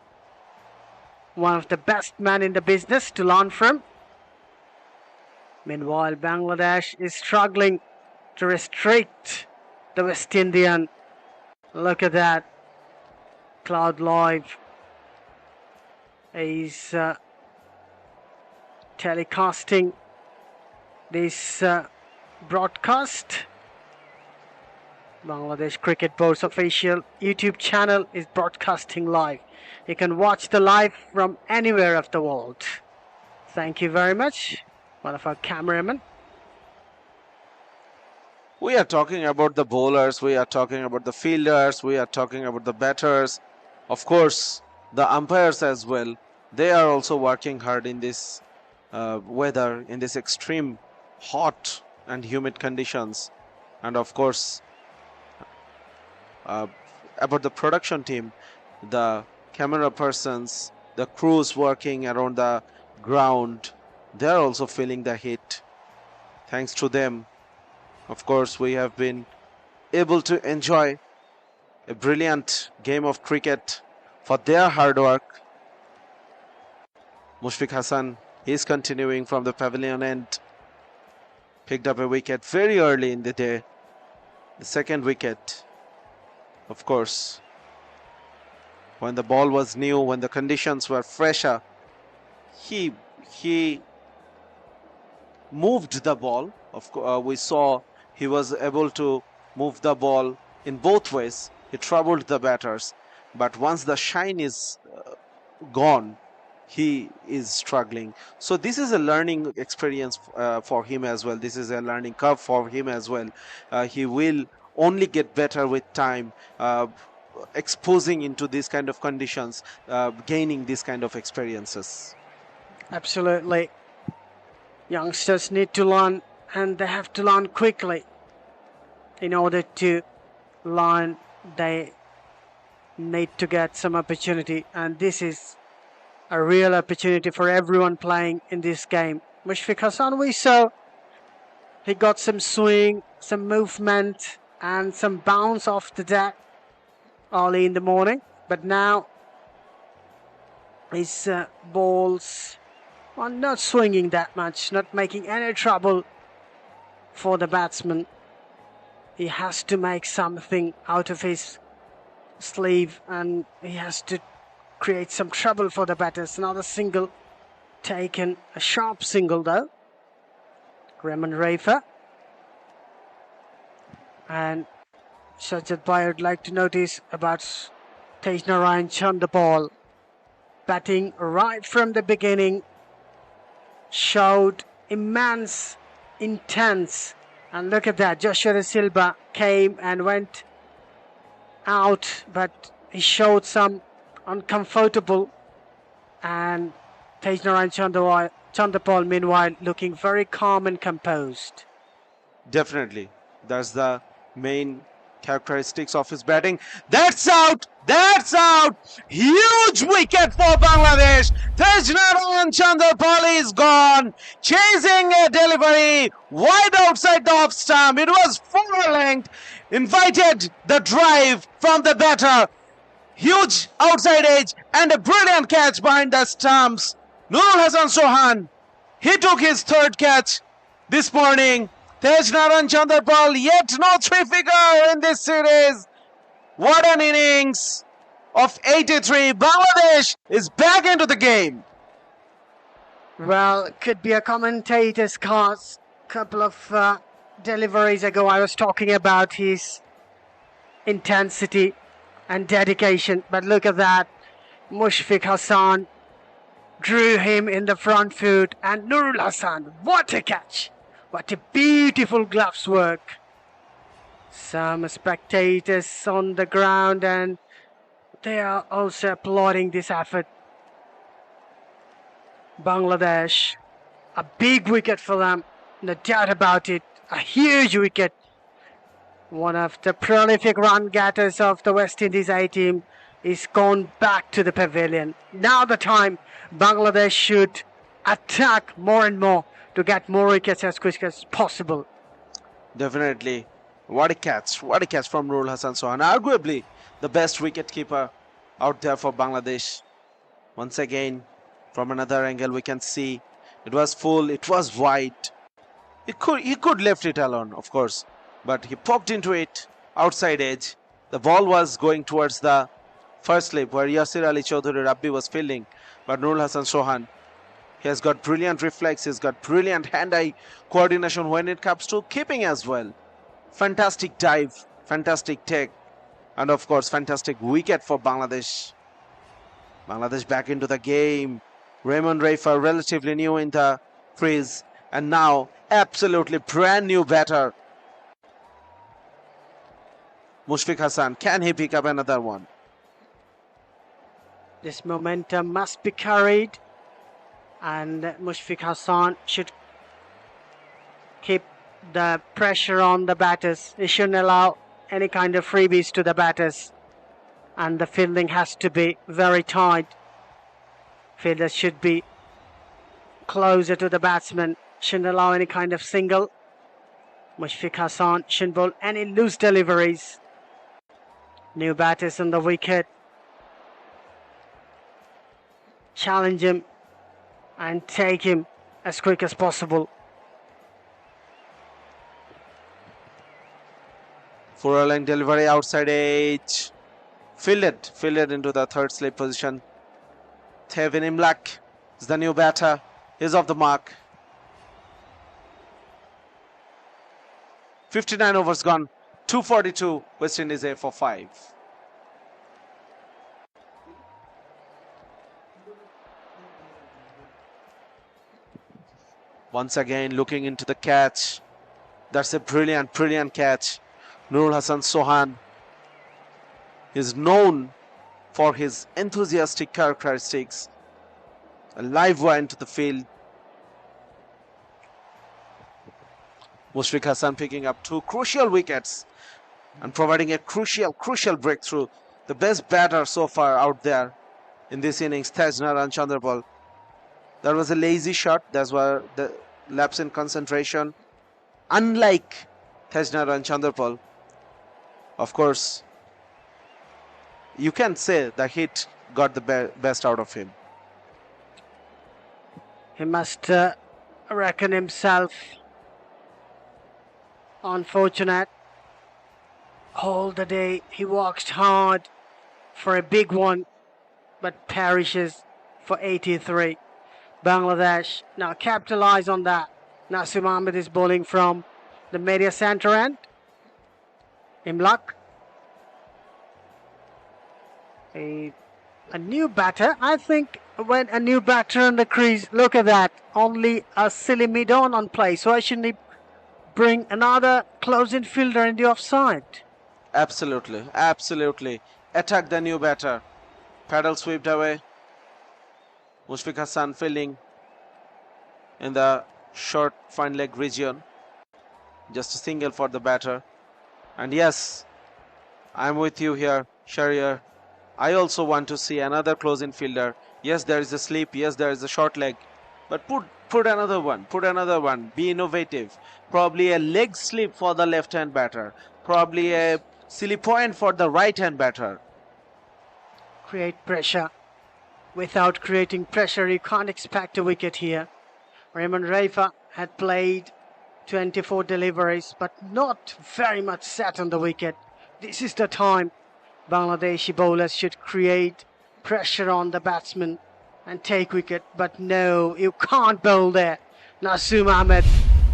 One of the best men in the business to learn from. Meanwhile, Bangladesh is struggling to restrict the West Indian. Look at that. Cloud Live is telecasting this broadcast. Bangladesh Cricket Board's official YouTube channel is broadcasting live. You can watch the live from anywhere of the world. Thank you very much, one of our cameramen. We are talking about the bowlers, we are talking about the fielders, we are talking about the batters. Of course, the umpires as well. They are also working hard in this weather, in this extreme hot and humid conditions. And of course, about the production team, the camera persons, the crews working around the ground, they are also feeling the heat. Thanks to them, of course, we have been able to enjoy a brilliant game of cricket for their hard work. Mushfiq Hassan is continuing from the pavilion end. Picked up a wicket very early in the day. The second wicket, of course, when the ball was new, when the conditions were fresher, he moved the ball. We saw he was able to move the ball in both ways. He troubled the batters, but once the shine is gone, he is struggling. So this is a learning experience for him as well. This is a learning curve for him as well. He will only get better with time, exposing into these kind of conditions, gaining these kind of experiences. Absolutely. Youngsters need to learn, and they have to learn quickly. In order to learn, they need to get some opportunity, and this is a real opportunity for everyone playing in this game. Mushfiq Hassan, we saw he got some swing, some movement, and some bounce off the deck early in the morning, but now his balls are not swinging that much, not making any trouble for the batsman. He has to make something out of his sleeve, and he has to create some trouble for the batters. Another single taken, a sharp single though. Raman Rafa. And Sajjad Bhai, would like to notice about Tejnarayan Chandapal. Batting right from the beginning, showed immense intense. And look at that, Joshua De Silva came and went out, but he showed some uncomfortable. And Tejnarayan Chandapal, meanwhile, looking very calm and composed. Definitely, that's the main characteristics of his batting. That's out! That's out! Huge wicket for Bangladesh. Tejnarayan Chandapal is gone. Chasing a delivery wide outside the off stump. It was full length. Invited the drive from the batter. Huge outside edge and a brilliant catch behind the stumps. Nurul Hasan Sohan, he took his third catch this morning. Tejnarayan Chandapal, yet no three figure in this series. What an innings of 83. Bangladesh is back into the game. Well, it could be a commentator's cast. Couple of deliveries ago, I was talking about his intensity and dedication. But look at that. Mushfiq Hassan drew him in the front foot. And Nurul Hasan, what a catch. What a beautiful gloves work. Some spectators on the ground, and they are also applauding this effort. Bangladesh, a big wicket for them, no doubt about it. A huge wicket. One of the prolific run getters of the West Indies A team is gone back to the pavilion. Now the time Bangladesh should attack more and more to get more wickets as quick as possible. Definitely. What a catch. What a catch from Nurul Hasan Sohan. Arguably the best wicket keeper out there for Bangladesh. Once again, from another angle we can see it was full, it was wide. He could left it alone, of course, but he poked into it outside edge. The ball was going towards the first slip where Yasir Ali Chaudhuri Rabbi was fielding, but Nurul Hassan Sohan, he has got brilliant reflex, he's got brilliant hand-eye coordination when it comes to keeping as well. Fantastic dive, fantastic take, and of course fantastic wicket for Bangladesh. Bangladesh back into the game. Raymond Reifer relatively new in the crease, and now absolutely brand new batter. Mushfiq Hassan, can he pick up another one? This momentum must be carried, and Mushfiq Hassan should keep the pressure on the batters. He shouldn't allow any kind of freebies to the batters, and the fielding has to be very tight. Fielders should be closer to the batsman, shouldn't allow any kind of single. Mushfiq Hassan shouldn't bowl any loose deliveries. New batters on the wicket. Challenge him and take him as quick as possible. For a length delivery outside edge. Fielded into the third slip position. Tevin Imlak is the new batter. He's off the mark. 59 overs gone. 242. West Indies A for 5. Once again looking into the catch. That's a brilliant catch. Nurul Hassan Sohan is known for his enthusiastic characteristics. A live wire into the field. Mushfiq Hassan picking up 2 crucial wickets and providing a crucial breakthrough. The best batter so far out there in this innings, Tejnaran Chandrapal. That was a lazy shot. That's why the lapse in concentration. Unlike Tejnaran Chandrapal, of course, you can say the hit got the best out of him. He must reckon himself unfortunate. All the day he works hard for a big one, but perishes for 83. Bangladesh now capitalize on that. Nasim Ahmed is bowling from the media center end. Imlak. A new batter. I think when a new batter in the crease, look at that. Only a silly mid-on play. So why shouldn't he bring another close-in fielder in the offside? Absolutely. Attack the new batter. Paddle swept away. Mushfiq Hassan fielding in the short fine leg region. Just a single for the batter. And yes, I'm with you here, Sher-e. I also want to see another close-in fielder. Yes, there is a slip. Yes, there is a short leg. But put another one. Be innovative. Probably a leg slip for the left-hand batter. Probably a silly point for the right-hand batter. Create pressure. Without creating pressure, you can't expect a wicket here. Raymond Reifer had played 24 deliveries, but not very much set on the wicket. This is the time Bangladeshi bowlers should create pressure on the batsman and take wicket. But no, you can't bowl there. Nasim Ahmed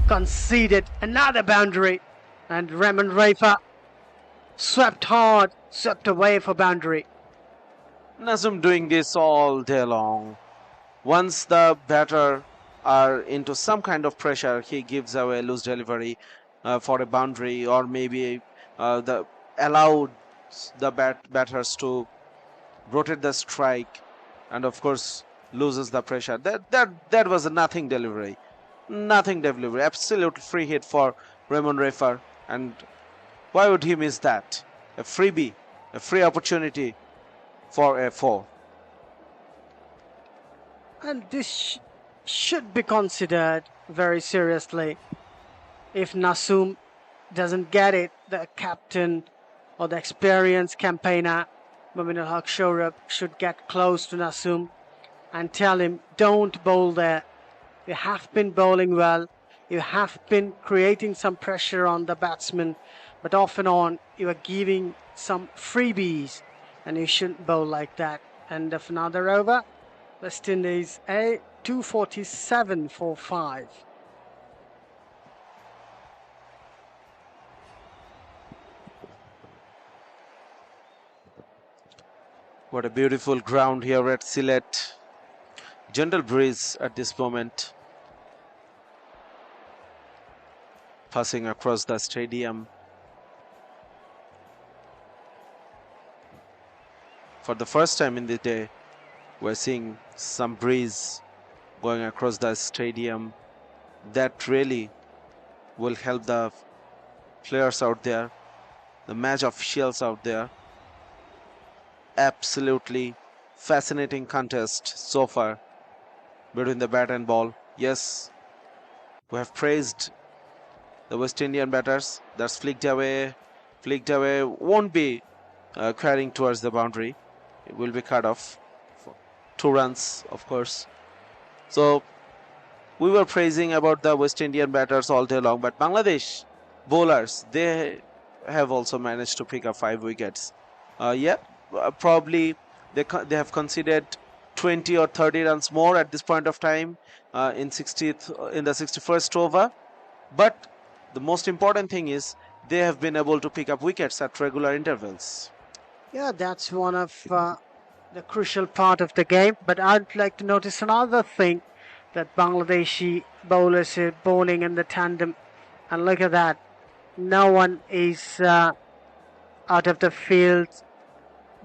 conceded another boundary, and Raymond Reifer swept away for boundary. Nazim doing this all day long. Once the batter are into some kind of pressure, he gives away loose delivery for a boundary, or maybe allowed the batters to rotate the strike, and of course loses the pressure. That was a nothing delivery. Absolute free hit for Raymond Reifer, and why would he miss that? A freebie, a free opportunity for a 4. And this should be considered very seriously. If Nasim doesn't get it, the captain or the experienced campaigner, Mominul Haq Shohrab, should get close to Nasim and tell him, don't bowl there. You have been bowling well. You have been creating some pressure on the batsman, but off and on you are giving some freebies, and you shouldn't bowl like that. End of another over. West Indies A, 247 for 5. What a beautiful ground here at Sylhet. Gentle breeze at this moment, passing across the stadium. For the first time in the day, we're seeing some breeze going across the stadium. That really will help the players out there, the match officials out there. Absolutely fascinating contest so far between the bat and ball. Yes, we have praised the West Indian batters. That's flicked away, won't be carrying towards the boundary. It will be cut off for 2 runs, of course. So we were praising about the West Indian batters all day long, but Bangladesh bowlers, they have also managed to pick up 5 wickets. Probably they have conceded 20 or 30 runs more at this point of time in the 61st over. But the most important thing is they have been able to pick up wickets at regular intervals. Yeah, that's one of the crucial part of the game. But I'd like to notice another thing, that Bangladeshi bowlers are bowling in the tandem. And look at that. No one is out of the field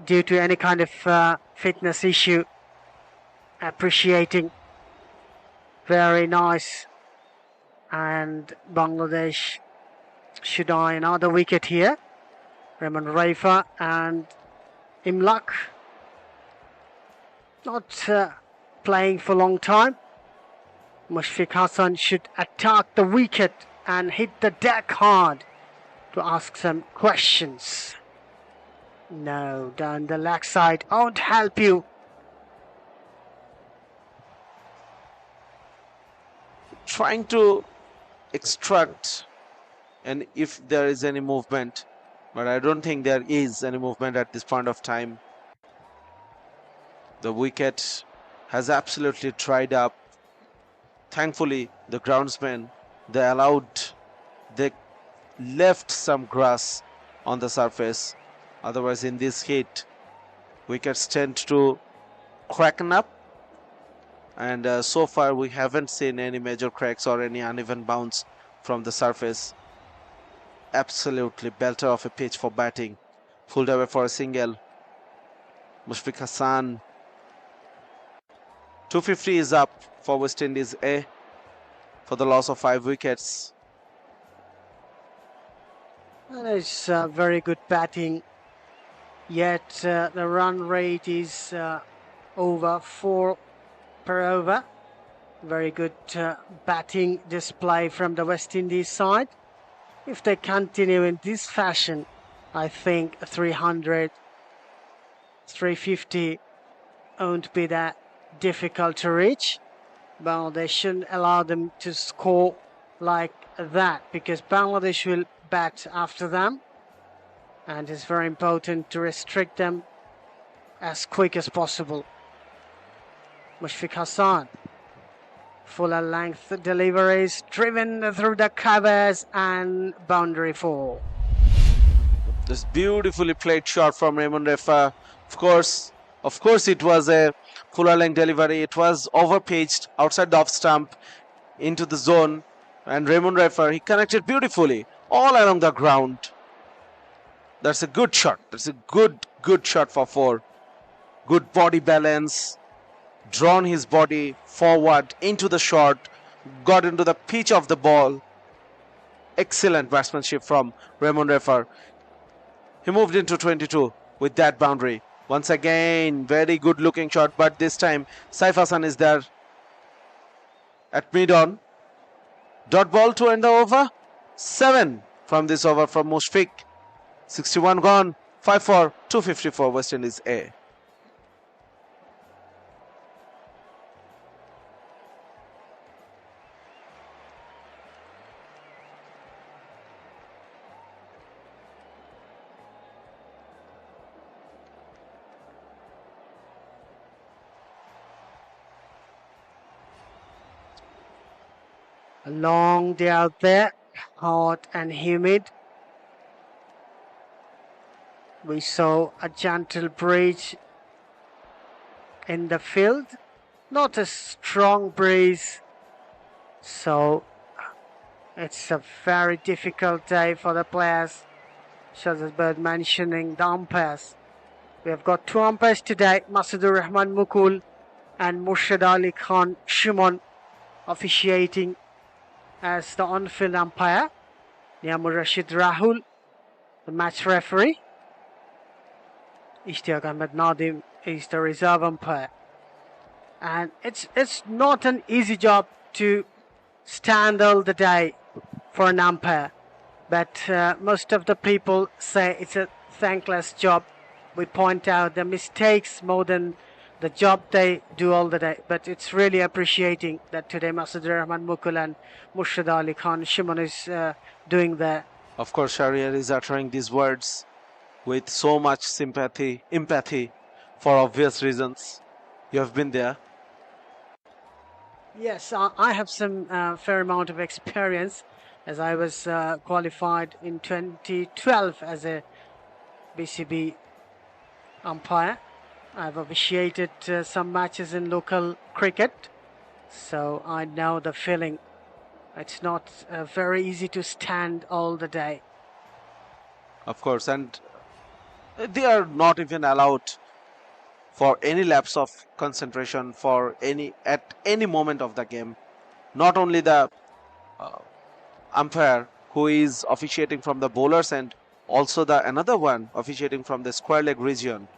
due to any kind of fitness issue. Appreciating. Very nice. And Bangladesh should eye another wicket here. Raymond Raifa and Imlak not playing for a long time. Mushfiq Hassan should attack the wicket and hit the deck hard to ask some questions. No, down the leg side, won't help you. Trying to extract, and if there is any movement, but I don't think there is any movement at this point of time. The wicket has absolutely dried up. Thankfully, the groundsmen, they left some grass on the surface. Otherwise, in this heat, wickets tend to cracken up. And so far, we haven't seen any major cracks or any uneven bounce from the surface. Absolutely belter of a pitch for batting. Pulled away for a single. Mushfiq Hassan. 250 is up for West Indies A for the loss of 5 wickets. And it's very good batting. Yet the run rate is over 4 per over. Very good batting display from the West Indies side. If they continue in this fashion, I think 300, 350 won't be that difficult to reach. Bangladesh shouldn't allow them to score like that, because Bangladesh will bat after them, and it's very important to restrict them as quick as possible. Mushfiq Hassan, fuller length deliveries driven through the covers and boundary 4. This beautifully played shot from Raymond Raifa. Of course, it was a fuller length delivery. It was overpitched outside the off stump into the zone, and Raymond Raifa, he connected beautifully all along the ground. That's a good shot. That's a good shot for 4. Good body balance. Drawn his body forward into the shot, got into the pitch of the ball. Excellent batsmanship from Raymond Raifa. He moved into 22 with that boundary. Once again, very good looking shot, but this time Saif Hassan is there at mid-on. Dot ball to end the over. 7 from this over from Mushfiq. 61 gone. 5 for 254 West Indies A. A long day out there, hot and humid. We saw a gentle breeze in the field, not a strong breeze, so it's a very difficult day for the players. Shazazbad mentioning the umpires. We have got two umpires today, Masadur Rahman Mukul and Murshid Ali Khan Shimon officiating as the on-field umpire. Niamur Rashid Rahul, the match referee. Ishtiaq Ahmed Nadim is the reserve umpire. And it's not an easy job to stand all the day for an umpire. But most of the people say it's a thankless job. We point out the mistakes more than the job they do all the day. But it's really appreciating that today Masadur Rahman Mukul and Murshid Ali Khan Shimon is doing the. Of course, Sher-e is uttering these words with so much empathy, for obvious reasons. You have been there. Yes, I have some fair amount of experience as I was qualified in 2012 as a BCB umpire. I've officiated some matches in local cricket, so I know the feeling. It's not very easy to stand all the day. Of course, and they are not even allowed for any lapse of concentration at any moment of the game. Not only the umpire who is officiating from the bowlers and also the another one officiating from the square leg region.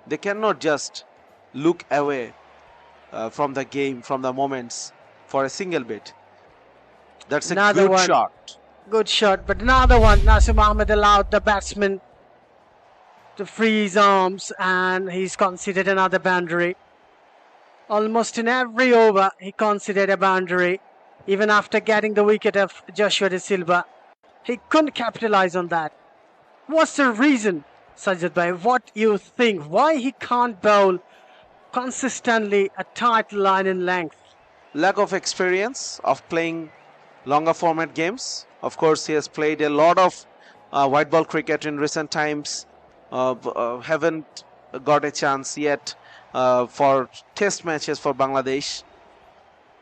They cannot just look away from the game, from the moments for a single bit. That's Another a good one. shot. Good shot, but another one. Nasim Ahmed allowed the batsman to free his arms and he's considered another boundary. Almost in every over, he considered a boundary. Even after getting the wicket of Joshua De Silva, he couldn't capitalize on that. What's the reason, Sajid Bhai? What you think? Why he can't bowl consistently a tight line in length? Lack of experience of playing longer format games. Of course, he has played a lot of white ball cricket in recent times. Haven't got a chance yet for test matches for Bangladesh.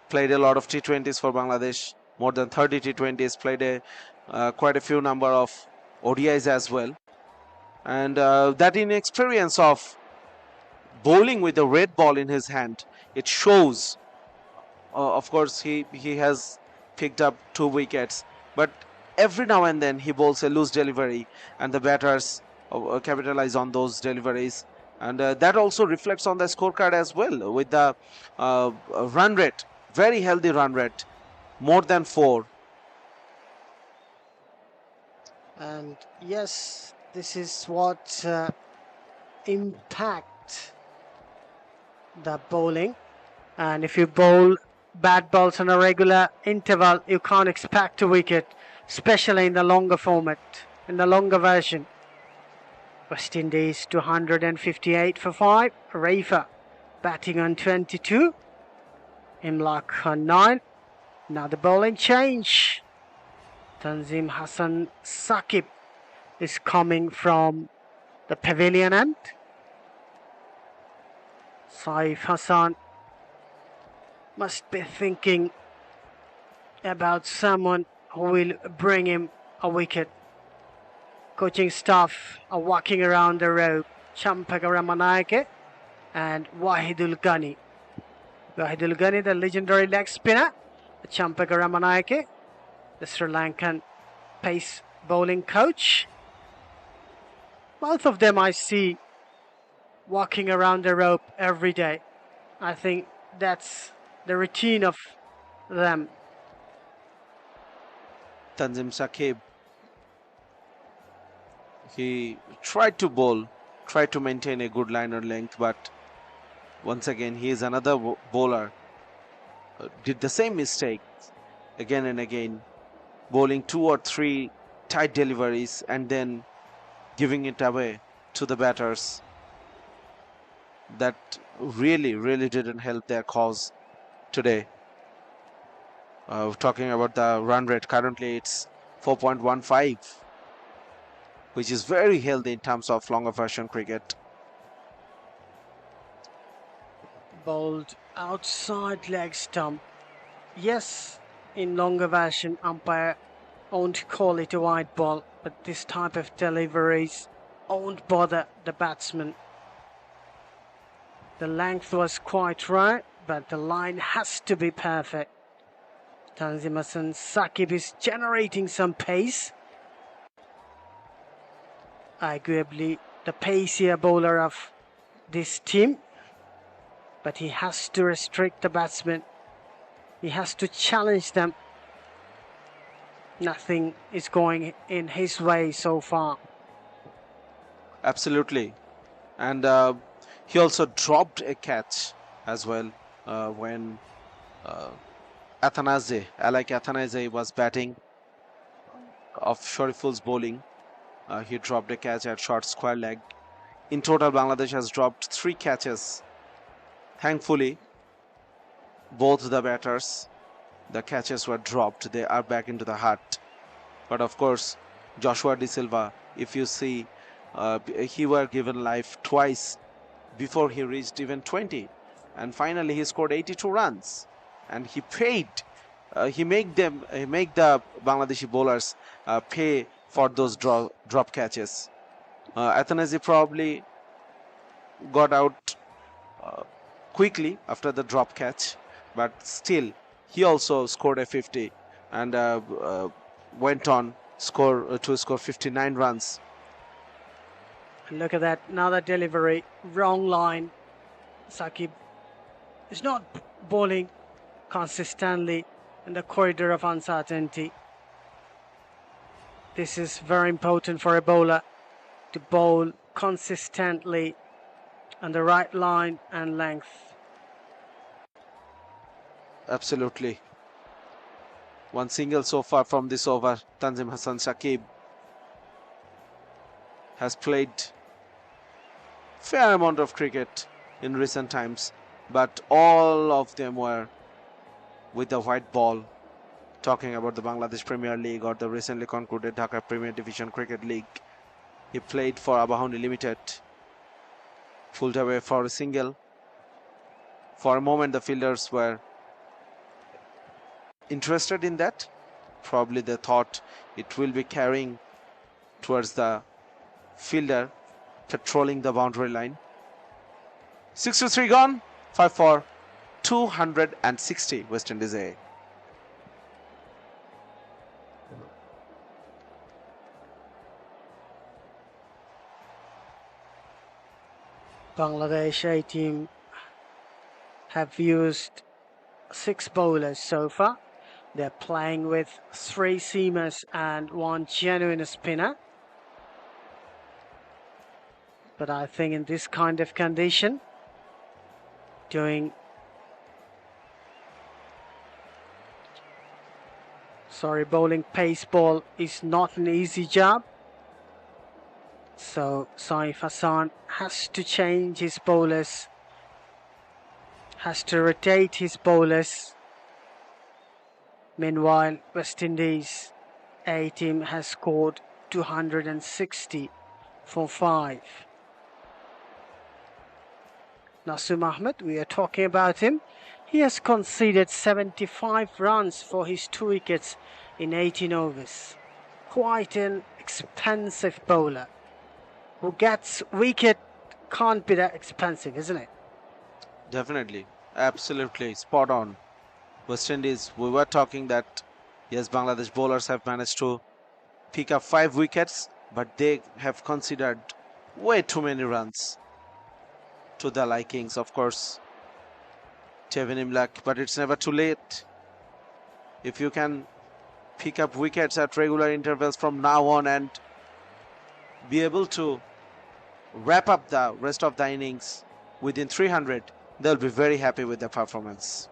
Played a lot of T20s for Bangladesh, more than 30 T20s, played quite a few number of ODIs as well. And that inexperience of bowling with a red ball in his hand, it shows. Of course, he has picked up 2 wickets, but every now and then he bowls a loose delivery and the batters capitalize on those deliveries. And that also reflects on the scorecard as well with the run rate, very healthy run rate, more than 4. And yes, this is what impact the bowling. And if you bowl bad balls on a regular interval, you can't expect a wicket, especially in the longer format, in the longer version. West Indies 258 for 5. Rafa batting on 22. Imlak on 9. Now the bowling change. Tanzim Hassan Saqib is coming from the pavilion end. Saif Hassan must be thinking about someone who will bring him a wicket. Coaching staff are walking around the rope. Champaka Ramanayake and Wahidul Ghani. Wahidul Ghani, the legendary leg spinner. Champaka Ramanayake, the Sri Lankan pace bowling coach. Both of them I see walking around the rope every day. I think that's the routine of them. Tanzim Saqib, he tried to bowl, tried to maintain a good liner length, but once again he is another bowler. Did the same mistake again and again, bowling 2 or 3 tight deliveries and then giving it away to the batters. That really didn't help their cause today. Talking about the run rate, currently it's 4.15, which is very healthy in terms of longer version cricket. Bowled outside leg stump. Yes, in longer version, umpire won't call it a wide ball, but this type of deliveries won't bother the batsman. The length was quite right, but the line has to be perfect. Tanzim Hassan Saqib is generating some pace. Arguably the pacier bowler of this team, but he has to restrict the batsmen. He has to challenge them. Nothing is going in his way so far. Absolutely. And he also dropped a catch as well when Athanaze was batting of Shariful's bowling. He dropped a catch at short square leg. In total, Bangladesh has dropped 3 catches. Thankfully, both the batters, the catches were dropped. They are back into the hut. But of course, Joshua De Silva, if you see, he were given life twice before he reached even 20. And finally, he scored 82 runs. And he paid. He make the Bangladeshi bowlers pay for those drop catches. Athanaze probably got out quickly after the drop catch, but still he also scored a 50 and went on to score 59 runs. Look at that, another delivery, wrong line. Saqib is not bowling consistently in the corridor of uncertainty. This is very important for a bowler to bowl consistently on the right line and length. Absolutely. One single so far from this over. Tanzim Hassan Saqib has played fair amount of cricket in recent times, but all of them were with the white ball. Talking about the Bangladesh Premier League or the recently concluded Dhaka Premier Division Cricket League. He played for Abahani Limited. Pulled away for a single. For a moment, the fielders were interested in that. Probably they thought it will be carrying towards the fielder patrolling the boundary line. 63 gone. 5 for 260 West Indies A. Bangladesh A team have used 6 bowlers so far. They're playing with 3 seamers and 1 genuine spinner. But I think in this kind of condition, bowling pace ball is not an easy job. So Saif Hassan has to change his bowlers, has to rotate his bowlers. Meanwhile, West Indies A team has scored 260 for 5. Nasim Ahmed, we are talking about him. He has conceded 75 runs for his 2 wickets in 18 overs. Quite an expensive bowler. Who gets wicket can't be that expensive, isn't it? Definitely. Absolutely. Spot on. West Indies, we were talking that, yes, Bangladesh bowlers have managed to pick up 5 wickets, but they have considered way too many runs to their likings, of course. Tevin Imlak, but it's never too late. If you can pick up wickets at regular intervals from now on and be able to wrap up the rest of the innings within 300, they'll be very happy with their performance.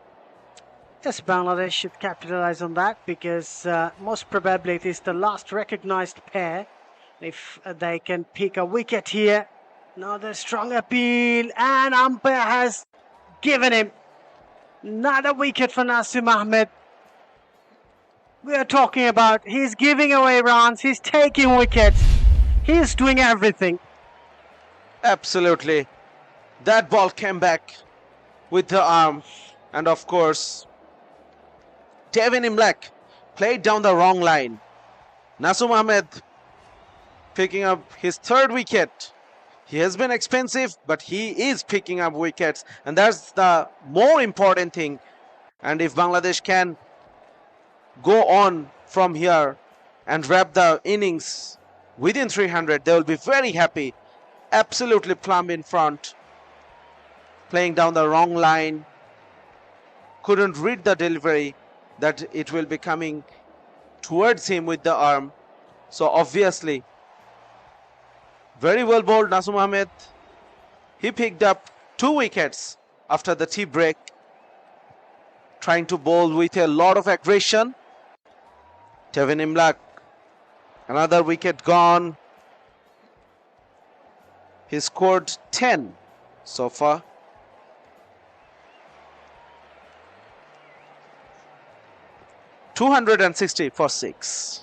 Yes, Bangladesh should capitalize on that because most probably it is the last recognized pair. If they can pick a wicket here, another strong appeal, and umpire has given him another wicket for Nasim Ahmed. we are talking about. He's giving away runs, he's taking wickets, he's doing everything. Absolutely. That ball came back with the arm. And of course, Tevin Imlek played down the wrong line. Nasum Ahmed picking up his third wicket. He has been expensive, but he is picking up wickets. And that's the more important thing. And if Bangladesh can go on from here and wrap the innings within 300, they will be very happy. Absolutely plumb in front. Playing down the wrong line. Couldn't read the delivery that it will be coming towards him with the arm. So obviously, very well bowled Nasum Ahmed. He picked up 2 wickets after the tea break. Trying to bowl with a lot of aggression. Tevin Imlek, another wicket gone. He scored 10 so far. $260 for 6.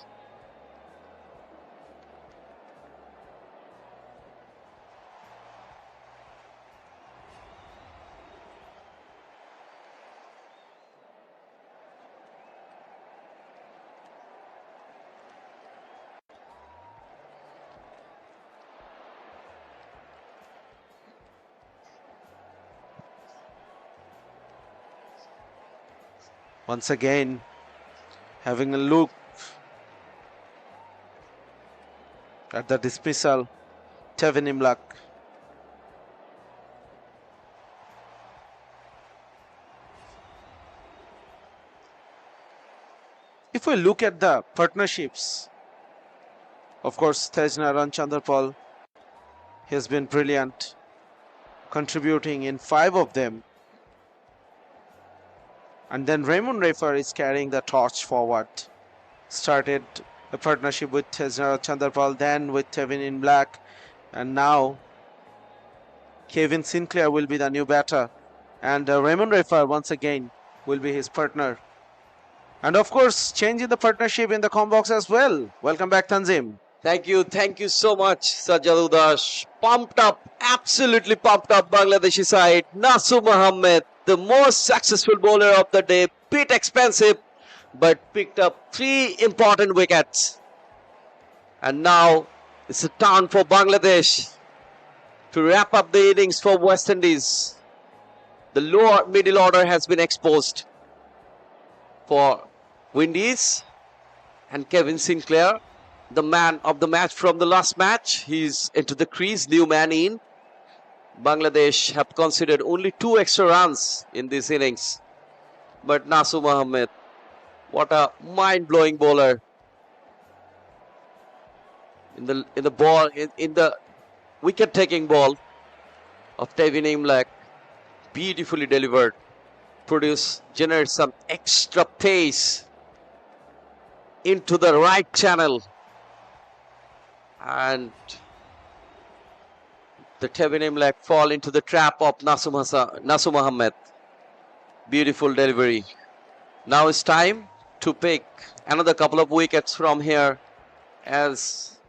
Once again, having a look at the dismissal, Tevin Imlek. If we look at the partnerships, of course, Tejnaran Chanderpal has been brilliant, contributing in 5 of them. And then Raymond Refer is carrying the torch forward. Started a partnership with Tejnaran Chanderpal, then with Tevin Imlek, and now Kevin Sinclair will be the new batter. And Raymond Refer once again will be his partner. And of course, changing the partnership in the com box as well. Welcome back, Tanzim. Thank you so much, Sajjad Udas. Pumped up, absolutely pumped up Bangladeshi side. Nasum Ahmed, the most successful bowler of the day, bit expensive, but picked up 3 important wickets. And now it's a turn for Bangladesh to wrap up the innings for West Indies. The lower middle order has been exposed for Windies, and Kevin Sinclair, the man of the match from the last match, he's into the crease, new man in. Bangladesh have conceded only 2 extra runs in this innings. But Nasum Ahmed, what a mind-blowing bowler. In the wicket-taking ball of Tevin Imlek, beautifully delivered, generates some extra pace into the right channel, and the Tevin Imlek fall into the trap of Nasum Ahmed. Beautiful delivery. Now it's time to pick another couple of wickets from here, as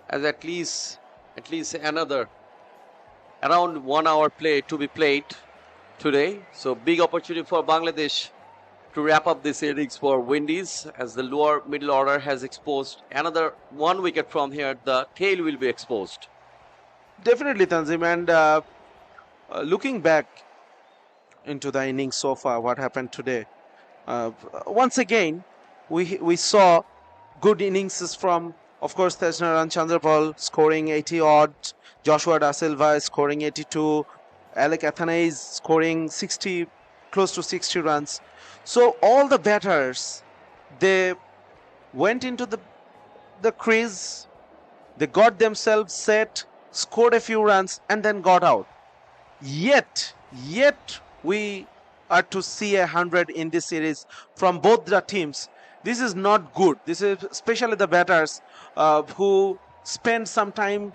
at least another around 1 hour play to be played today. So big opportunity for Bangladesh to wrap up this innings for Windies, as the lower middle order has exposed another 1 wicket from here. The tail will be exposed. Definitely, Tanzim. And looking back into the innings so far, what happened today? Once again, we saw good innings from, of course, Tejnaran Chanderpal scoring 80 odd, Joshua Da Silva scoring 82, Alec Athanase scoring 60, close to 60 runs. So all the batters, they went into the crease, they got themselves set, scored a few runs, and then got out. Yet we are to see 100 in this series from both the teams. This is not good. This is especially the batters who spend some time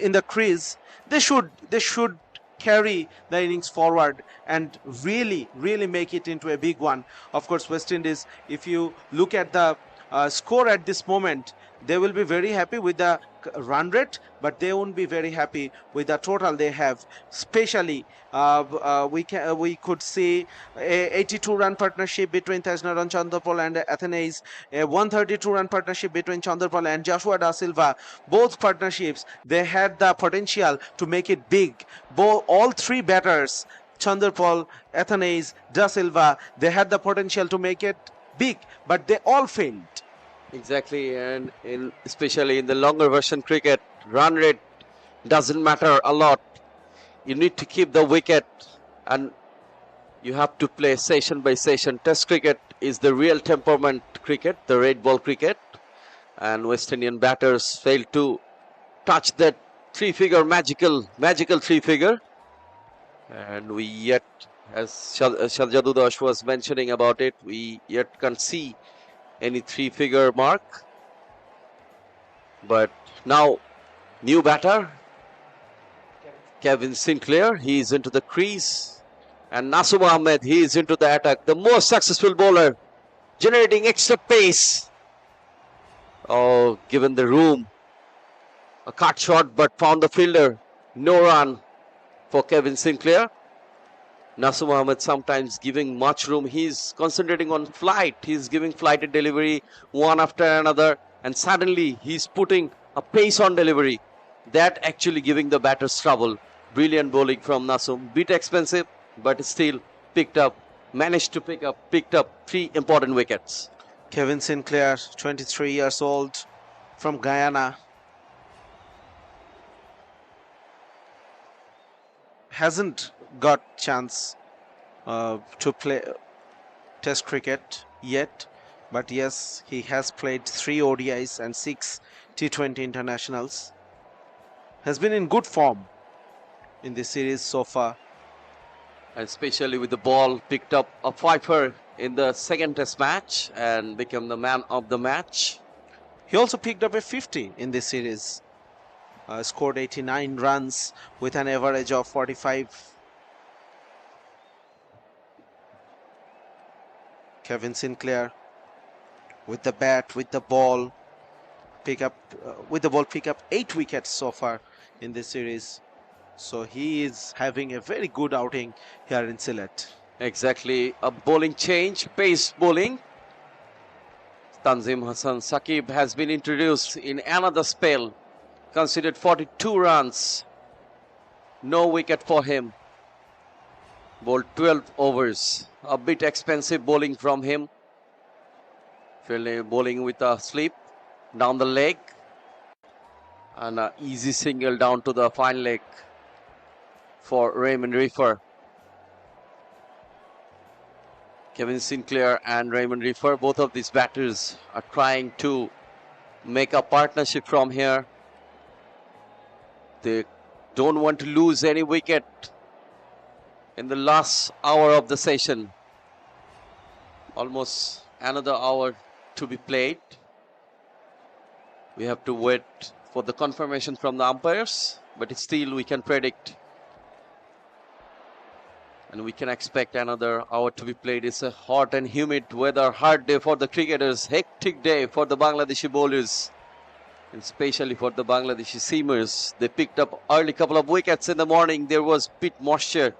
in the crease. They should carry the innings forward and really make it into a big one. Of course, West Indies, if you look at the score at this moment, they will be very happy with the run rate, but they won't be very happy with the total they have. Especially, we could see a 82-run partnership between Tejnaran Chanderpaul and Athenaeus, a 132-run partnership between Chanderpaul and Joshua Da Silva. Both partnerships, they had the potential to make it big. All three batters, Chanderpaul, Athenaeus, Da Silva, they had the potential to make it big, but they all failed. Exactly, and especially in the longer version cricket, run rate doesn't matter a lot. You need to keep the wicket, and you have to play session by session. Test cricket is the real temperament cricket, the red ball cricket, and West Indian batters failed to touch that three-figure magical three-figure, and we yet, as Shahjadu Dash was mentioning about it, we yet can't see any three-figure mark. But now, new batter, Kevin Sinclair, he is into the crease, and Nasum Ahmed, he is into the attack. The most successful bowler, generating extra pace. Oh, given the room, a cut shot, but found the fielder. No run for Kevin Sinclair. Nasum Ahmed sometimes giving much room. He's concentrating on flight. He's giving flighted delivery one after another, and suddenly he's putting a pace on delivery. That actually giving the batters trouble. Brilliant bowling from Nasum. Bit expensive, but still managed to pick up 3 important wickets. Kevin Sinclair, 23 years old, from Guyana, hasn't got chance to play Test cricket yet, but yes, he has played 3 ODIs and 6 T20 internationals. Has been in good form in this series so far. And especially with the ball, picked up a fifer in the second Test match and became the man of the match. He also picked up a 50 in this series. Scored 89 runs with an average of 45. Kevin Sinclair with the bat, with the ball, pick up 8 wickets so far in this series. So he is having a very good outing here in Sylhet. Exactly, a bowling change, pace bowling. Tanzim Hassan Saqib has been introduced in another spell. Considered 42 runs. No wicket for him. Bowled 12 overs. A bit expensive bowling from him. Bowling with a slip down the leg. And an easy single down to the fine leg for Raymond Reefer. Kevin Sinclair and Raymond Reefer, both of these batters are trying to make a partnership from here. They don't want to lose any wicket in the last hour of the session. Almost another hour to be played. We have to wait for the confirmation from the umpires, but still we can predict. And we can expect another hour to be played. It's a hot and humid weather, hard day for the cricketers, hectic day for the Bangladeshi bowlers, and especially for the Bangladeshi seamers. They picked up early couple of wickets in the morning. There was bit moisture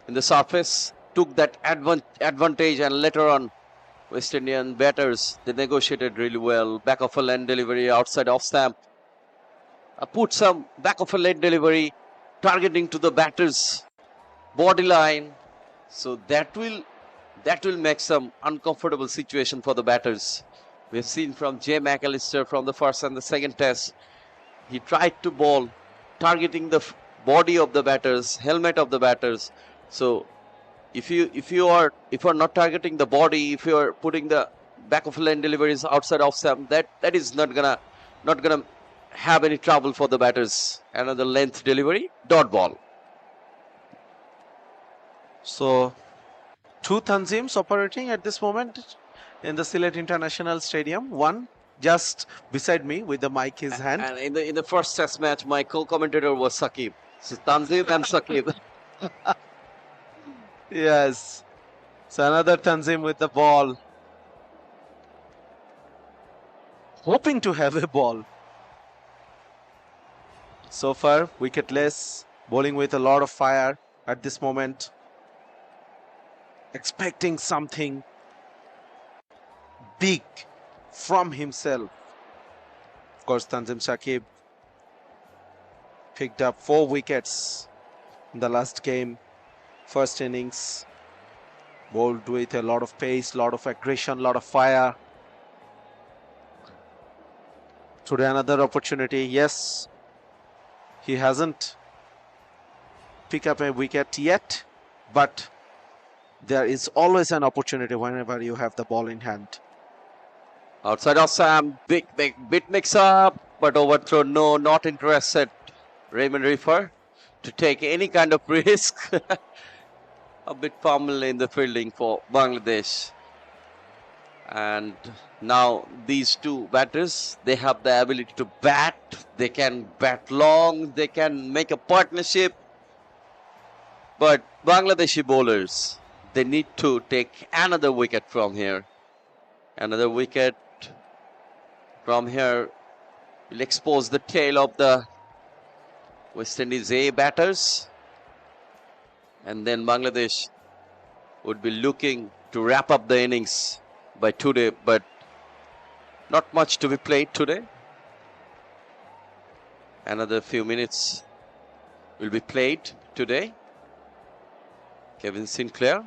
in the surface, took that advantage, and later on West Indian batters, they negotiated really well. Back of a lane delivery outside off stamp. Put some back of a lane delivery targeting to the batters body line, so that will make some uncomfortable situation for the batters. We've seen from Jay McAllister from the first and the second test, he tried to bowl targeting the body of the batters, helmet of the batters. So if you are not targeting the body, if you are putting the back of lane deliveries outside off stamp, that is not gonna have any trouble for the batters. Another length delivery, dot ball. So 2 Tanzims operating at this moment in the Sylhet International Stadium. One just beside me with the mic in his hand. And in the first test match, my co-commentator was Saqib. So Tanzim and Saqib. Yes. So another Tanzim with the ball. Hoping to have a ball. So far, wicketless, bowling with a lot of fire at this moment. Expecting something big from himself. Of course, Tanzim Saqib picked up 4 wickets in the last game. First innings, bowled with a lot of pace, lot of aggression, lot of fire. Today another opportunity. Yes, he hasn't picked up a wicket yet, but there is always an opportunity whenever you have the ball in hand. Outside of Sam, big bit mix up, but overthrow. No, not interested. Raymond Refer to take any kind of risk. A bit fumble in the fielding for Bangladesh. And now these two batters, they have the ability to bat. They can bat long. They can make a partnership. But Bangladeshi bowlers, they need to take another wicket from here. Another wicket from here will expose the tail of the West Indies A batters. And then Bangladesh would be looking to wrap up the innings by today, but not much to be played today. Another few minutes will be played today. Kevin Sinclair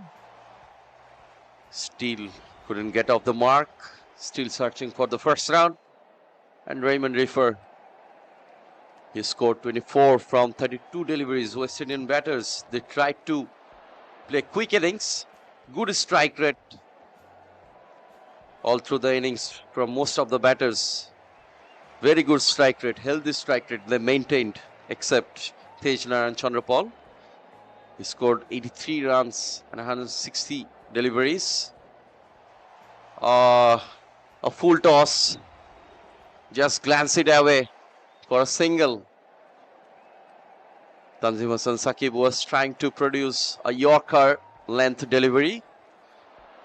still couldn't get off the mark, still searching for the first round. And Raymond Refer, he scored 24 from 32 deliveries. West Indian batters, they tried to play quick innings, good strike rate all through the innings from most of the batters. Very good strike rate, healthy strike rate they maintained, except Tejnar and Chandrapal. He scored 83 runs and 160 deliveries. A full toss, just glance it away for a single. Tanzim Hasan Saqib was trying to produce a Yorker length delivery,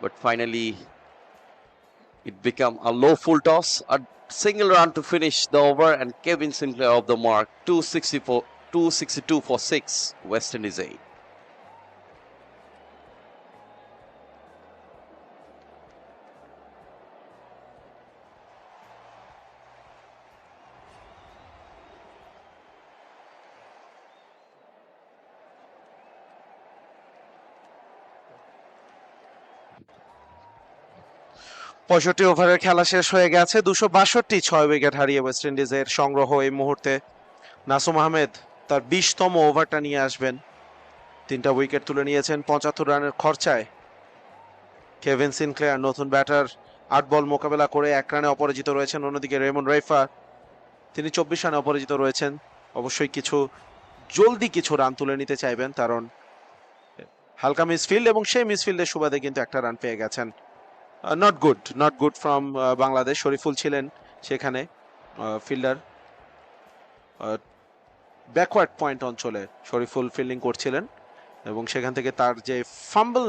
but finally it became a low full toss, a single run to finish the over, and Kevin Sinclair off the mark. 262 for 6, West Indies 8. পঁয়ষট্টি ওভারের খেলা শেষ হয়ে গেছে। 262 6 wicket হারিয়ে West ইন্ডিজের সংগ্রহ এই মুহূর্তে। নাসুম আহমেদ তার 20তম ওভারটা নিয়ে আসবেন। 3টা উইকেট তুলে নিয়েছেন 75 রানের খরচায়। কেভিন সিনক্লেয়ার নতুন ব্যাটার, 8 বল মোকাবেলা করে 1 রানে অপরাজিত রয়েছেন। অন্যদিকে রেমন রেফার, তিনি 24 রানে অপরাজিত রয়েছেন। অবশ্যই জলদি কিছু রান তুলে নিতে চাইবেন, কারণ হালকা মিসফিল্ড এবং সেই মিসফিল্ডের সুবাদে কিন্তু একটা রান পেয়ে গেছেন। Not good from Bangladesh. Shoriful ছিলেন সেখানে ফিল্ডার, ব্যাকওয়ার্ড পয়েন্ট অঞ্চলে শরীফুল ফিল্ডিং করছিলেন এবং সেখান থেকে তার যে ফাম্বল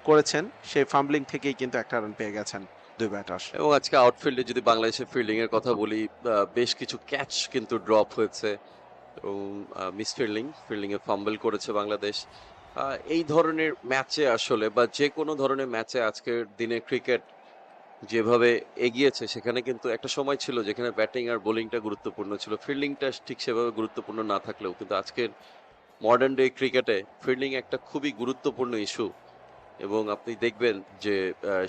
করেছেন সেই ফাম্বলিং থেকেই কিন্তু একটা রান পেয়ে গেছেন দুই ব্যাটার। এবং আজকে আউটফিল্ডে যদি বাংলাদেশের ফিল্ডিং এর কথা বলি, বেশ কিছু ক্যাচ কিন্তু ড্রপ হয়েছে এবং ফিল্ডিং এ ফাম্বল করেছে বাংলাদেশ। এই ধরনের ম্যাচে আসলে বা যে কোনো ধরনের ম্যাচে আজকের দিনে ক্রিকেট যেভাবে এগিয়েছে, সেখানে কিন্তু একটা সময় ছিল যেখানে ব্যাটিং আর বোলিংটা গুরুত্বপূর্ণ ছিল, ফিল্ডিংটা ঠিক সেভাবে গুরুত্বপূর্ণ না থাকলেও কিন্তু আজকের মডার্ন ডে ক্রিকেটে ফিল্ডিং একটা খুবই গুরুত্বপূর্ণ ইস্যু। এবং আপনি দেখবেন যে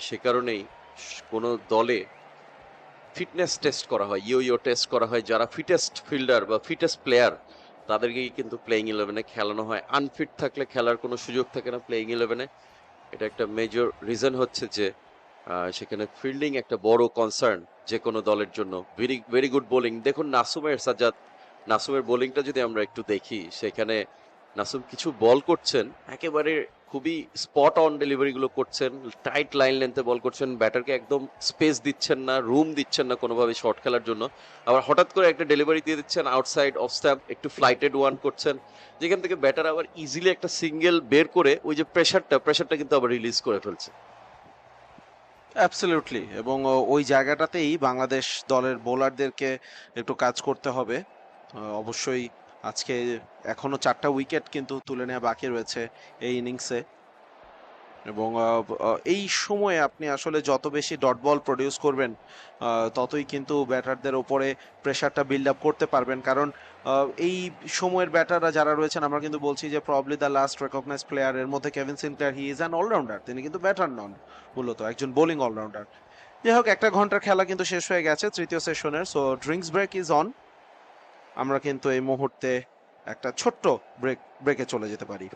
সে কারণেই কোনো দলে ফিটনেস টেস্ট করা হয়, ইয়ো টেস্ট করা হয়। যারা ফিটেস্ট ফিল্ডার বা ফিটেস্ট প্লেয়ার তাদেরকেই কিন্তু প্লেইং 11-এ খেলানো হয়। আনফিট থাকলে খেলার কোনো সুযোগ থাকে না প্লেইং 11-এ। এটা একটা মেজর রিজন হচ্ছে যে সেখানে ফিল্ডিং একটা বড় কনসার্ন যে কোনো দলের জন্য। Very good bowling. দেখুন নাসুমের বোলিংটা যদি আমরা একটু দেখি, সেখানে নাসুম কিছু বল করছেন একেবারে খুব খুবই স্পট অন ডেলিভারিগুলো করছেন, টাইট লাইন লেন্থে বল করছেন, ব্যাটারকে একদম স্পেস দিচ্ছেন না, রুম দিচ্ছেন না কোনোভাবে শর্ট খেলার জন্য। আবার হঠাৎ করে একটা ডেলিভারি দিয়ে দিচ্ছেন আউটসাইড অফ স্ট্যাম্প, একটু ফ্লাইটেড ওয়ান করছেন, যেখান থেকে ব্যাটার আবার ইজিলি একটা সিঙ্গেল বের করে ওই যে প্রেশারটা কিন্তু আবার রিলিজ করে ফেলছে। অ্যাবসলিউটলি, এবং ওই জায়গাটাতেই বাংলাদেশ দলের বোলারদেরকে একটু কাজ করতে হবে। অবশ্যই আজকে এখনো 4টা উইকেট কিন্তু তুলে নেওয়া বাকি রয়েছে এই ইনিংসে, এবং এই সময়ে আপনি আসলে যত বেশি ডট বল প্রডিউস করবেন ততই কিন্তু ব্যাটারদের ওপরে প্রেশারটা বিল্ড আপ করতে পারবেন, কারণ এই সময়ের ব্যাটাররা যারা রয়েছেন, আমরা কিন্তু বলছি যে probably the last recognise player এর মধ্যে Kevin Sinclair, he is an allrounder, তিনি কিন্তু ব্যাটার নন, মূলত একজন বোলিং অলরাউন্ডার। যাই হোক, 1 ঘন্টার খেলা কিন্তু শেষ হয়ে গেছে তৃতীয় সেশনের, so drinks break is on. আমরা কিন্তু এই মুহূর্তে একটা ছোট্ট ব্রেকে চলে যেতে পারি।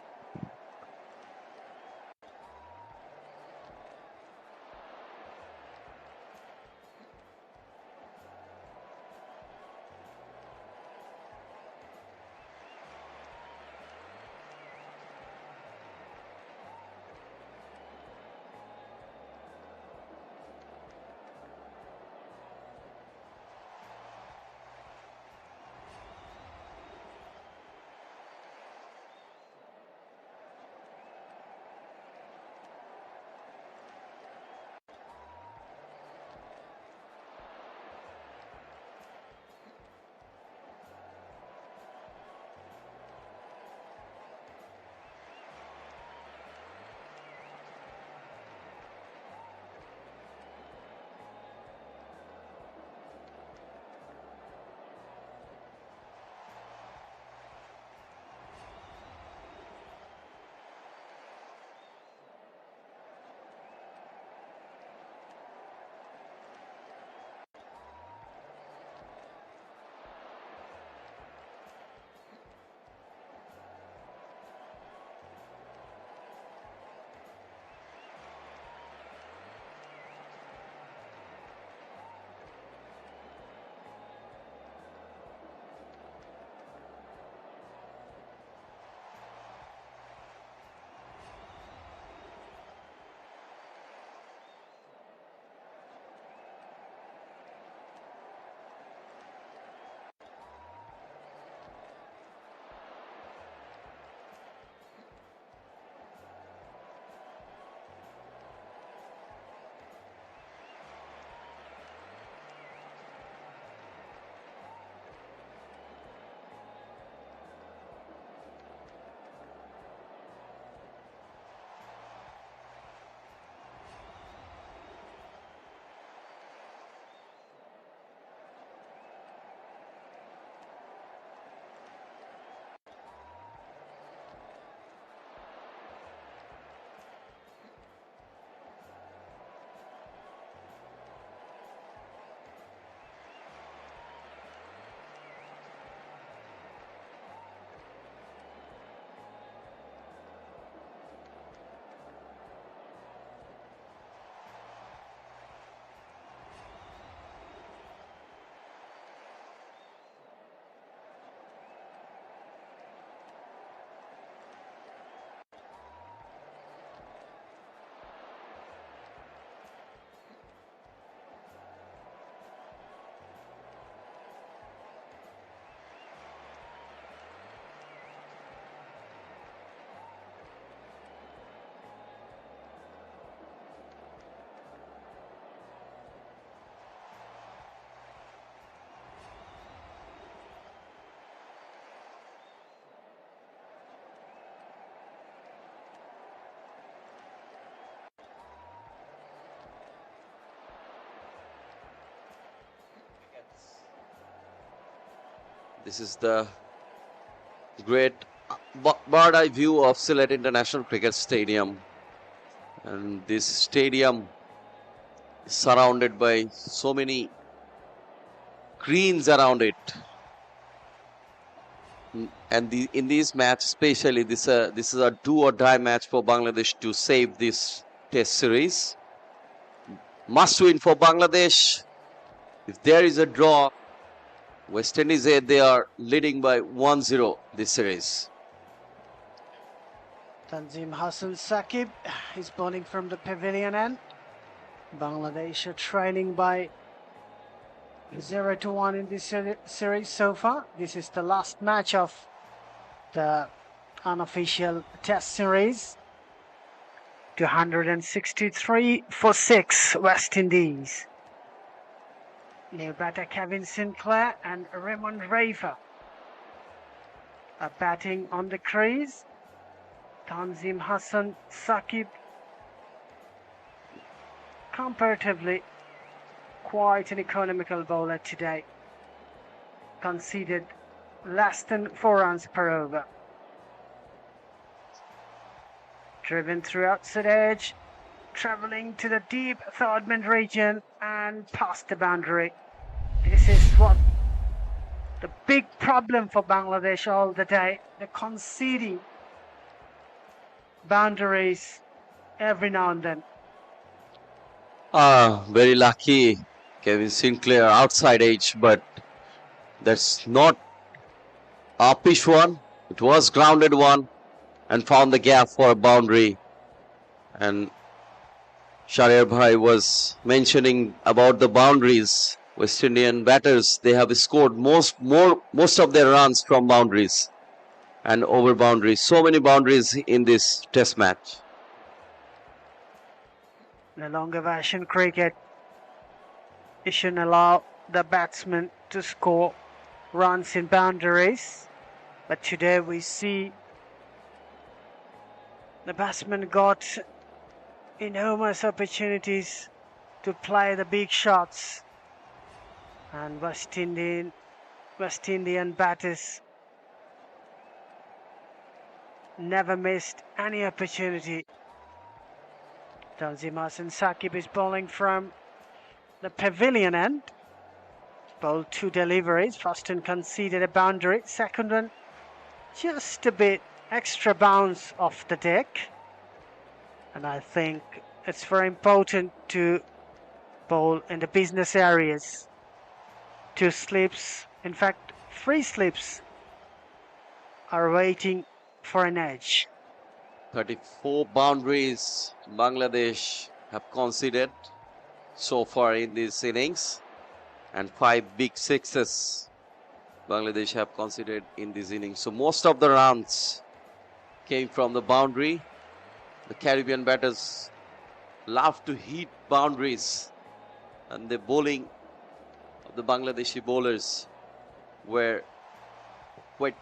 This is the great bird eye view of Sylhet International Cricket Stadium, and this stadium is surrounded by so many greens around it. And in this match, especially, this is a do or die match for Bangladesh to save this Test series. Must win for Bangladesh. If there is a draw, West Indies, they are leading by 1-0 this series. Tanzim Hassan Saqib is bowling from the pavilion end. Bangladesh are trailing by 0-1 in this series so far. This is the last match of the unofficial test series. 263 for 6 West Indies. New batter Kevin Sinclair and Raymond Rafer are batting on the crease. Tanzim Hassan Saqib, comparatively quite an economical bowler today, conceded less than 4 runs per over. Driven through outside edge, travelling to the deep third mid region and past the boundary. This is what the big problem for Bangladesh all the day, the conceding boundaries every now and then. Very lucky Kevin Sinclair outside edge, but that's not a pitch one. It was grounded one and found the gap for a boundary. And Sher-e bhai was mentioning about the boundaries. West Indian batters, they have scored most of their runs from boundaries and over boundaries. So many boundaries in this test match. In a longer version cricket, it shouldn't allow the batsman to score runs in boundaries. But today we see the batsman got enormous opportunities to play the big shots. And West Indian batters never missed any opportunity. Tanzim Hassan Saqib is bowling from the pavilion end. Bowled 2 deliveries. First one conceded a boundary. Second one just a bit extra bounce off the deck. And I think it's very important to bowl in the business areas. 2 slips, in fact 3 slips are waiting for an edge. 34 boundaries Bangladesh have conceded so far in this innings, and 5 big sixes Bangladesh have conceded in this innings. So most of the runs came from the boundary. The Caribbean batters love to hit boundaries, and the bowling of the Bangladeshi bowlers were quite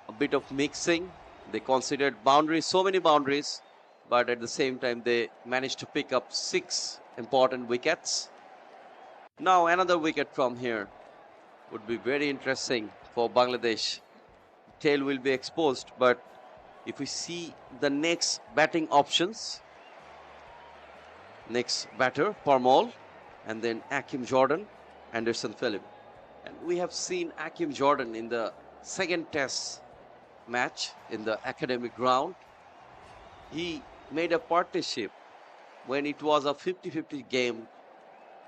a bit of mixing. They considered boundaries, so many boundaries, but at the same time they managed to pick up 6 important wickets. Now another wicket from here would be very interesting for Bangladesh. Tail will be exposed, but if we see the next batting options, next batter Parmol, and then Akim Jordan, Anderson Phillip. And we have seen Akim Jordan in the second test match in the academic ground. He made a partnership when it was a 50-50 game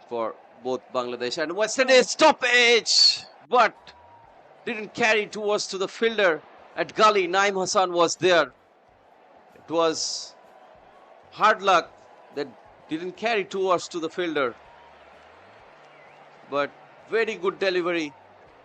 for both Bangladesh and West Indies. Stoppage, but didn't carry towards to the fielder at gully. Naeem Hassan was there. It was hard luck that didn't carry towards to the fielder, but very good delivery.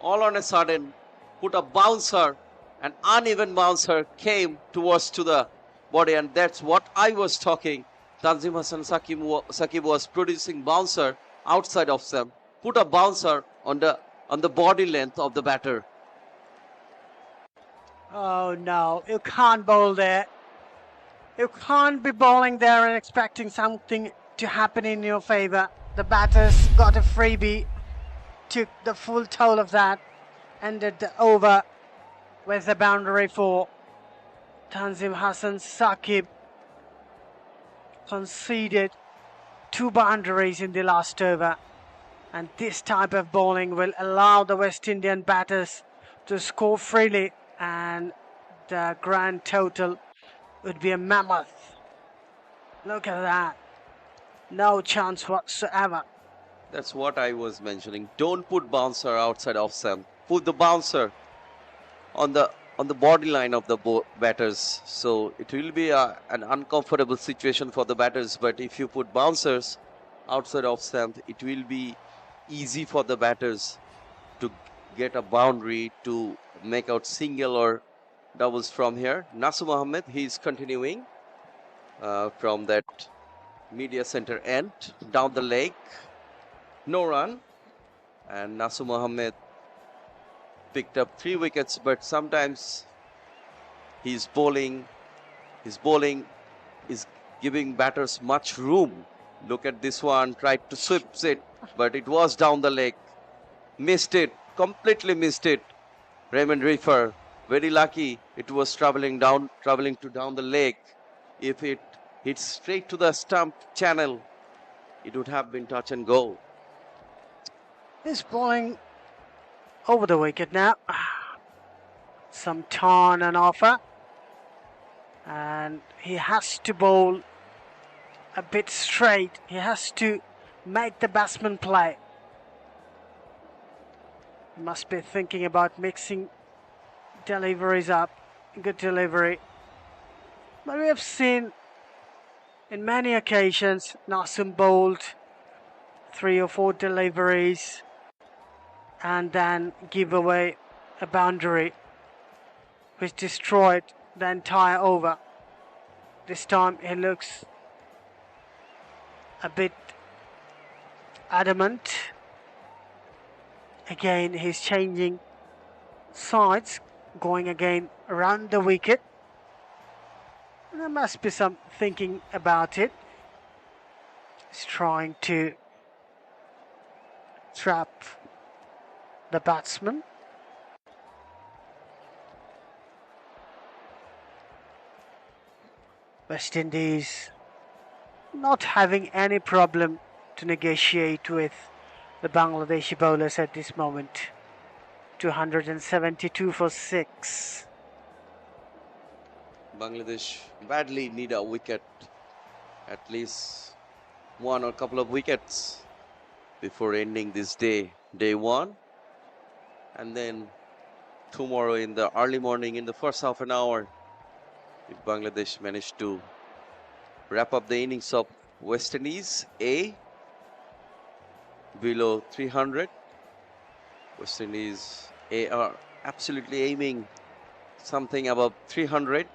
All on a sudden, put a bouncer, an uneven bouncer came towards to the body, and that's what I was talking. Tanzim Hassan Saqib was producing bouncer outside of them. Put a bouncer on the body length of the batter. Oh no, you can't bowl there. You can't be bowling there and expecting something to happen in your favour. The batters got a freebie, took the full toll of that, ended the over with the boundary for Tanzim Hassan Saqib. Conceded 2 boundaries in the last over, and this type of bowling will allow the West Indian batters to score freely, and the grand total would be a mammoth. Look at that. No chance whatsoever. That's what I was mentioning. Don't put bouncer outside of them. Put the bouncer on the on the body line of the batters. So it will be an uncomfortable situation for the batters. But if you put bouncers outside of stump, it will be easy for the batters to get a boundary to make out single or doubles from here. Nasu Mohammed, he's continuing from that media center end down the leg. No run. And Nasu Mohammed picked up 3 wickets, but sometimes his bowling is giving batters much room. Look at this one, tried to sweep it, but it was down the leg. Missed it, completely missed it. Raymond Reefer, very lucky it was traveling down the leg. If it hit straight to the stump channel, it would have been touch and go. He's bowling over the wicket now. Some turn and offer. And he has to bowl a bit straight. He has to make the batsman play. He must be thinking about mixing deliveries up. Good delivery. But we have seen in many occasions Nasim bowled 3 or 4 deliveries and then give away a boundary which destroyed the entire over. This time he looks a bit adamant. Again he's changing sides, going again around the wicket. There must be some thinking about it. He's trying to trap the batsman. West Indies not having any problem to negotiate with the Bangladeshi bowlers at this moment. 272 for 6. Bangladesh badly need a wicket, at least one or couple of wickets before ending this day 1. And then tomorrow in the early morning, in the first half an hour, if Bangladesh managed to wrap up the innings of West Indies A below 300, West Indies A are absolutely aiming something above 300.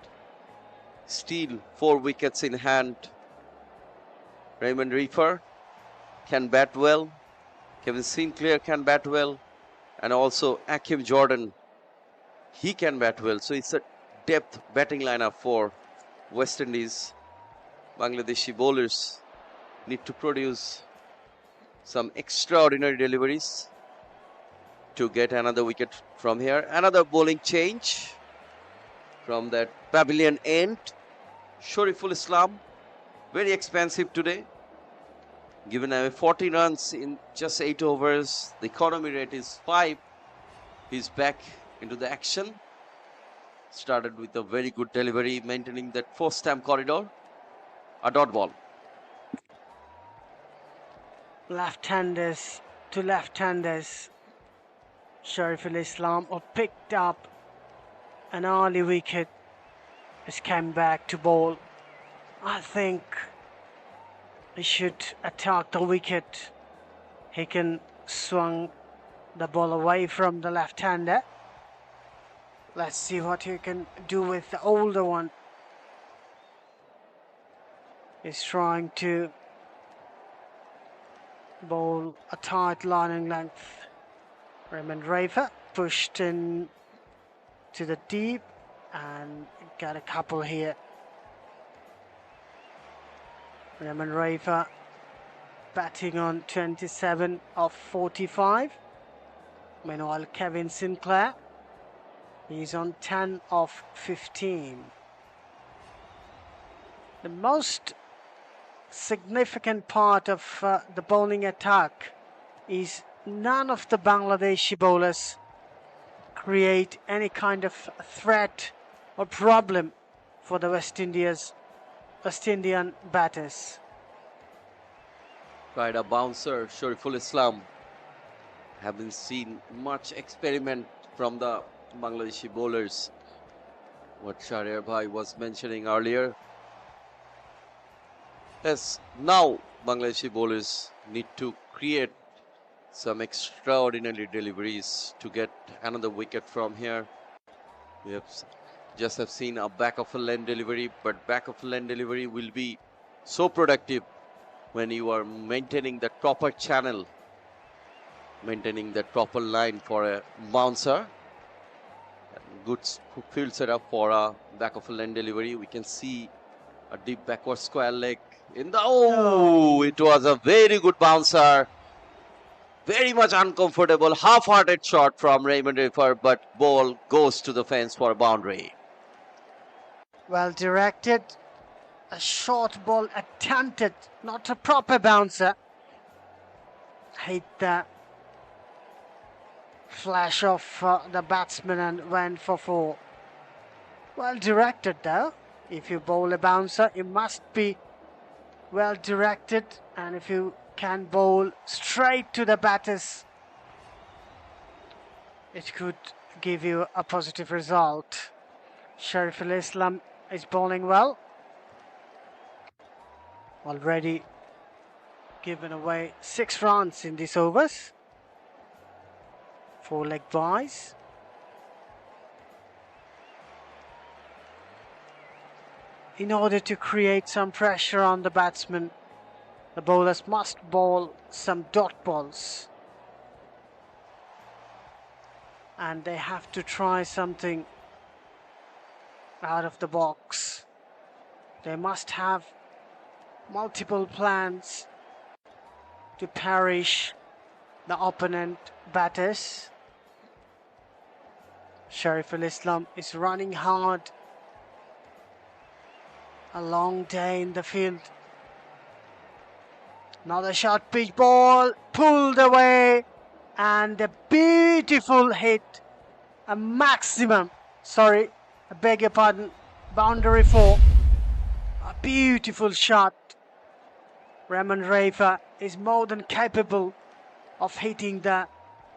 Still 4 wickets in hand. Raymond Reefer can bat well. Kevin Sinclair can bat well. And also Akim Jordan, he can bat well. So it's a depth batting lineup for West Indies. Bangladeshi bowlers need to produce some extraordinary deliveries to get another wicket from here. Another bowling change from that pavilion end. Sher-e Islam, very expensive today. Given away 40 runs in just 8 overs. The economy rate is 5. He's back into the action. Started with a very good delivery, maintaining that 4-stamp corridor. A dot ball. Left-handers to left-handers. Sher-e Islam have picked up an early wicket. Has came back to bowl. I think he should attack the wicket. He can swing the ball away from the left-hander. Let's see what he can do with the older one. He's trying to bowl a tight lining length. Raymond Reefer pushed in to the deep and got a couple here. Raymond Reefer batting on 27 of 45. Meanwhile, Kevin Sinclair, he's on 10 of 15. The most significant part of the bowling attack is none of the Bangladeshi bowlers create any kind of threat or problem for the West Indian batters. Tried a bouncer, Sher-e Islam. Haven't seen much experiment from the Bangladeshi bowlers. what Sher-e bhai was mentioning earlier. Yes, now Bangladeshi bowlers need to create some extraordinary deliveries to get another wicket from here. We have just have seen a back of a lane delivery, but back of a lane delivery will be so productive when you are maintaining the proper channel, maintaining the proper line for a bouncer. Good field setup for a back of a lane delivery. We can see a deep backward square leg in the it was a very good bouncer. Very much uncomfortable, half-hearted shot from Raymond Riffer, but ball goes to the fence for a boundary. Well directed. A short ball attempted, not a proper bouncer. Hit the flash of the batsman and went for 4. Well directed though. If you bowl a bouncer, it must be well directed, and if you can bowl straight to the batters, it could give you a positive result. Shariful Islam is bowling well. Already given away 6 runs in these overs. 4 leg byes. In order to create some pressure on the batsman, the bowlers must bowl some dot balls. And they have to try something out of the box. They must have multiple plans to perish the opponent batters. Shariful Islam is running hard. A long day in the field. Another short pitch ball pulled away, and a beautiful hit. A maximum, sorry, I beg your pardon, boundary 4. A beautiful shot. Raymond Riffer is more than capable of hitting the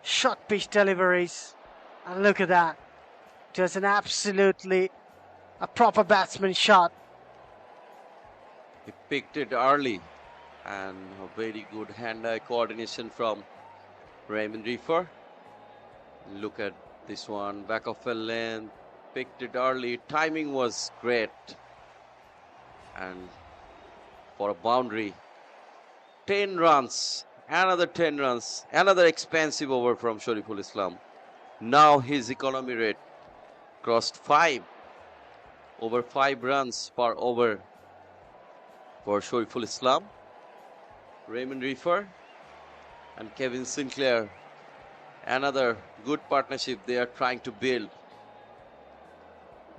short pitch deliveries. And look at that. Just an absolutely a proper batsman shot. He picked it early, and a very good hand-eye coordination from Raymond Riffer. Look at this one, back of a lane, picked it early. Timing was great, and for a boundary, 10 runs, another 10 runs, another expensive over from Shariful Islam. Now his economy rate crossed 5, over 5 runs per over for Shariful Islam. Raymond Riffer and Kevin Sinclair, another good partnership they are trying to build.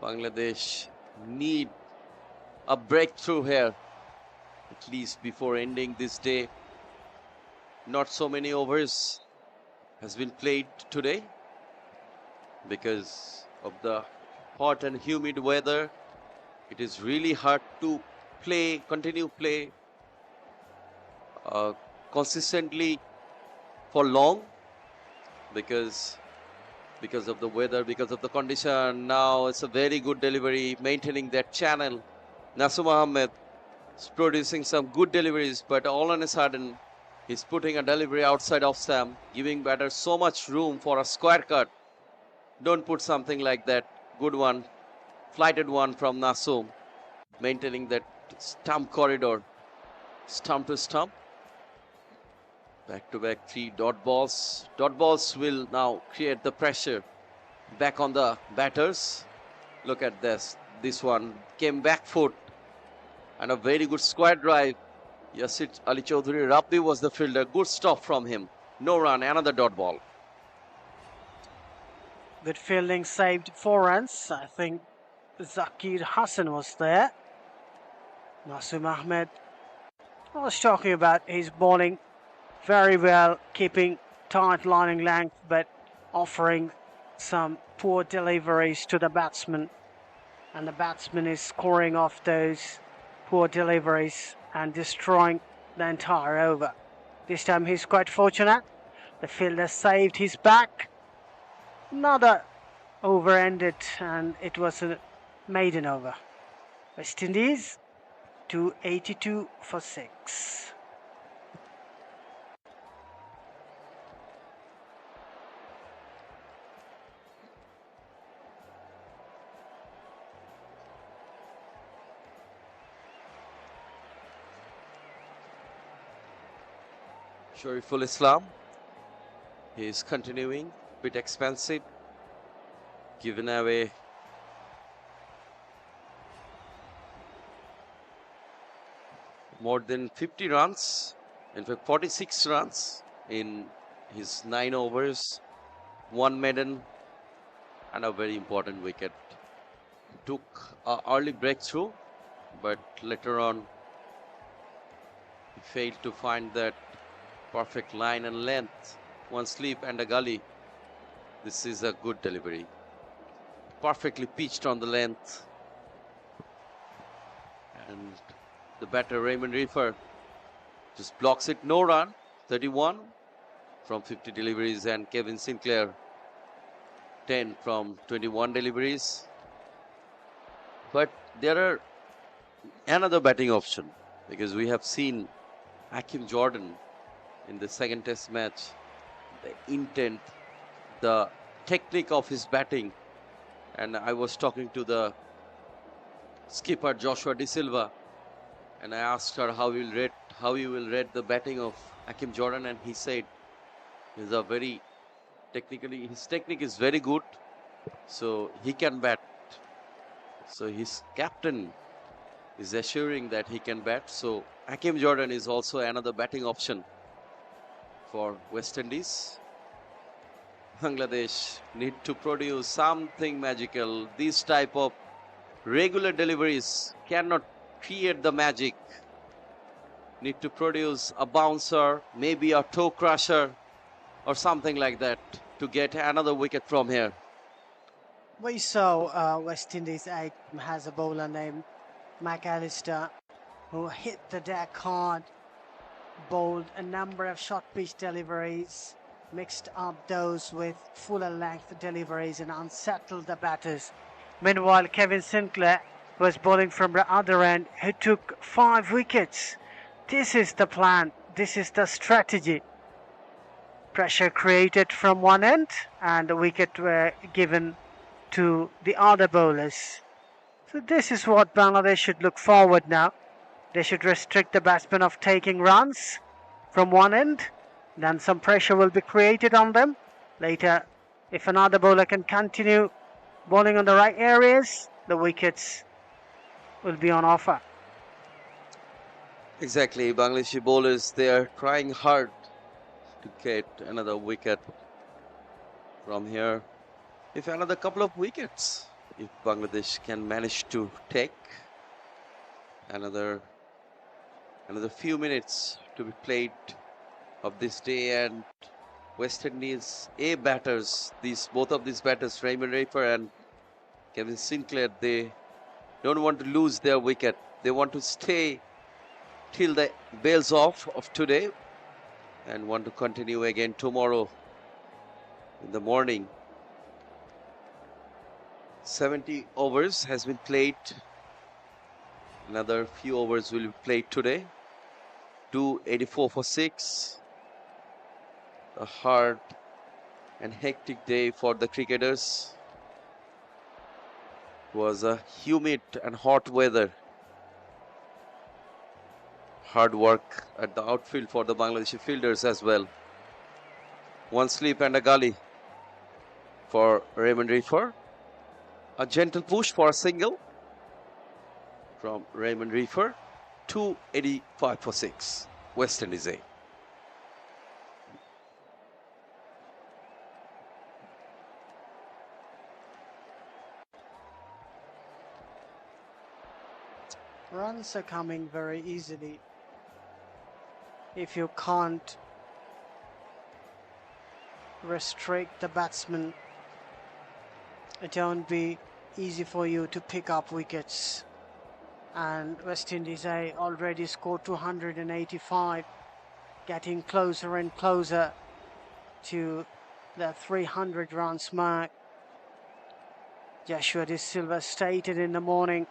Bangladesh need a breakthrough here, at least before ending this day. Not so many overs has been played today because of the hot and humid weather. It is really hard to continue play consistently for long because of the weather, because of the condition. Now it's a very good delivery, maintaining that channel. Nasum Ahmed is producing some good deliveries, but all on a sudden he's putting a delivery outside off stump, giving batter so much room for a square cut. Don't put something like that. Good one, flighted one from Nasum, maintaining that stump corridor, stump to stump. Back-to-back 3 dot balls. Dot balls will now create the pressure back on the batters. Look at this. This one came back foot and a very good square drive. Yasid Ali Chaudhuri Rabbi was the fielder. Good stop from him. No run, another dot ball. Good fielding saved 4 runs. I think Zakir Hassan was there. Nasum Ahmed, I was talking about his bowling very well, keeping tight lining length, but offering some poor deliveries to the batsman. And the batsman is scoring off those poor deliveries and destroying the entire over. This time he's quite fortunate. The fielder saved his back. Another over ended, and it was a Maiden over. West Indies 282 for 6. Shariful Islam. He is continuing, bit expensive, given away more than 50 runs, in fact 46 runs in his 9 overs, 1 maiden and a very important wicket. Took an early breakthrough, but later on he failed to find that perfect line and length. One slip and a gully. This is a good delivery. Perfectly pitched on the length. And the batter Raymond Reefer just blocks it. No run. 31 from 50 deliveries, and Kevin Sinclair 10 from 21 deliveries. But there are another batting option, because we have seen Hakim Jordan in the second test match, the intent, the technique of his batting. And I was talking to the skipper Joshua De Silva, and I asked her how you will rate the batting of Hakim Jordan, and he said his technique is very good, so he can bat. So his captain is assuring that he can bat. So Hakim Jordan is also another batting option for West Indies. Bangladesh need to produce something magical. These type of regular deliveries cannot create the magic. Need to produce a bouncer, maybe a toe crusher or something like that to get another wicket from here. We saw West Indies has a bowler named McAllister who hit the deck hard, bowled a number of short pitch deliveries, mixed up those with fuller length deliveries and unsettled the batters. Meanwhile, Kevin Sinclair was bowling from the other end, who took 5 wickets. This is the plan, this is the strategy. Pressure created from one end and the wicket were given to the other bowlers. So this is what Bangladesh should look forward now. They should restrict the batsmen of taking runs from one end. Then some pressure will be created on them. Later, if another bowler can continue bowling on the right areas, the wickets will be on offer. Exactly, Bangladeshi bowlers, they are trying hard to get another wicket from here. If another couple of wickets, if Bangladesh can manage to take another few minutes to be played of this day, and West Indies batters, both of these batters, Raymond Reefer and Kevin Sinclair, they don't want to lose their wicket. They want to stay till the bells off of today and want to continue again tomorrow in the morning. 70 overs has been played. Another few overs will be played today. 284 for 6. A hard and hectic day for the cricketers. It was a humid and hot weather. Hard work at the outfield for the Bangladeshi fielders as well. One slip and a gully for Raymond Reefer. A gentle push for a single from Raymond Reefer. 285 for 6. West Indies A. Runs are coming very easily if you can't restrict the batsman. It won't be easy for you to pick up wickets. And West Indies A already scored 285, getting closer and closer to the 300 runs mark. Joshua De Silva stated in the morning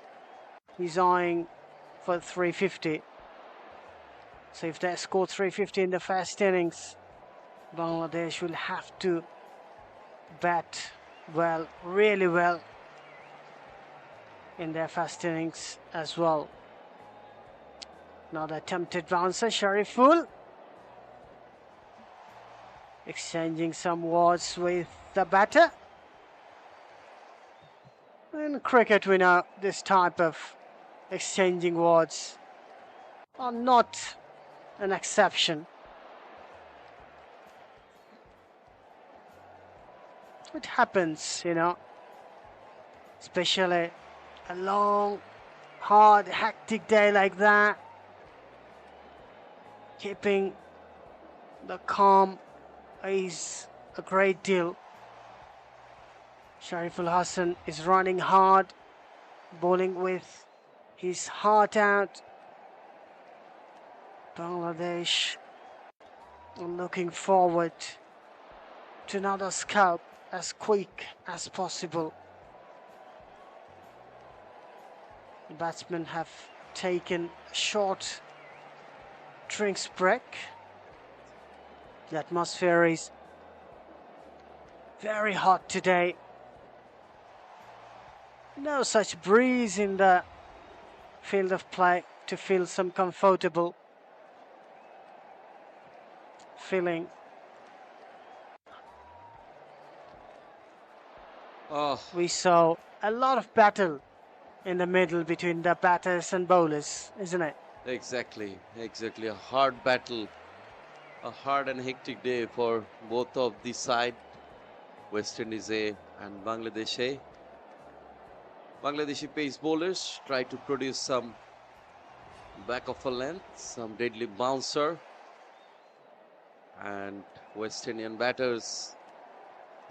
he's eyeing for 350. So if they score 350 in the first innings, Bangladesh will have to bat well, really well, in their first innings as well. Now the attempted bouncer, Sher-e full. Exchanging some words with the batter. In cricket we know this type of exchanging words are not an exception. It happens, you know, especially a long, hard, hectic day like that. Keeping the calm is a great deal. Shariful Hassan is running hard, bowling with his heart out. Bangladesh looking forward to another scalp as quick as possible. The batsmen have taken a short drinks break. The atmosphere is very hot today. No such breeze in the field of play to feel some comfortable feeling. Oh, We saw a lot of battle in the middle between the batters and bowlers, isn't it? exactly. A hard battle. A hard and hectic day for both of the side, West Indies A and Bangladesh A. Bangladeshi pace bowlers try to produce some back of a length, some deadly bouncer. And West Indian batters,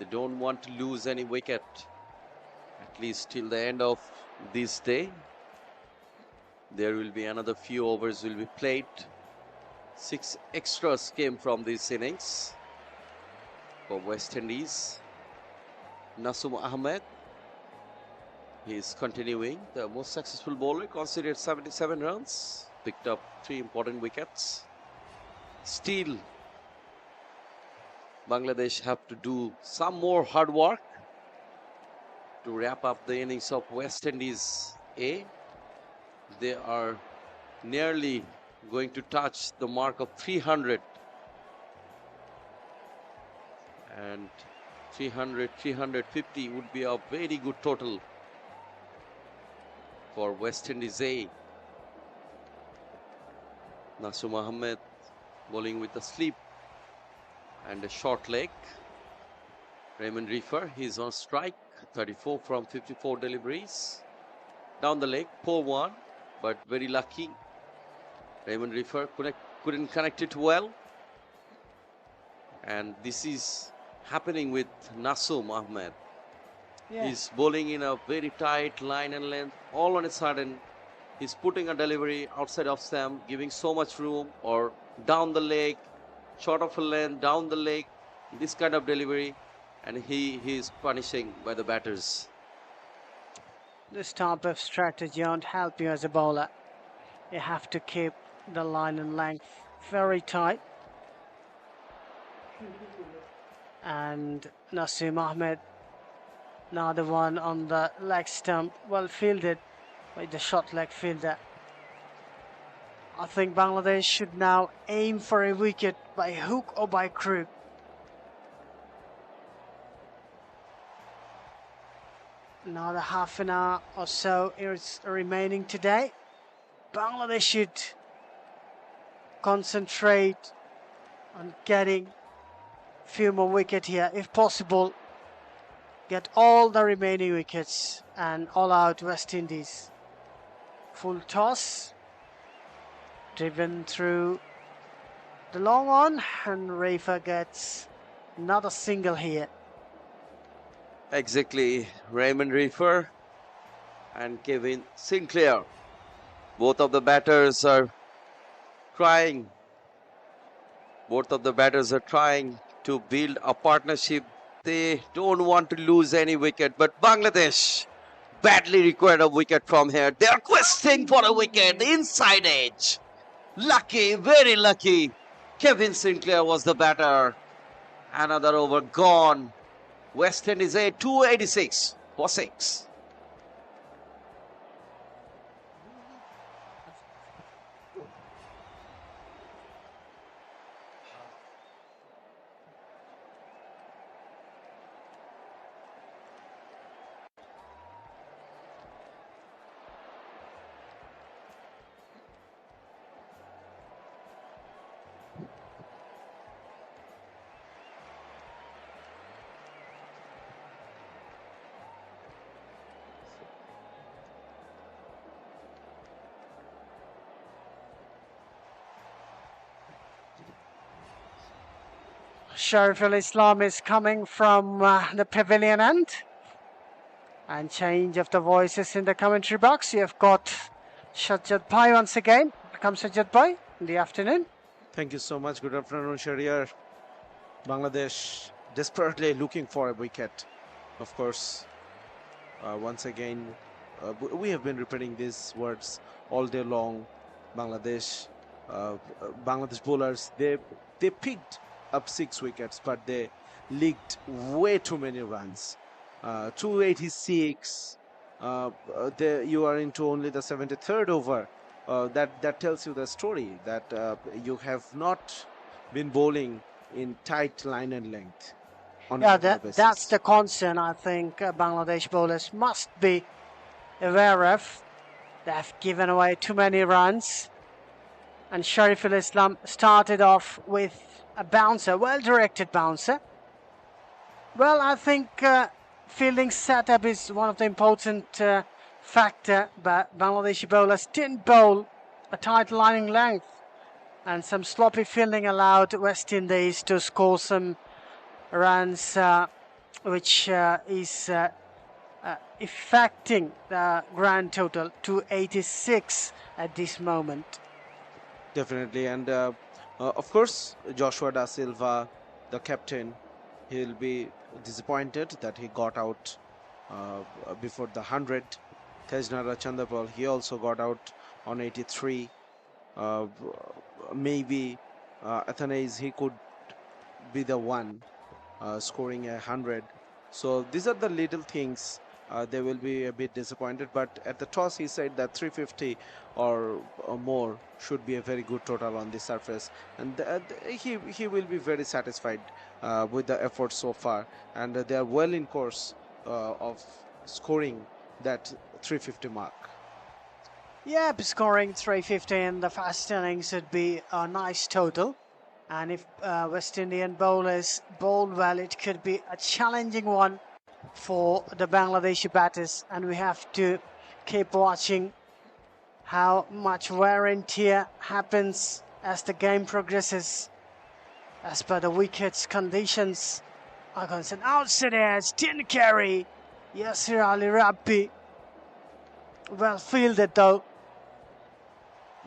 they don't want to lose any wicket, at least till the end of this day. There will be another few overs will be played. 6 extras came from this innings for West Indies. Nasum Ahmed, he is continuing. The most successful bowler, considered 77 runs, picked up 3 important wickets. Still, Bangladesh have to do some more hard work to wrap up the innings of West Indies A. They are nearly going to touch the mark of 300. And 300, 350 would be a very good total for West Indies A. Nasum Ahmed bowling with a slip and a short leg. Raymond Reefer, he's on strike, 34 from 54 deliveries. Down the leg, poor one, but very lucky. Raymond Reefer couldn't connect it well. And this is happening with Nasum Ahmed. He's bowling in a very tight line and length. All on a sudden, he's putting a delivery outside of Sam, giving so much room, or down the leg, short of a length, down the leg, this kind of delivery, and he is punishing by the batters. This type of strategy won't help you as a bowler. You have to keep the line and length very tight. And Nasim Ahmed, now the one on the leg stump, well fielded by the short leg fielder. I think Bangladesh should now aim for a wicket by hook or by crook. Another half an hour or so is remaining today. Bangladesh should concentrate on getting a few more wickets here, if possible. Get all the remaining wickets and all out West Indies. Full toss, driven through the long on, and Rafa gets another single here. Exactly, Raymond Reefer and Kevin Sinclair. Both of the batters are trying. Both of the batters are trying to build a partnership They don't want to lose any wicket, but Bangladesh badly required a wicket from here. They are questing for a wicket inside edge. Lucky, very lucky. Kevin Sinclair was the batter. Another over gone. West Indies 286 for 6. Shariful Islam is coming from the pavilion end. And change of the voices in the commentary box. You have got Sajjad Bhai once again. Welcome Sajjad Bhai in the afternoon. Thank you so much. Good afternoon, Sher-e. Bangladesh desperately looking for a wicket. Of course, once again, we have been repeating these words all day long. Bangladesh bowlers, they picked up 6 wickets, but they leaked way too many runs. 286. You are into only the 73rd over. That tells you the story that you have not been bowling in tight line and length. Yeah, that's the concern I think Bangladesh bowlers must be aware of. They have given away too many runs. And Shariful Islam started off with a bouncer, well-directed bouncer. Well, I think fielding setup is one of the important factor, but Bangladeshi bowlers didn't bowl a tight lining length, and some sloppy fielding allowed West Indies to score some runs, which is affecting the grand total to 86 at this moment. Definitely, and of course, Joshua Da Silva, the captain, he'll be disappointed that he got out before the 100. Tejnara Chandapal, he also got out on 83. Maybe Athanase, he could be the one scoring 100. So these are the little things. They will be a bit disappointed, but at the toss he said that 350 or more should be a very good total on the surface, and he will be very satisfied with the effort so far, and they are well in course of scoring that 350 mark. Yep, scoring 350 in the first innings would be a nice total. And if West Indian bowlers bowl well, it could be a challenging one for the Bangladeshi batters. And we have to keep watching how much wear and tear happens as the game progresses. As per the wickets conditions are concerned. Outside edge, didn't carry. Yasir Ali Rabbi. Well fielded though.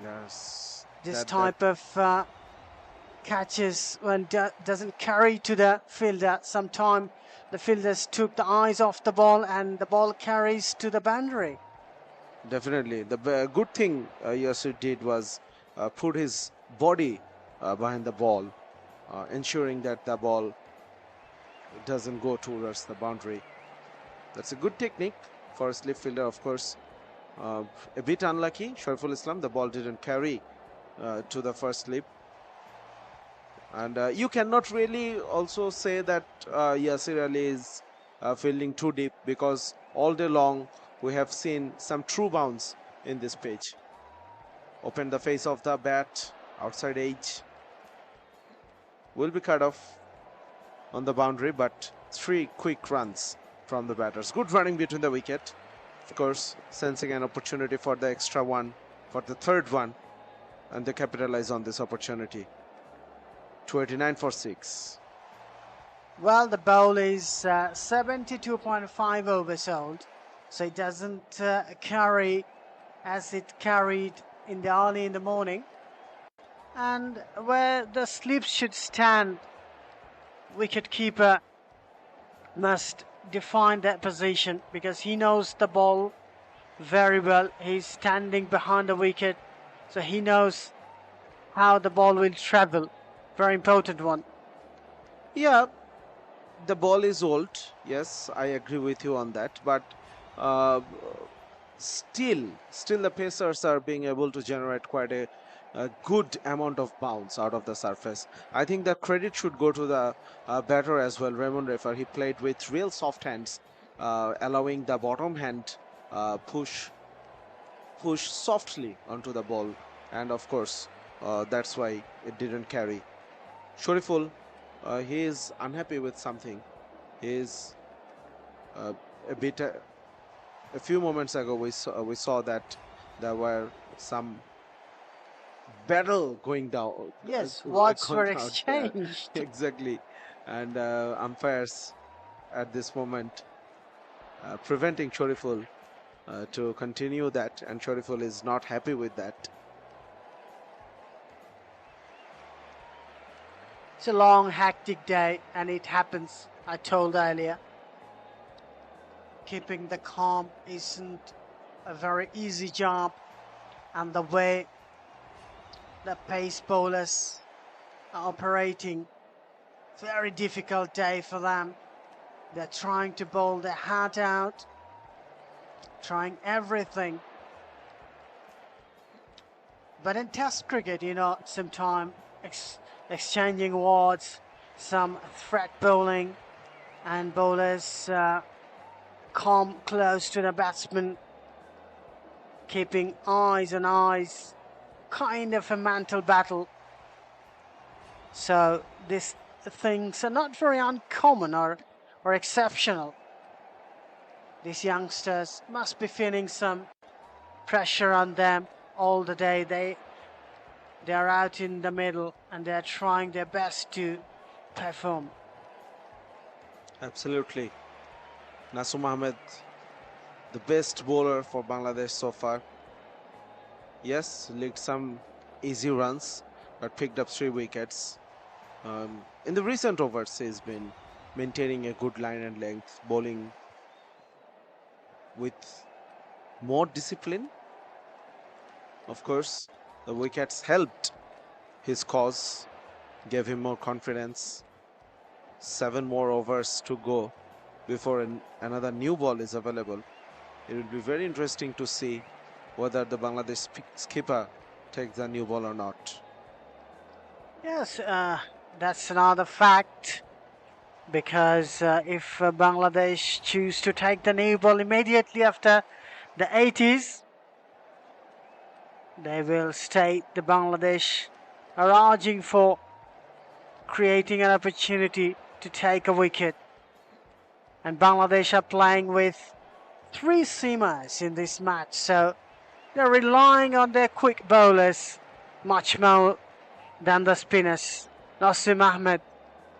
Yes. This type of catches when doesn't carry to the fielder. Sometimes the fielders took the eyes off the ball and the ball carries to the boundary. Definitely. The good thing Yasir did was put his body behind the ball, ensuring that the ball doesn't go towards the boundary. That's a good technique for a slip fielder, of course. A bit unlucky, Shariful Islam, the ball didn't carry to the first slip. And you cannot really also say that Yasir Ali is fielding too deep, because all day long we have seen some true bounce in this pitch. Open the face of the bat, outside edge. Will be cut off on the boundary, but 3 quick runs from the batters. Good running between the wicket. Of course, sensing an opportunity for the extra one, for the third one, and they capitalize on this opportunity. 289 for 6. Well, the bowl is 72.5 overs old, so it doesn't carry as it carried in the early in the morning. And where the slips should stand, wicketkeeper must define that position because he knows the ball very well. He's standing behind the wicket, so he knows how the ball will travel. Very important one. Yeah, the ball is old. Yes, I agree with you on that. But uh, still the Pacers are being able to generate quite a good amount of bounce out of the surface. I think the credit should go to the batter as well, Raymond Refer. He played with real soft hands, allowing the bottom hand push softly onto the ball, and of course that's why it didn't carry. Shariful, he is unhappy with something. He is uh, a bit. A few moments ago, we saw that there were some battle going down. Yes, going words were down there. exchanged. Exactly, and umpires at this moment preventing Shariful to continue that, and Shariful is not happy with that. It's a long, hectic day, and it happens. I told earlier. Keeping the calm isn't a very easy job, and the way the pace bowlers are operating, very difficult day for them. They're trying to bowl their heart out, trying everything. But in Test cricket, sometimes exchanging words, some threat bowling, and bowlers come close to the batsman, keeping eyes on eyes, kind of a mental battle. So these things are not very uncommon or exceptional. These youngsters must be feeling some pressure on them all the day. They are out in the middle and they are trying their best to perform. Absolutely. Nasum Ahmed, the best bowler for Bangladesh so far. Yes, leaked some easy runs, but picked up 3 wickets. In the recent overs, he's been maintaining a good line and length, bowling with more discipline. Of course, the wickets helped his cause, gave him more confidence. 7 more overs to go before another new ball is available. It will be very interesting to see whether the Bangladesh skipper takes the new ball or not. Yes, that's another fact because if Bangladesh choose to take the new ball immediately after the 80s, they will state the Bangladesh are urging for creating an opportunity to take a wicket. And Bangladesh are playing with 3 seamers in this match, so they're relying on their quick bowlers much more than the spinners. Nasim Ahmed,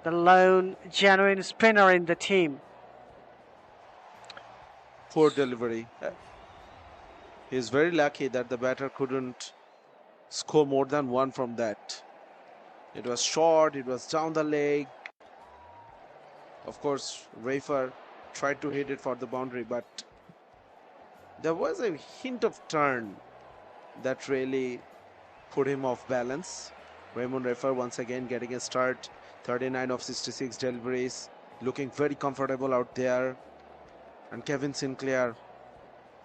the lone genuine spinner in the team. Poor delivery. He's very lucky that the batter couldn't score more than 1 from that. It was short, it was down the leg. Of course, Rafer tried to hit it for the boundary, but there was a hint of turn that really put him off balance. Raymond Rafer once again getting a start. 39 of 66 deliveries, looking very comfortable out there. And Kevin Sinclair,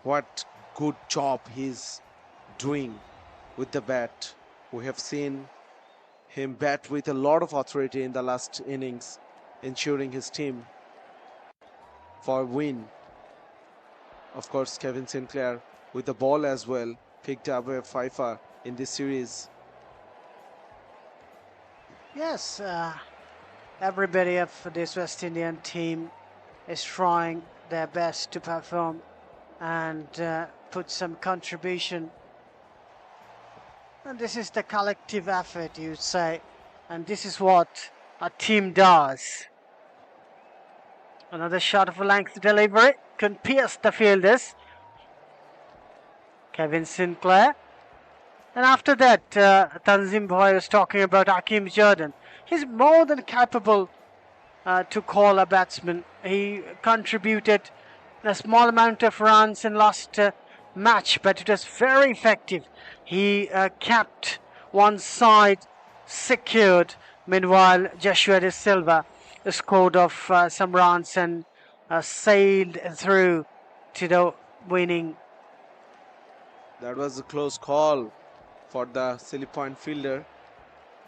what good job he's doing with the bat. We have seen him bat with a lot of authority in the last innings, ensuring his team for a win. Of course, Kevin Sinclair with the ball as well picked up a fifer in this series. Yes, everybody of this West Indian team is trying their best to perform and put some contribution. And this is the collective effort, you say, and this is what a team does. Another shot of a length delivery can pierce the fielders. Kevin Sinclair. And after that, Tanzim Bhoy was talking about Hakim Jordan. He's more than capable to call a batsman. He contributed a small amount of runs in last match, but it was very effective. He kept one side secured. Meanwhile, Joshua De Silva scored off some runs and sailed through to the winning. That was a close call for the silly point fielder.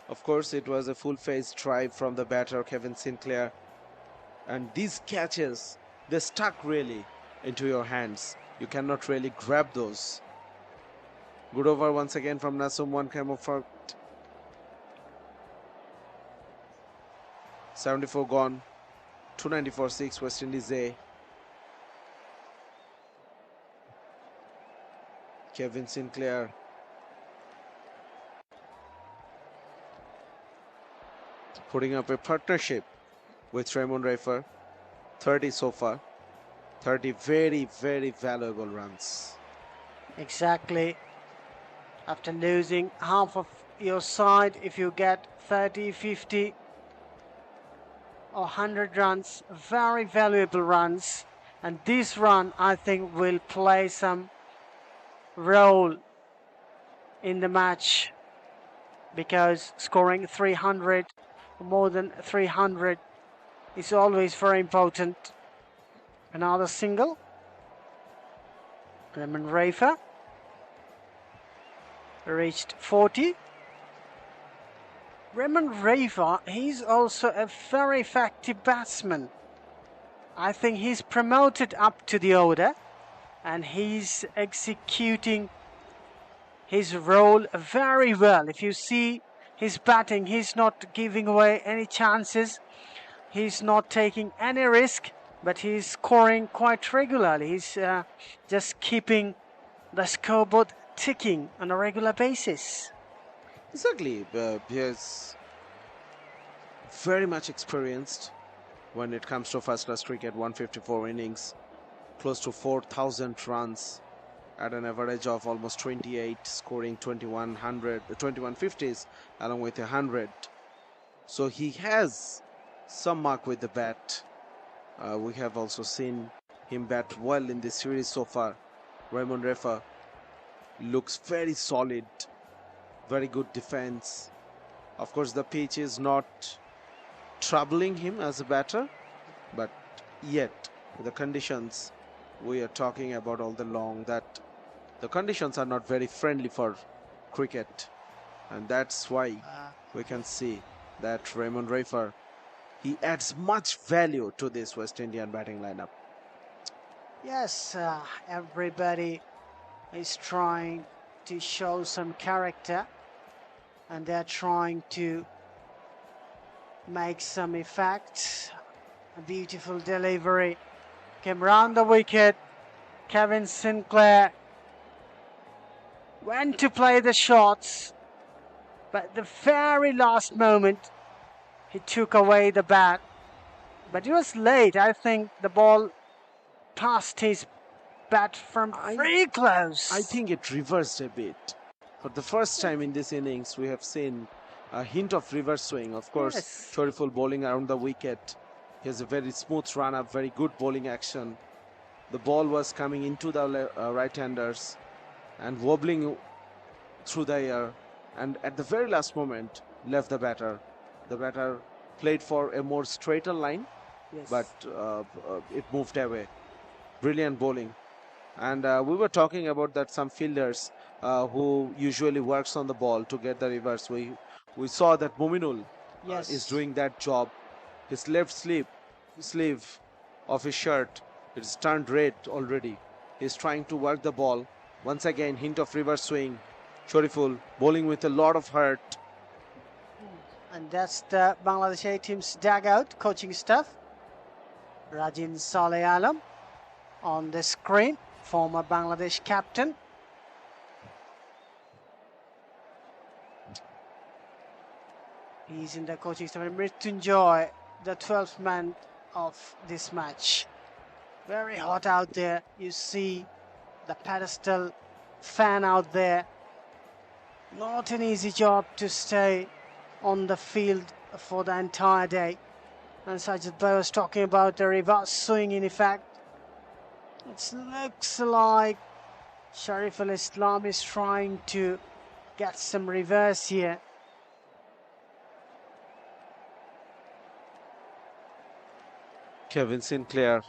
Of course, it was a full-faced drive from the batter, Kevin Sinclair. And these catches, they stuck really into your hands. You cannot really grab those. Good over once again from Nasum. One came up for 74 gone. 294-6 West Indies A. Kevin Sinclair putting up a partnership with Raymond Rafer. 30 so far. 30 very, very valuable runs. Exactly. After losing half of your side, if you get 30, 50 or 100 runs, very valuable runs. And this run, I think, will play some role in the match, because scoring 300, more than 300, is always very important. Another single. Raymond Rafer reached 40. Raymond Rafer, he's also a very effective batsman. I think he's promoted up to the order and he's executing his role very well. If you see his batting, he's not giving away any chances. He's not taking any risk, but he's scoring quite regularly. He's just keeping the scoreboard ticking on a regular basis. Exactly. He is very much experienced when it comes to first-class cricket. 154 innings, close to 4,000 runs at an average of almost 28, scoring 2150s along with 100. So he has some mark with the bat. We have also seen him bat well in this series so far. Raymond Rafer looks very solid, very good defense. Of course, the pitch is not troubling him as a batter, but yet the conditions we are talking about all the long, that the conditions are not very friendly for cricket, and that's why we can see that Raymond Rafer, he adds much value to this West Indian batting lineup. Yes, everybody is trying to show some character and they're trying to make some effect. A beautiful delivery came round the wicket. Kevin Sinclair went to play the shots, but the very last moment he took away the bat. But it was late. I think the ball passed his bat from very close. I think it reversed a bit. For the first time in this innings, we have seen a hint of reverse swing. Of course, Yes. Sher-e bowling around the wicket. He has a very smooth run up, very good bowling action. The ball was coming into the right-handers and wobbling through the air, and at the very last moment left the batter. The batter played for a more straighter line, Yes. but it moved away. Brilliant bowling. And we were talking about that some fielders who usually works on the ball to get the reverse. We saw that Muminul Yes. is doing that job. His left sleeve of his shirt is turned red already. He's trying to work the ball. Once again, hint of reverse swing. Sher-e bowling with a lot of heart. And that's the Bangladesh A team's dugout coaching staff. Rajin Saleh Alam on the screen, former Bangladesh captain. He's in the coaching staff. And Mrityunjoy, the 12th man of this match. Very hot out there. You see the pedestal fan out there. Not an easy job to stay on the field for the entire day. And Sajid Bhai was talking about the reverse swing in effect. It looks like Sharif al-Islam is trying to get some reverse here. Kevin Sinclair.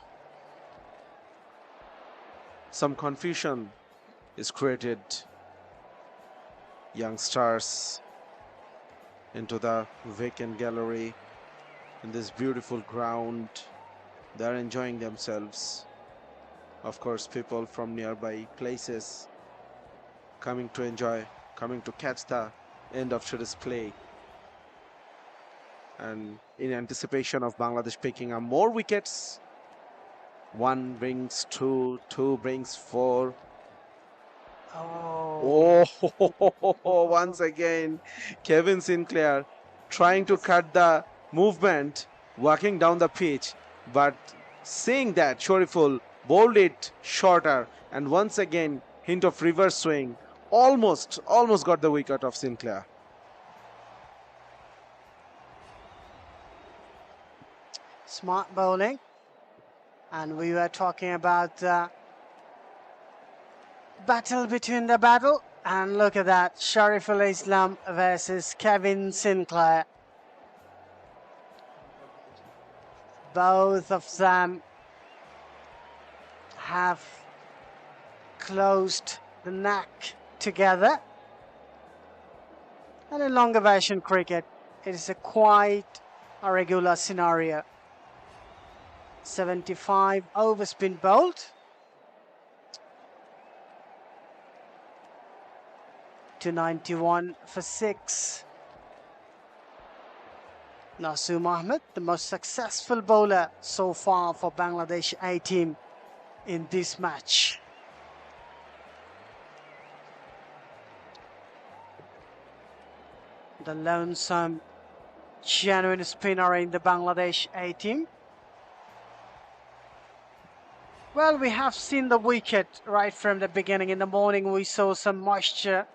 Some confusion is created. Young stars into the vacant gallery in this beautiful ground. They're enjoying themselves. Of course, people from nearby places coming to enjoy, coming to catch the end of today's play. And in anticipation of Bangladesh picking up more wickets, 1 brings 2, 2 brings 4. Oh, Oh, once again, Kevin Sinclair trying to cut the movement, walking down the pitch, but seeing that Shariful bowled it shorter, and once again, hint of reverse swing, almost got the wicket of Sinclair. smart bowling. And we were talking about the battle between the battle. And look at that, Sharif al-Islam versus Kevin Sinclair. Both of them have closed the neck together. And in longer version cricket, it is a quite a regular scenario. 75 over spin bowled. To 91 for 6. Naseem Ahmed, the most successful bowler so far for Bangladesh A team in this match. The lonesome, genuine spinner in the Bangladesh A team. Well, we have seen the wicket right from the beginning. In the morning, we saw some moisture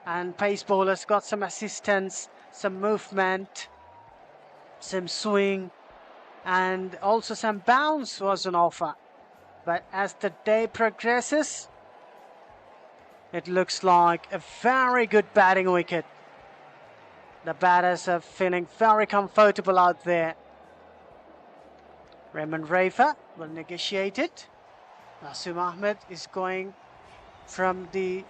and pace bowlers got some assistance, some movement, some swing, and also some bounce was on offer. But as the day progresses, it looks like a very good batting wicket. The batters are feeling very comfortable out there. Raymond Rafa will negotiate it. Naseem Ahmed is going from the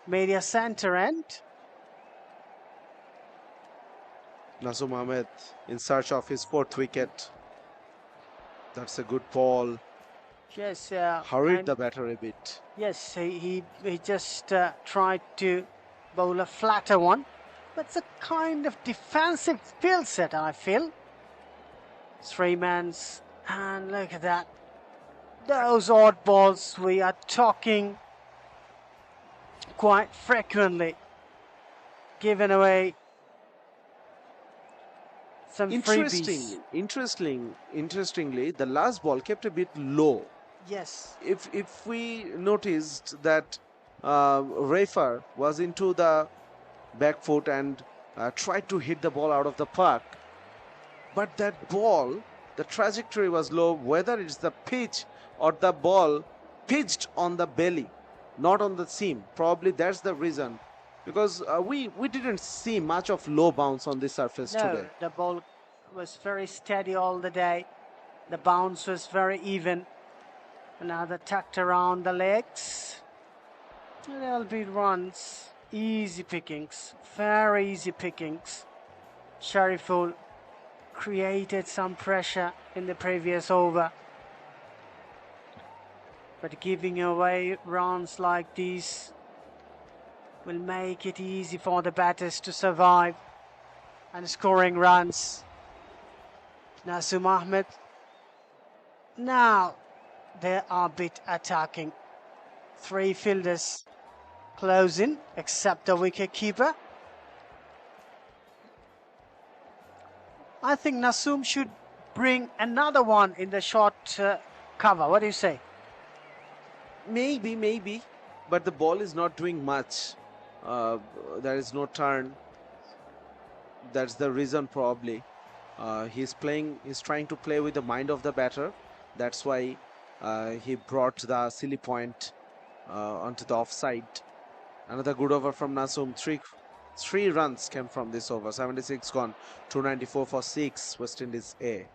media center end. Naseem Ahmed in search of his 4th wicket. That's a good ball. Yes, Hurried the batter a bit. yes, he just tried to bowl a flatter one. But it's a kind of defensive field set, I feel. 3 mans, and look at that. Those odd balls we are talking quite frequently, giving away some freebies. Interestingly, the last ball kept a bit low. Yes, If we noticed that Rafer was into the back foot and tried to hit the ball out of the park, but that ball, the trajectory was low, whether it's the pitch or the ball pitched on the belly, not on the seam. Probably that's the reason, because we didn't see much of low bounce on this surface no, today. the ball was very steady all the day. The bounce was very even. Another tucked around the legs. And there'll be runs. Easy pickings, very easy pickings. Shariful created some pressure in the previous over. But giving away runs like these will make it easy for the batters to survive and scoring runs. Naseem Ahmed. Now they are a bit attacking. 3 fielders close in, except the wicket keeper. I think Naseem should bring another one in the short cover. What do you say? Maybe, but the ball is not doing much. There is no turn. That's the reason probably. He's trying to play with the mind of the batter. That's why he brought the silly point onto the offside. Another good over from Nasum. Three runs came from this over. 76 gone. 294 for 6. West Indies A.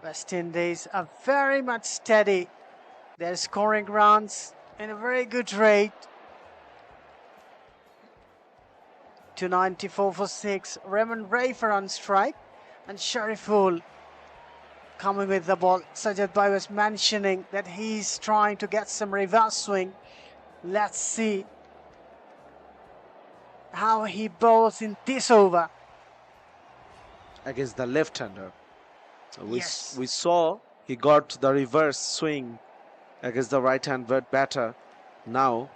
West Indies are very much steady. They're scoring runs in a very good rate. 294 for 6. Raymond Rafer on strike. And Sher-e coming with the ball. Sajad Bhai was mentioning that he's trying to get some reverse swing. Let's see how he bowls in this over. Against the left-hander. Yes. We saw he got the reverse swing against the right-hand batter. Now,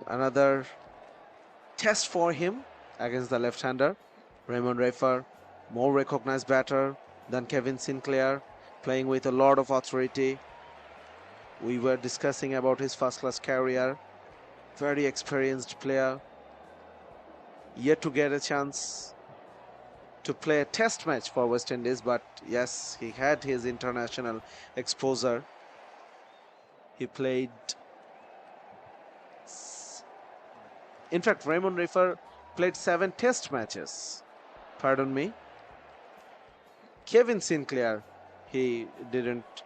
another test for him against the left-hander. Raymond Rafer, more recognized batter than Kevin Sinclair, playing with a lot of authority. We were discussing about his first-class career. Very experienced player. Yet to get a chance to play a test match for West Indies, but yes, he had his international exposure. He played. In fact, Raymond Rafer played 7 test matches. Pardon me. Kevin Sinclair, he didn't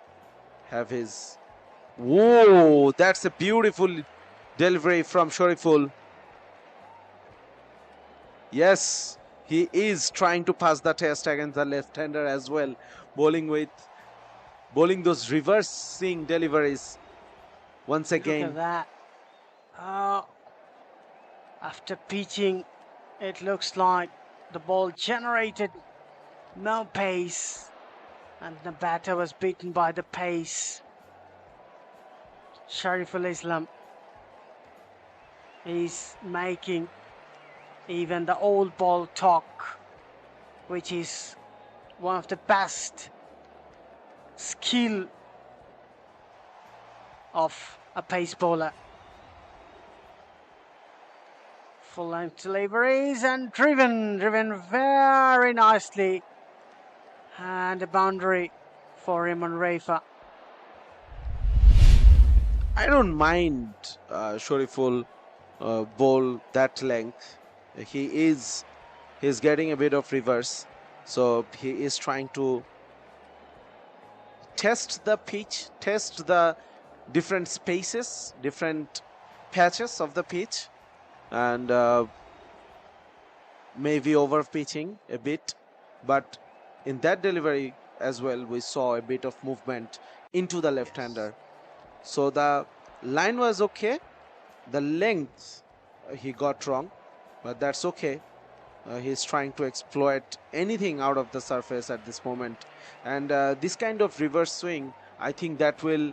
have his. Whoa, that's a beautiful delivery from Sher-e. Yes, he is trying to pass the test against the left-hander as well, bowling those reversing deliveries. Once again, Look at that. After pitching, it looks like the ball generated no pace, and the batter was beaten by the pace. Shariful Islam is making even the old ball talk, which is one of the best skill of a pace bowler. Full length deliveries and driven very nicely, and a boundary for Raymond Rafer. I don't mind Sher-e bowl that length. He's getting a bit of reverse, so he is trying to test the pitch, test the different spaces, different patches of the pitch, and maybe over pitching a bit. But in that delivery as well, we saw a bit of movement into the left-hander. So the line was okay. The length he got wrong, but that's okay. He's trying to exploit anything out of the surface at this moment, and this kind of reverse swing, I think that will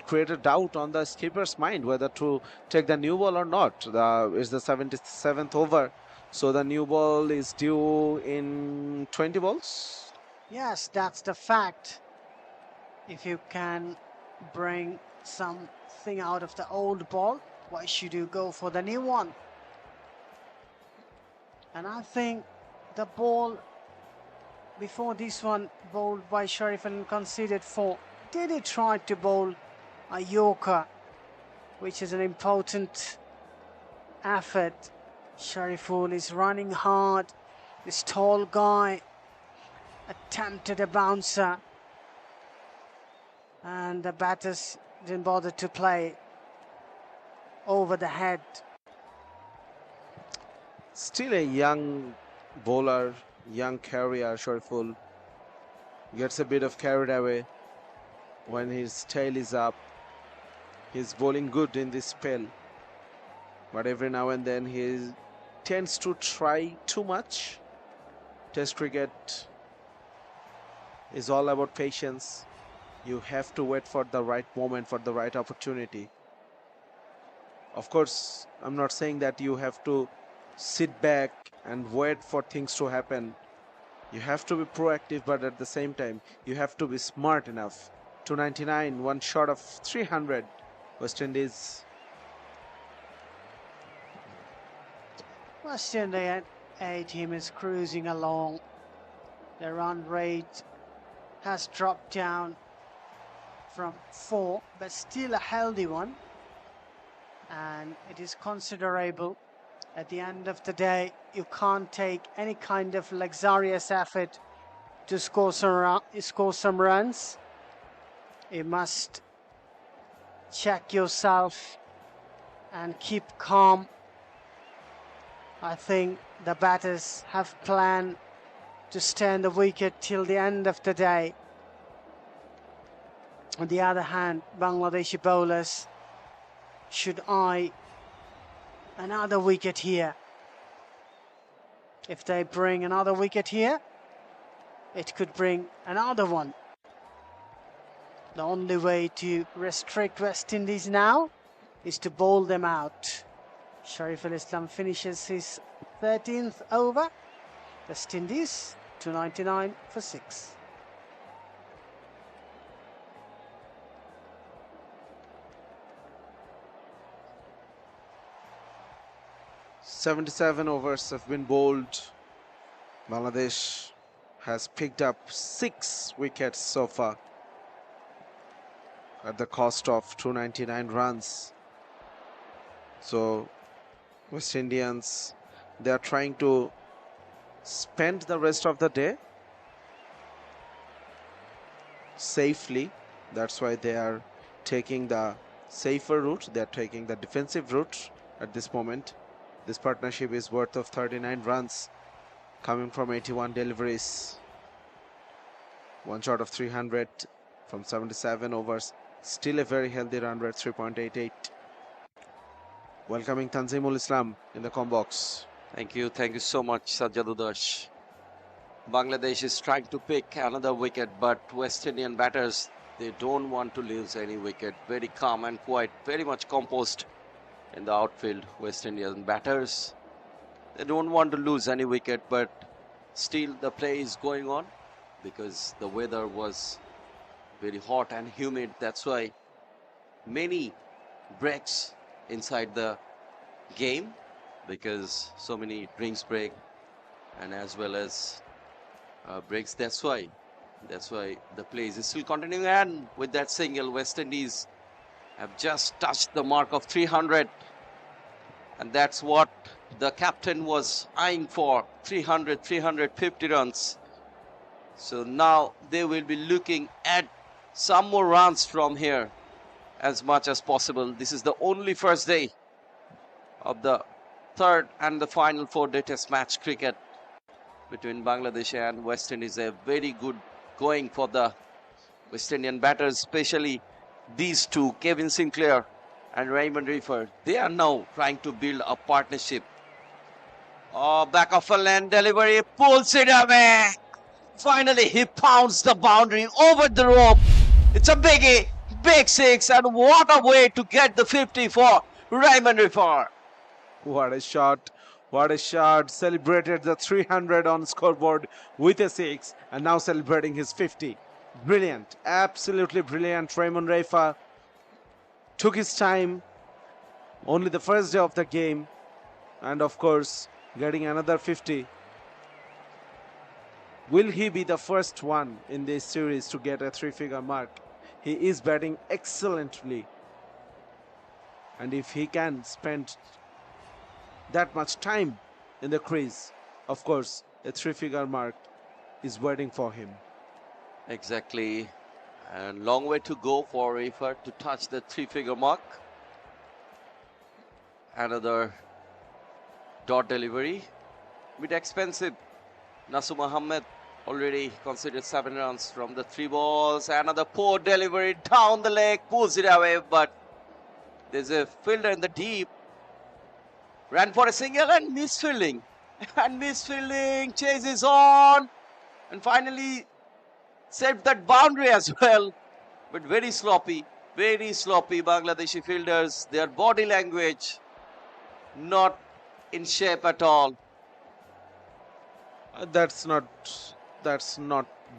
create a doubt on the skipper's mind whether to take the new ball or not. It's the 77th over, so the new ball is due in 20 balls. Yes, that's the fact. If you can bring something out of the old ball, why should you go for the new one? And I think the ball before this one, bowled by Sher-e and conceded 4, did he try to bowl a Yorker, which is an important effort. Sher-e is running hard. This tall guy attempted a bouncer, and the batters didn't bother to play over the head. Still a young bowler, young carrier. Sher-e gets a bit of carried away when his tail is up. He's bowling good in this spell, but every now and then he tends to try too much. Test cricket is all about patience. You have to wait for the right moment, for the right opportunity. Of course, I'm not saying that you have to sit back and wait for things to happen. You have to be proactive, but at the same time, you have to be smart enough. 299, one shot of 300. West Indies. West Indies A team is cruising along. The run rate has dropped down from 4, but still a healthy one. And it is considerable. At the end of the day, you can't take any kind of luxurious effort to score some runs. You must check yourself and keep calm. I think the batters have planned to stay on the wicket till the end of the day. On the other hand, Bangladeshi bowlers should eye another wicket here. If they bring another wicket here, it could bring another one. The only way to restrict West Indies now is to bowl them out. Sharif al-Islam finishes his 13th over. West Indies 299 for 6. "77 overs have been bowled. Bangladesh has picked up 6 wickets so far at the cost of 299 runs. So West Indians, they are trying to spend the rest of the day safely. That's why they are taking the safer route. They are taking the defensive route at this moment. This partnership is worth of 39 runs coming from 81 deliveries. One shot of 300 from 77 overs. Still a very healthy run rate, 3.88. Welcoming Tanzimul Islam in the com box. Thank you so much, Sajjadudash. Bangladesh is trying to pick another wicket, but West Indian batters, they don't want to lose any wicket. Very calm and quiet, very much composed in the outfield. West Indian batters, they don't want to lose any wicket, but still the play is going on because the weather was very hot and humid. That's why many breaks inside the game, because so many drinks break and as well as breaks. That's why the play is still continuing, and with that single, West Indies have just touched the mark of 300, and that's what the captain was eyeing for, 350 runs. So now they will be looking at some more runs from here as much as possible. This is the only first day of the third and the final 4-day test match cricket between Bangladesh and West Indies. A very good going for the West Indian batters, especially these two, Kevin Sinclair and Raymond Refer. They are now trying to build a partnership. Oh, back of a land delivery, pulls it away. Finally, he pounds the boundary over the rope. It's a biggie, big 6, and what a way to get the 50 for Raymond Refer. What a shot. What a shot. Celebrated the 300 on scoreboard with a 6 and now celebrating his 50. Brilliant. Absolutely brilliant. Raymond Refer took his time. Only the first day of the game. And of course, getting another 50. Will he be the first one in this series to get a 3-figure mark? He is batting excellently. And if he can spend that much time in the crease, of course, a 3-figure mark is waiting for him. Exactly. And long way to go for Refer to touch the 3-figure mark. Another dot delivery. Bit expensive. Nasu Mohammed already considered 7 runs from the 3 balls. Another poor delivery down the leg, pulls it away, but there's a fielder in the deep. Ran for a single and misfielding. And misfielding, chases on. And finally saved that boundary as well. But very sloppy. Very sloppy Bangladeshi fielders. Their body language not in shape at all. That's not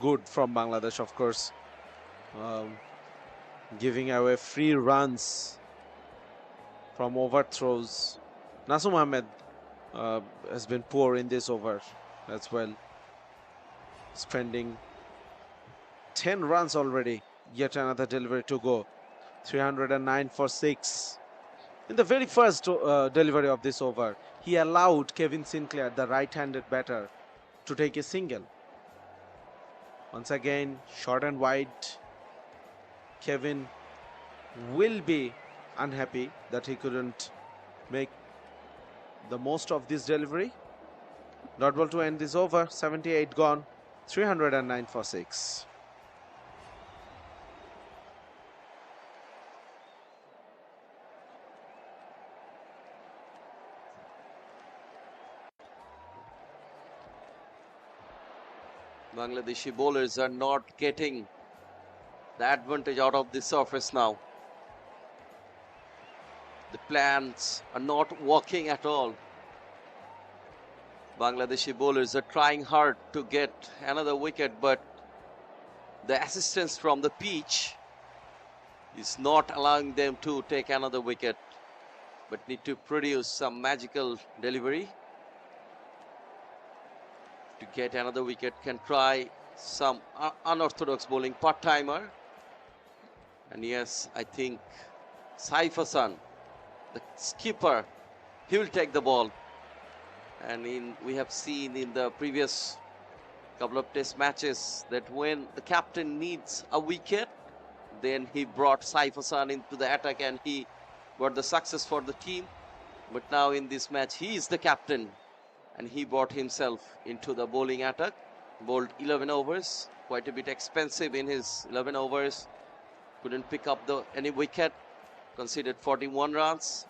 good from Bangladesh, of course. Um, Giving away free runs from overthrows. Nasum Ahmed has been poor in this over as well, spending 10 runs already. Yet another delivery to go. 309 for 6. In the very first delivery of this over, he allowed Kevin Sinclair, the right-handed batter, to take a single. Once again, short and wide. Kevin will be unhappy that he couldn't make the most of this delivery. Dot ball to end this over. 78 gone. 309 for 6. Bangladeshi bowlers are not getting the advantage out of this surface now. The plans are not working at all. Bangladeshi bowlers are trying hard to get another wicket, but the assistance from the pitch is not allowing them to take another wicket, but need to produce some magical delivery to get another wicket. Can try some unorthodox bowling, part-timer. And yes, I think Saif Hassan, the skipper, he will take the ball. And we have seen in the previous couple of test matches that when the captain needs a wicket, then he brought Saif Hassan into the attack and he got the success for the team. But now in this match, he is the captain and he brought himself into the bowling attack. Bowled 11 overs, quite a bit expensive in his 11 overs. Couldn't pick up any wicket, conceded 41 runs.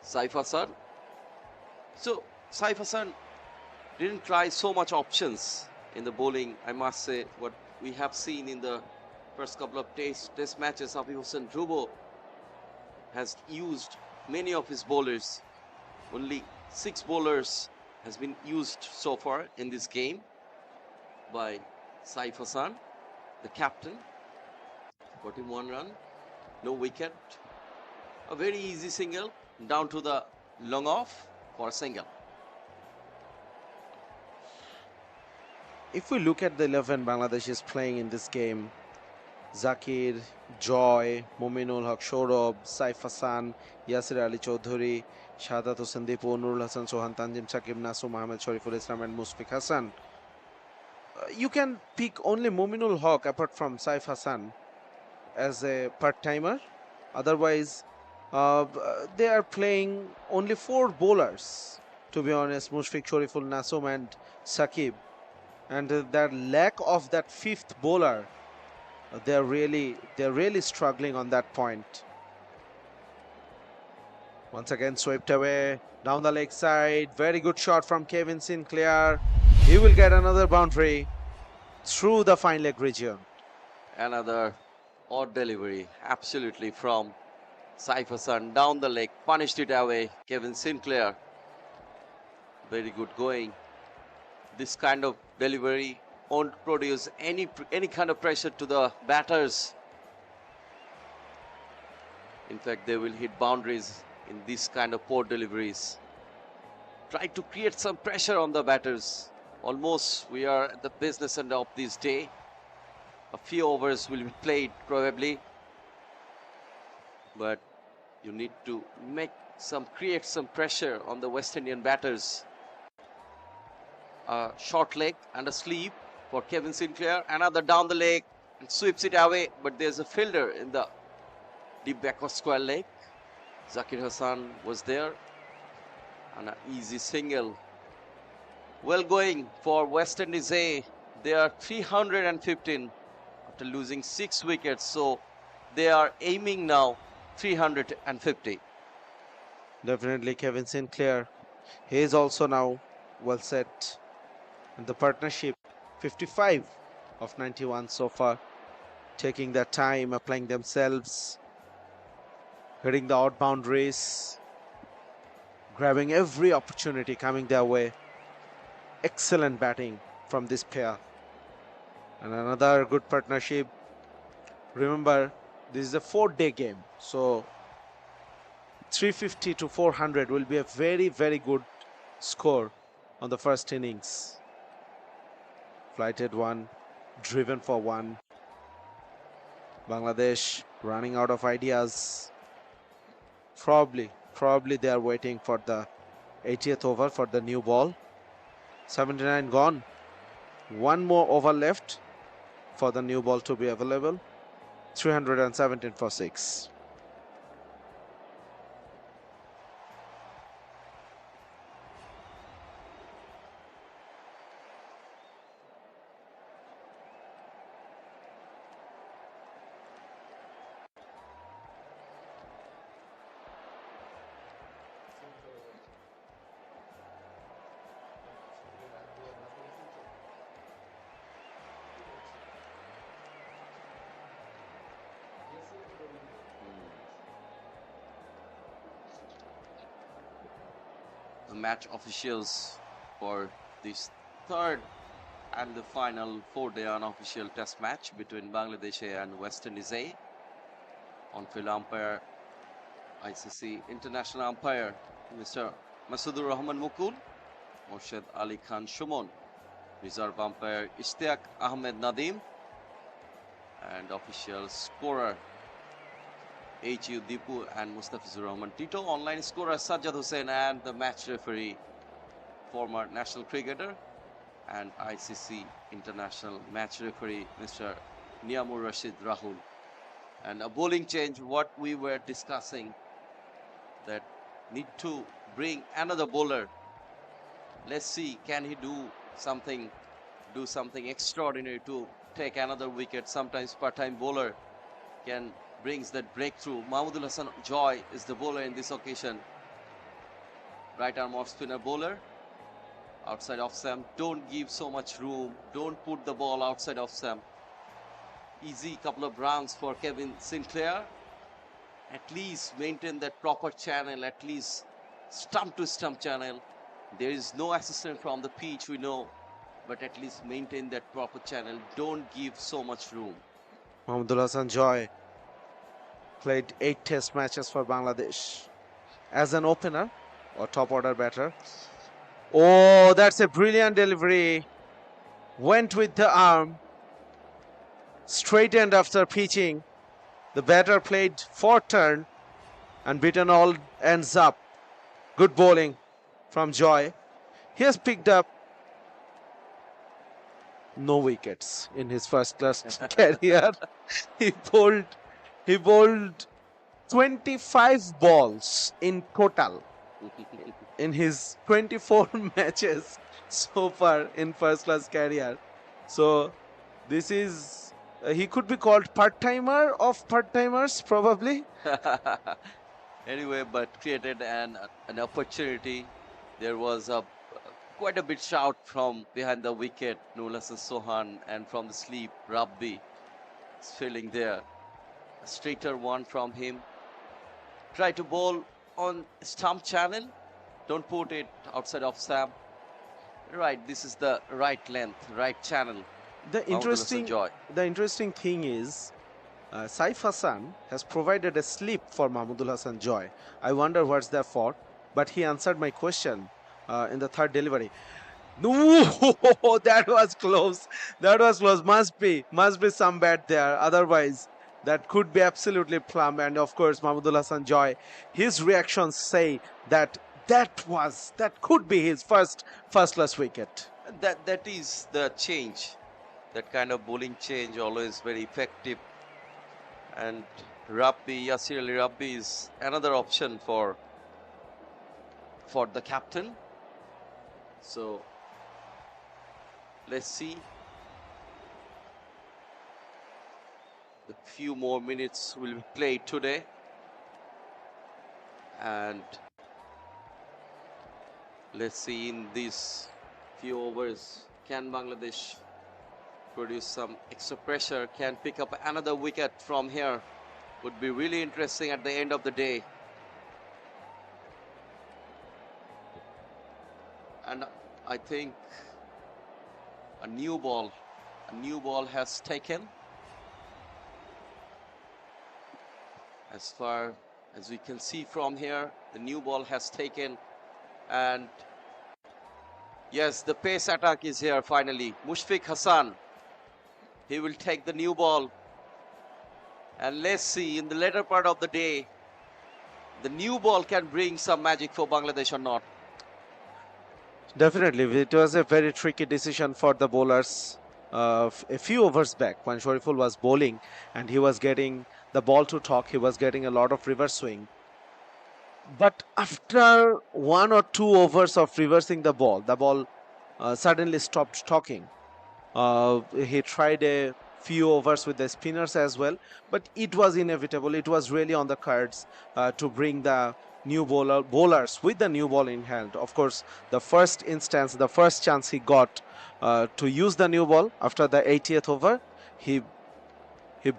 Saif Hassan. So Saif Hassan didn't try so much options in the bowling, I must say. What we have seen in the first couple of test matches, Safi Hussain Dhruvo has used many of his bowlers. Only 6 bowlers has been used so far in this game by Saif Hassan, the captain. 41 run, no wicket. A very easy single down to the long off for a single. If we look at the 11 Bangladesh is playing in this game, Zakir, Joy, Mominul Haq Shourab, Saif Hassan, Yasir Ali Chaudhuri, Shahadat Hossain Deepu, Nurul Hassan Sohan, Tanjim Shakib, Nasum Ahmed, Shariful Islam and Musfiq Hassan. You can pick only Mominul Haq apart from Saif Hassan as a part-timer. Otherwise, they are playing only 4 bowlers, to be honest. Mushfiq, Shariful, Nasum and Sakib. And that lack of that 5th bowler, they're really struggling on that point. Once again swept away down the leg side. Very good shot from Kevin Sinclair. He will get another boundary through the fine leg region. Another odd delivery, absolutely, from Saif Hassan down the leg, punished it away. Kevin Sinclair, very good going. This kind of delivery won't produce any kind of pressure to the batters. In fact, they will hit boundaries in this kind of poor deliveries. Try to create some pressure on the batters. Almost we are at the business end of this day. A few overs will be played probably, but you need to create some pressure on the West Indian batters. A short leg and a sleeve for Kevin Sinclair. Another down the leg and sweeps it away, but there's a fielder in the deep backward square leg. Zakir Hassan was there, and an easy single. Well going for West Indies A. They are 315 after losing 6 wickets, so they are aiming now 350. Definitely Kevin Sinclair. He is also now well set. And the partnership 55 of 91 so far. taking their time, applying themselves, hitting the out boundaries, grabbing every opportunity coming their way. Excellent batting from this pair. And another good partnership. Remember, this is a 4-day game, so 350 to 400 will be a very, very good score on the first innings. Flighted one, driven for one. Bangladesh running out of ideas. Probably they are waiting for the 80th over for the new ball. 79 gone. One more over left for the new ball to be available. 317 for 6. The match officials for this third and the final 4-day unofficial test match between Bangladesh A and West Indies A. On-field umpire, ICC international umpire, Mr. Masudur Rahman Mukul, Morshed Ali Khan Shumon, reserve umpire Ishtiaq Ahmed Nadim, and official scorer H.U. Dipu and Mustafizur Rahman Tito, online scorer Sajjad Hussain, and the match referee, former national cricketer and ICC international match referee, Mr. Niamur Rashid Rahul. And a bowling change, what we were discussing, that need to bring another bowler. Let's see, can he do something extraordinary to take another wicket. Sometimes part-time bowler can brings that breakthrough. Mahmudul Hasan Joy is the bowler in this occasion. Right arm off spinner bowler. Outside off Sam. Don't give so much room. Don't put the ball outside off Sam. Easy couple of rounds for Kevin Sinclair. At least maintain that proper channel. At least stump to stump channel. There is no assistance from the pitch, we know. But at least maintain that proper channel. Don't give so much room. Mahmudul Hasan Joy played 8 test matches for Bangladesh as an opener or top order batter. Oh, that's a brilliant delivery. Went with the arm. Straightened after pitching. The batter played 4 turn and beaten all ends up. Good bowling from Joy. He has picked up no wickets in his first class career. He bowled 25 balls in total in his 24 matches so far in first class career. So this is he could be called part-timer of part-timers probably. Anyway, but created an opportunity. There was quite a bit shout from behind the wicket. Noor Hassan Sohan, and from the sleep, Rabbi is feeling there. A straighter one from him. Try to bowl on stump channel. Don't put it outside of Sam. Right, this is the right length, right channel. The interesting Joy. The interesting thing is Saif Hassan has provided a slip for Mahmudul Hasan Joy. I wonder what's that for, but he answered my question in the third delivery. No, that was close. That was close. Must be some bat there. Otherwise, that could be absolutely plumb. And of course, Mahmudul Hasan Joy, his reactions say that could be his first class wicket. That is the change. That kind of bowling change always very effective. And Yasir Ali Rabbi is another option for the captain. So let's see. The few more minutes will be played today. And let's see in these few overs, can Bangladesh produce some extra pressure, can pick up another wicket from here. Would be really interesting at the end of the day. And I think a new ball has taken. As far as we can see from here, the new ball has taken, and yes, the pace attack is here finally. Mushfiq Hassan, he will take the new ball, and let's see in the later part of the day, the new ball can bring some magic for Bangladesh or not. Definitely, it was a very tricky decision for the bowlers. A few overs back, when Shariful was bowling and he was getting the ball to talk, he was getting a lot of reverse swing. But after 1 or 2 overs of reversing the ball suddenly stopped talking. He tried a few overs with the spinners as well, but it was inevitable. It was really on the cards to bring the new bowlers with the new ball in hand. Of course, the first chance he got to use the new ball after the 80th over, he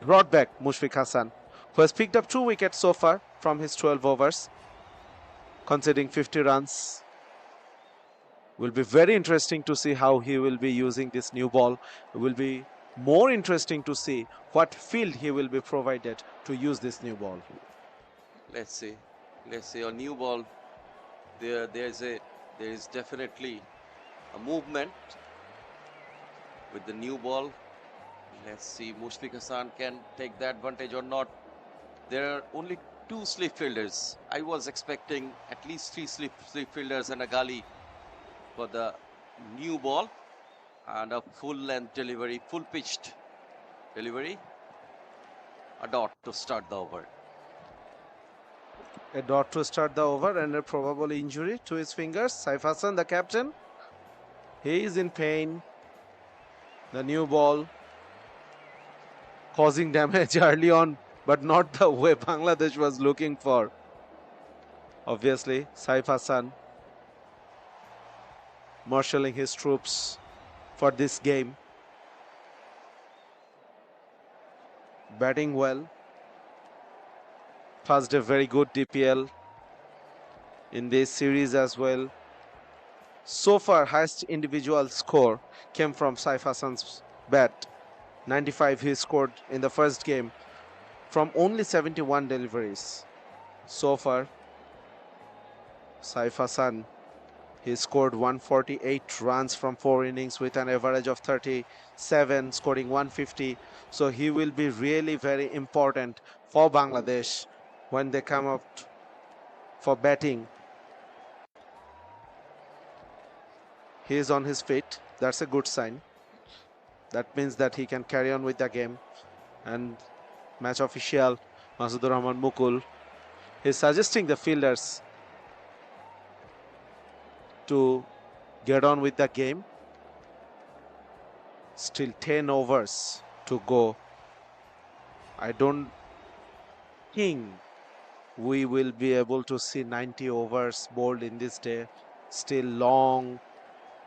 brought back Mushfiq Hassan, who has picked up 2 wickets so far from his 12 overs, conceding 50 runs. Will be very interesting to see how he will be using this new ball. It will be more interesting to see what field he will be provided to use this new ball. Let's see a new ball. There is definitely a movement with the new ball. Let's see Mushfiq Hassan can take the advantage or not. There are only 2 slip fielders. I was expecting at least 3 slip fielders and a gully for the new ball, and a full length delivery, full pitched delivery, a dot to start the over. A dot to start the over and a probable injury to his fingers. Saif Hassan, the captain, he is in pain. The new ball causing damage early on, but not the way Bangladesh was looking for. Obviously, Saif Hassan marshalling his troops for this game. Batting well. Passed a very good DPL in this series as well. So far, highest individual score came from Saif Hassan's bat. 95 he scored in the first game from only 71 deliveries. So far, Saif Hassan, he scored 148 runs from 4 innings with an average of 37, scoring 150. So he will be really very important for Bangladesh when they come out for batting. He is on his feet. That's a good sign. That means that he can carry on with the game. And match official Mazudur Rahman Mukul is suggesting the fielders to get on with the game. Still 10 overs to go. I don't think we will be able to see 90 overs bowled in this day. Still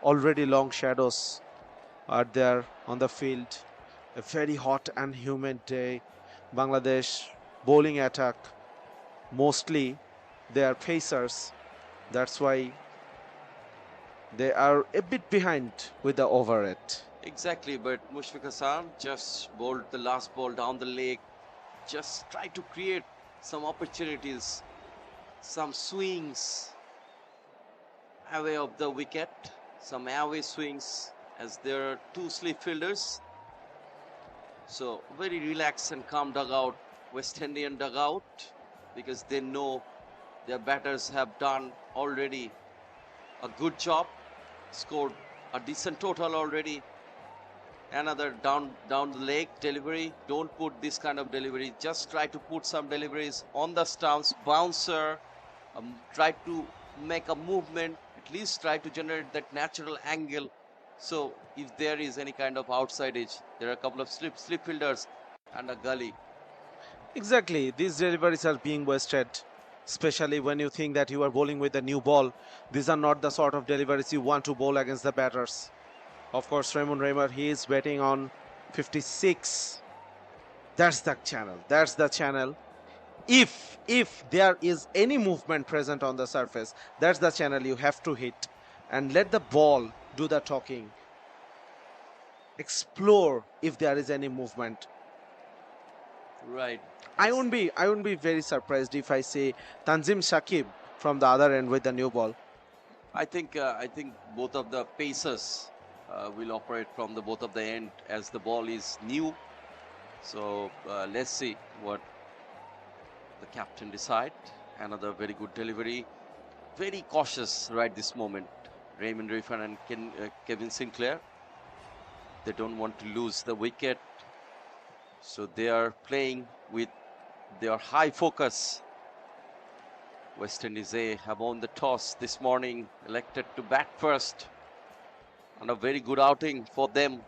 already long shadows are there on the field. A very hot and humid day. Bangladesh bowling attack, mostly they are pacers. That's why they are a bit behind with the over rate. Exactly, but Mushfiq Hassan just bowled the last ball down the leg. Just try to create some opportunities, some swings away of the wicket, some away swings, as there are 2 slip fielders. So very relaxed and calm dugout, West Indian dugout, because they know their batters have done already a good job, scored a decent total already. Another down the leg delivery. Don't put this kind of delivery. Just try to put some deliveries on the stumps, bouncer. Try to make a movement. At least try to generate that natural angle. So if there is any kind of outside edge, there are a couple of slip fielders and a gully. Exactly, these deliveries are being wasted, especially when you think that you are bowling with a new ball. These are not the sort of deliveries you want to bowl against the batters. Of course, Raymond Reimer, he is betting on 56. That's the channel. That's the channel. If there is any movement present on the surface, that's the channel you have to hit and let the ball do the talking. Explore if there is any movement. Right. I won't be very surprised if I say Tanzim Shakib from the other end with the new ball. I think both of the pacers will operate from the both of the end as the ball is new. So let's see what the captain decide. Another very good delivery. Very cautious right this moment. Raymond Riffan and Kevin Sinclair. They don't want to lose the wicket. So they are playing with their high focus. West Indies A have won the toss this morning, elected to bat first. And a very good outing for them.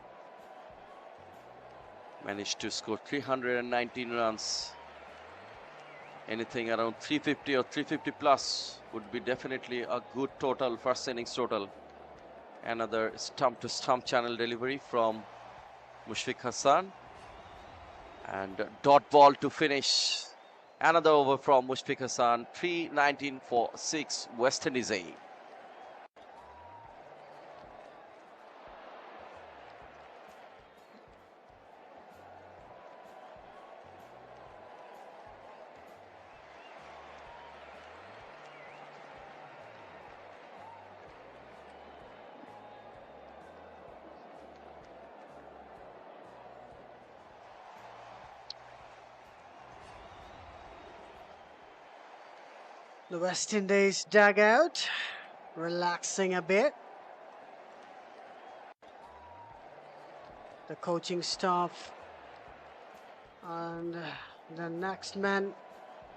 Managed to score 319 runs. Anything around 350 or 350 plus would be definitely a good total, first innings total. Another stump to stump channel delivery from Mushfiq Hassan. And dot ball to finish. Another over from Mushfiq Hassan. 319 for 6, West Indies A. The West Indies dugout, relaxing a bit. The coaching staff and the next man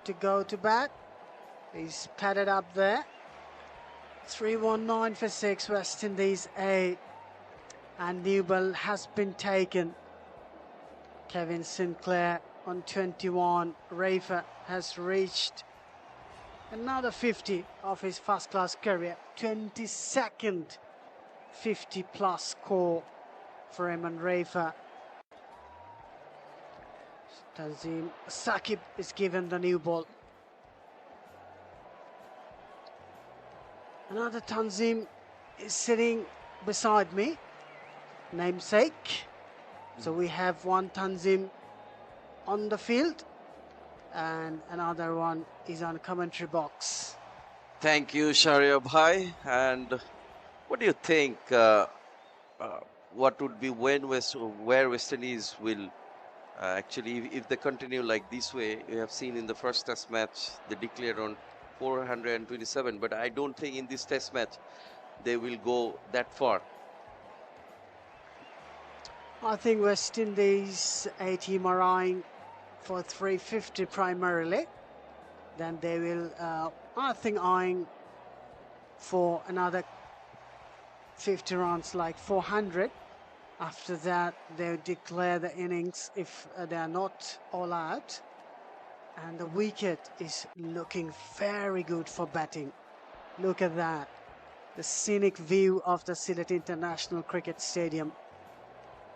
to go to bat is padded up there. 319 for 6, West Indies A, and new ball has been taken. Kevin Sinclair on 21. Rafa has reached another 50 of his first-class career. 22nd 50-plus score for Raymond Rafa. Tanzim Shakib is given the new ball. Another Tanzim is sitting beside me, namesake. So we have one Tanzim on the field and another one is on commentary box. Thank you, Sher-e bhai. And what do you think? What would be where West Indies will actually, if they continue like this way? You have seen in the first Test match they declared on 427, but I don't think in this Test match they will go that far. I think West Indies A team are eyeing for 350 primarily. Then they will, I think, eyeing for another 50 runs, like 400. After that, they'll declare the innings if they are not all out. And the wicket is looking very good for batting. Look at that. The scenic view of the Sylhet International Cricket Stadium.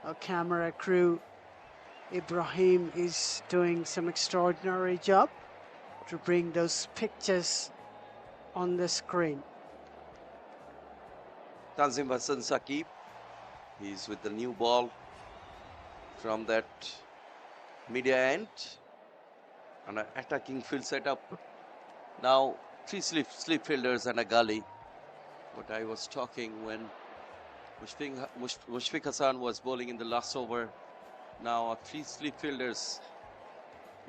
Our camera crew, Ibrahim, is doing some extraordinary job to bring those pictures on the screen. Tanzim Hassan Shakib, he's with the new ball from that media end. And an attacking field setup. Now 3 slip fielders and a gully. What I was talking when Mushfiq Hassan was bowling in the last over. Now 3 slip fielders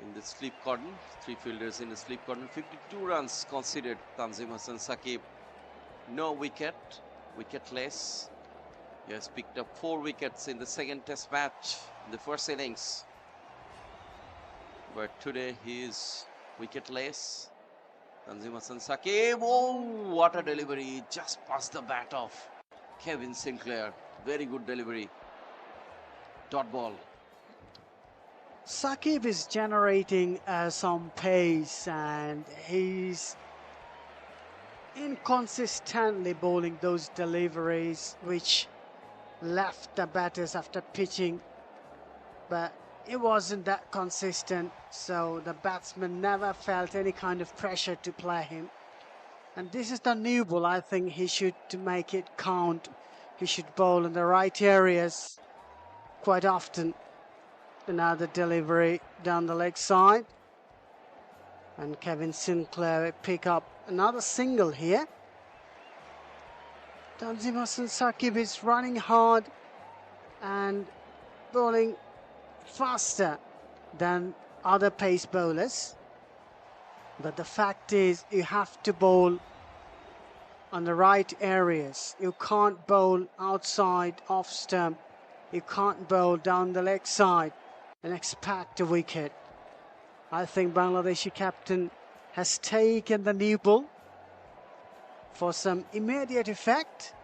in the slip cordon. 3 fielders in the slip cordon. 52 runs conceded. Tanzim Hassan Shakib. No wicket. Wicketless. He has picked up 4 wickets in the second Test match in the first innings. But today he is wicketless. Tanzim Hassan Shakib. Oh, what a delivery. Just past the bat of Kevin Sinclair. Very good delivery. Dot ball. Shakib is generating some pace and he's inconsistently bowling those deliveries which left the batters after pitching, but it wasn't that consistent, so the batsman never felt any kind of pressure to play him. And this is the new ball. I think he should, to make it count, he should bowl in the right areas quite often. Another delivery down the leg side, and Kevin Sinclair will pick up another single here. Tanzim Hassan Saqib is running hard and bowling faster than other pace bowlers, but the fact is you have to bowl on the right areas. You can't bowl outside off stump, you can't bowl down the leg side and expect a wicket. I think Bangladeshi captain has taken the new ball for some immediate effect,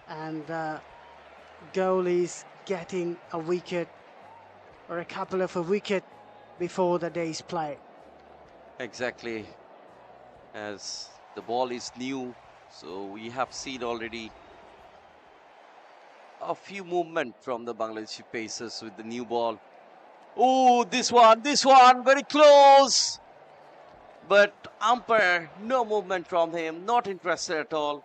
and the goalie is getting a wicket or a couple of a wicket before the day's play. Exactly, as the ball is new, so we have seen already a few movement from the Bangladeshi pacers with the new ball. Oh, this one, very close. But umpire, no movement from him, not interested at all.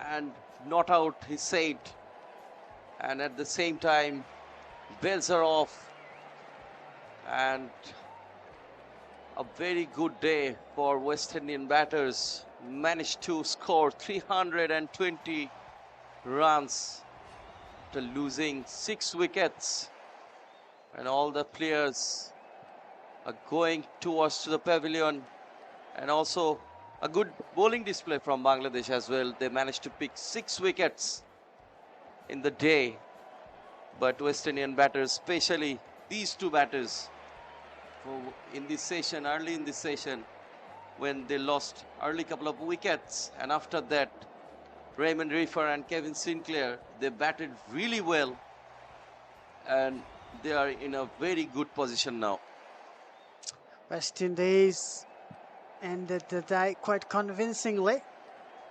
And not out, he said. And at the same time, bells are off. And a very good day for West Indian batters. Managed to score 320 runs after losing 6 wickets. And all the players are going towards to the pavilion, and also a good bowling display from Bangladesh as well. They managed to pick 6 wickets in the day, but West Indian batters, especially these 2 batters, in this session, early in this session, when they lost early couple of wickets, and after that Raymond Refer and Kevin Sinclair, they batted really well, and they are in a very good position now. West Indies ended the day quite convincingly,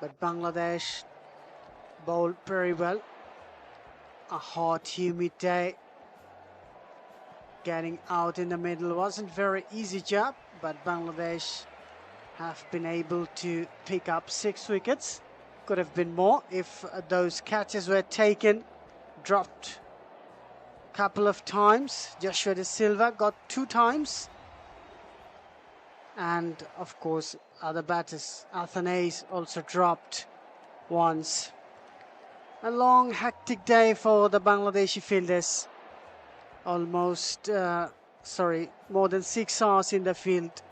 but Bangladesh bowled very well. A hot, humid day. Getting out in the middle wasn't very easy job, but Bangladesh have been able to pick up 6 wickets. Could have been more if those catches were taken, dropped couple of times. Joshua De Silva got 2 times, and of course other batters, Athanase also dropped once. A long hectic day for the Bangladeshi fielders. Almost more than 6 hours in the field.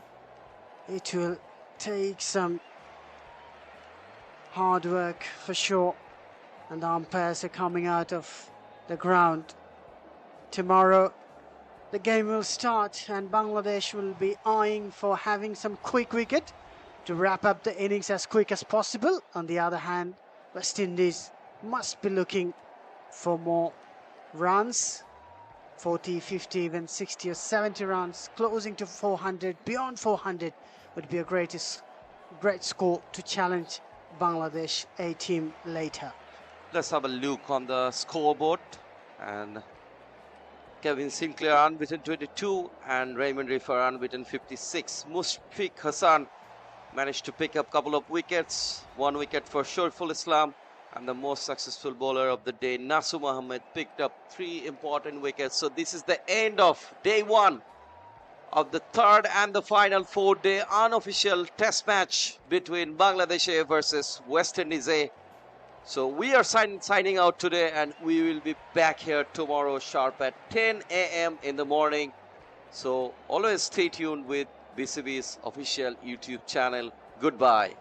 It will take some hard work for sure, and the umpires are coming out of the ground. Tomorrow the game will start, and Bangladesh will be eyeing for having some quick wicket to wrap up the innings as quick as possible. On the other hand, West Indies must be looking for more runs, 40, 50, even 60 or 70 runs, closing to 400. Beyond 400 would be a great score to challenge Bangladesh A team later. Let's have a look on the scoreboard. And Kevin Sinclair unbeaten 22 and Raymond Refer unbeaten 56. Mushfiq Hassan managed to pick up a couple of wickets. 1 wicket for Shoriful Islam, and the most successful bowler of the day, Nasu Mohammed, picked up 3 important wickets. So this is the end of day 1 of the 3rd and the final 4-day unofficial test match between Bangladesh A versus West Indies A. So we are signing out today, and we will be back here tomorrow sharp at 10 a.m. in the morning. So always stay tuned with BCB's official YouTube channel. Goodbye.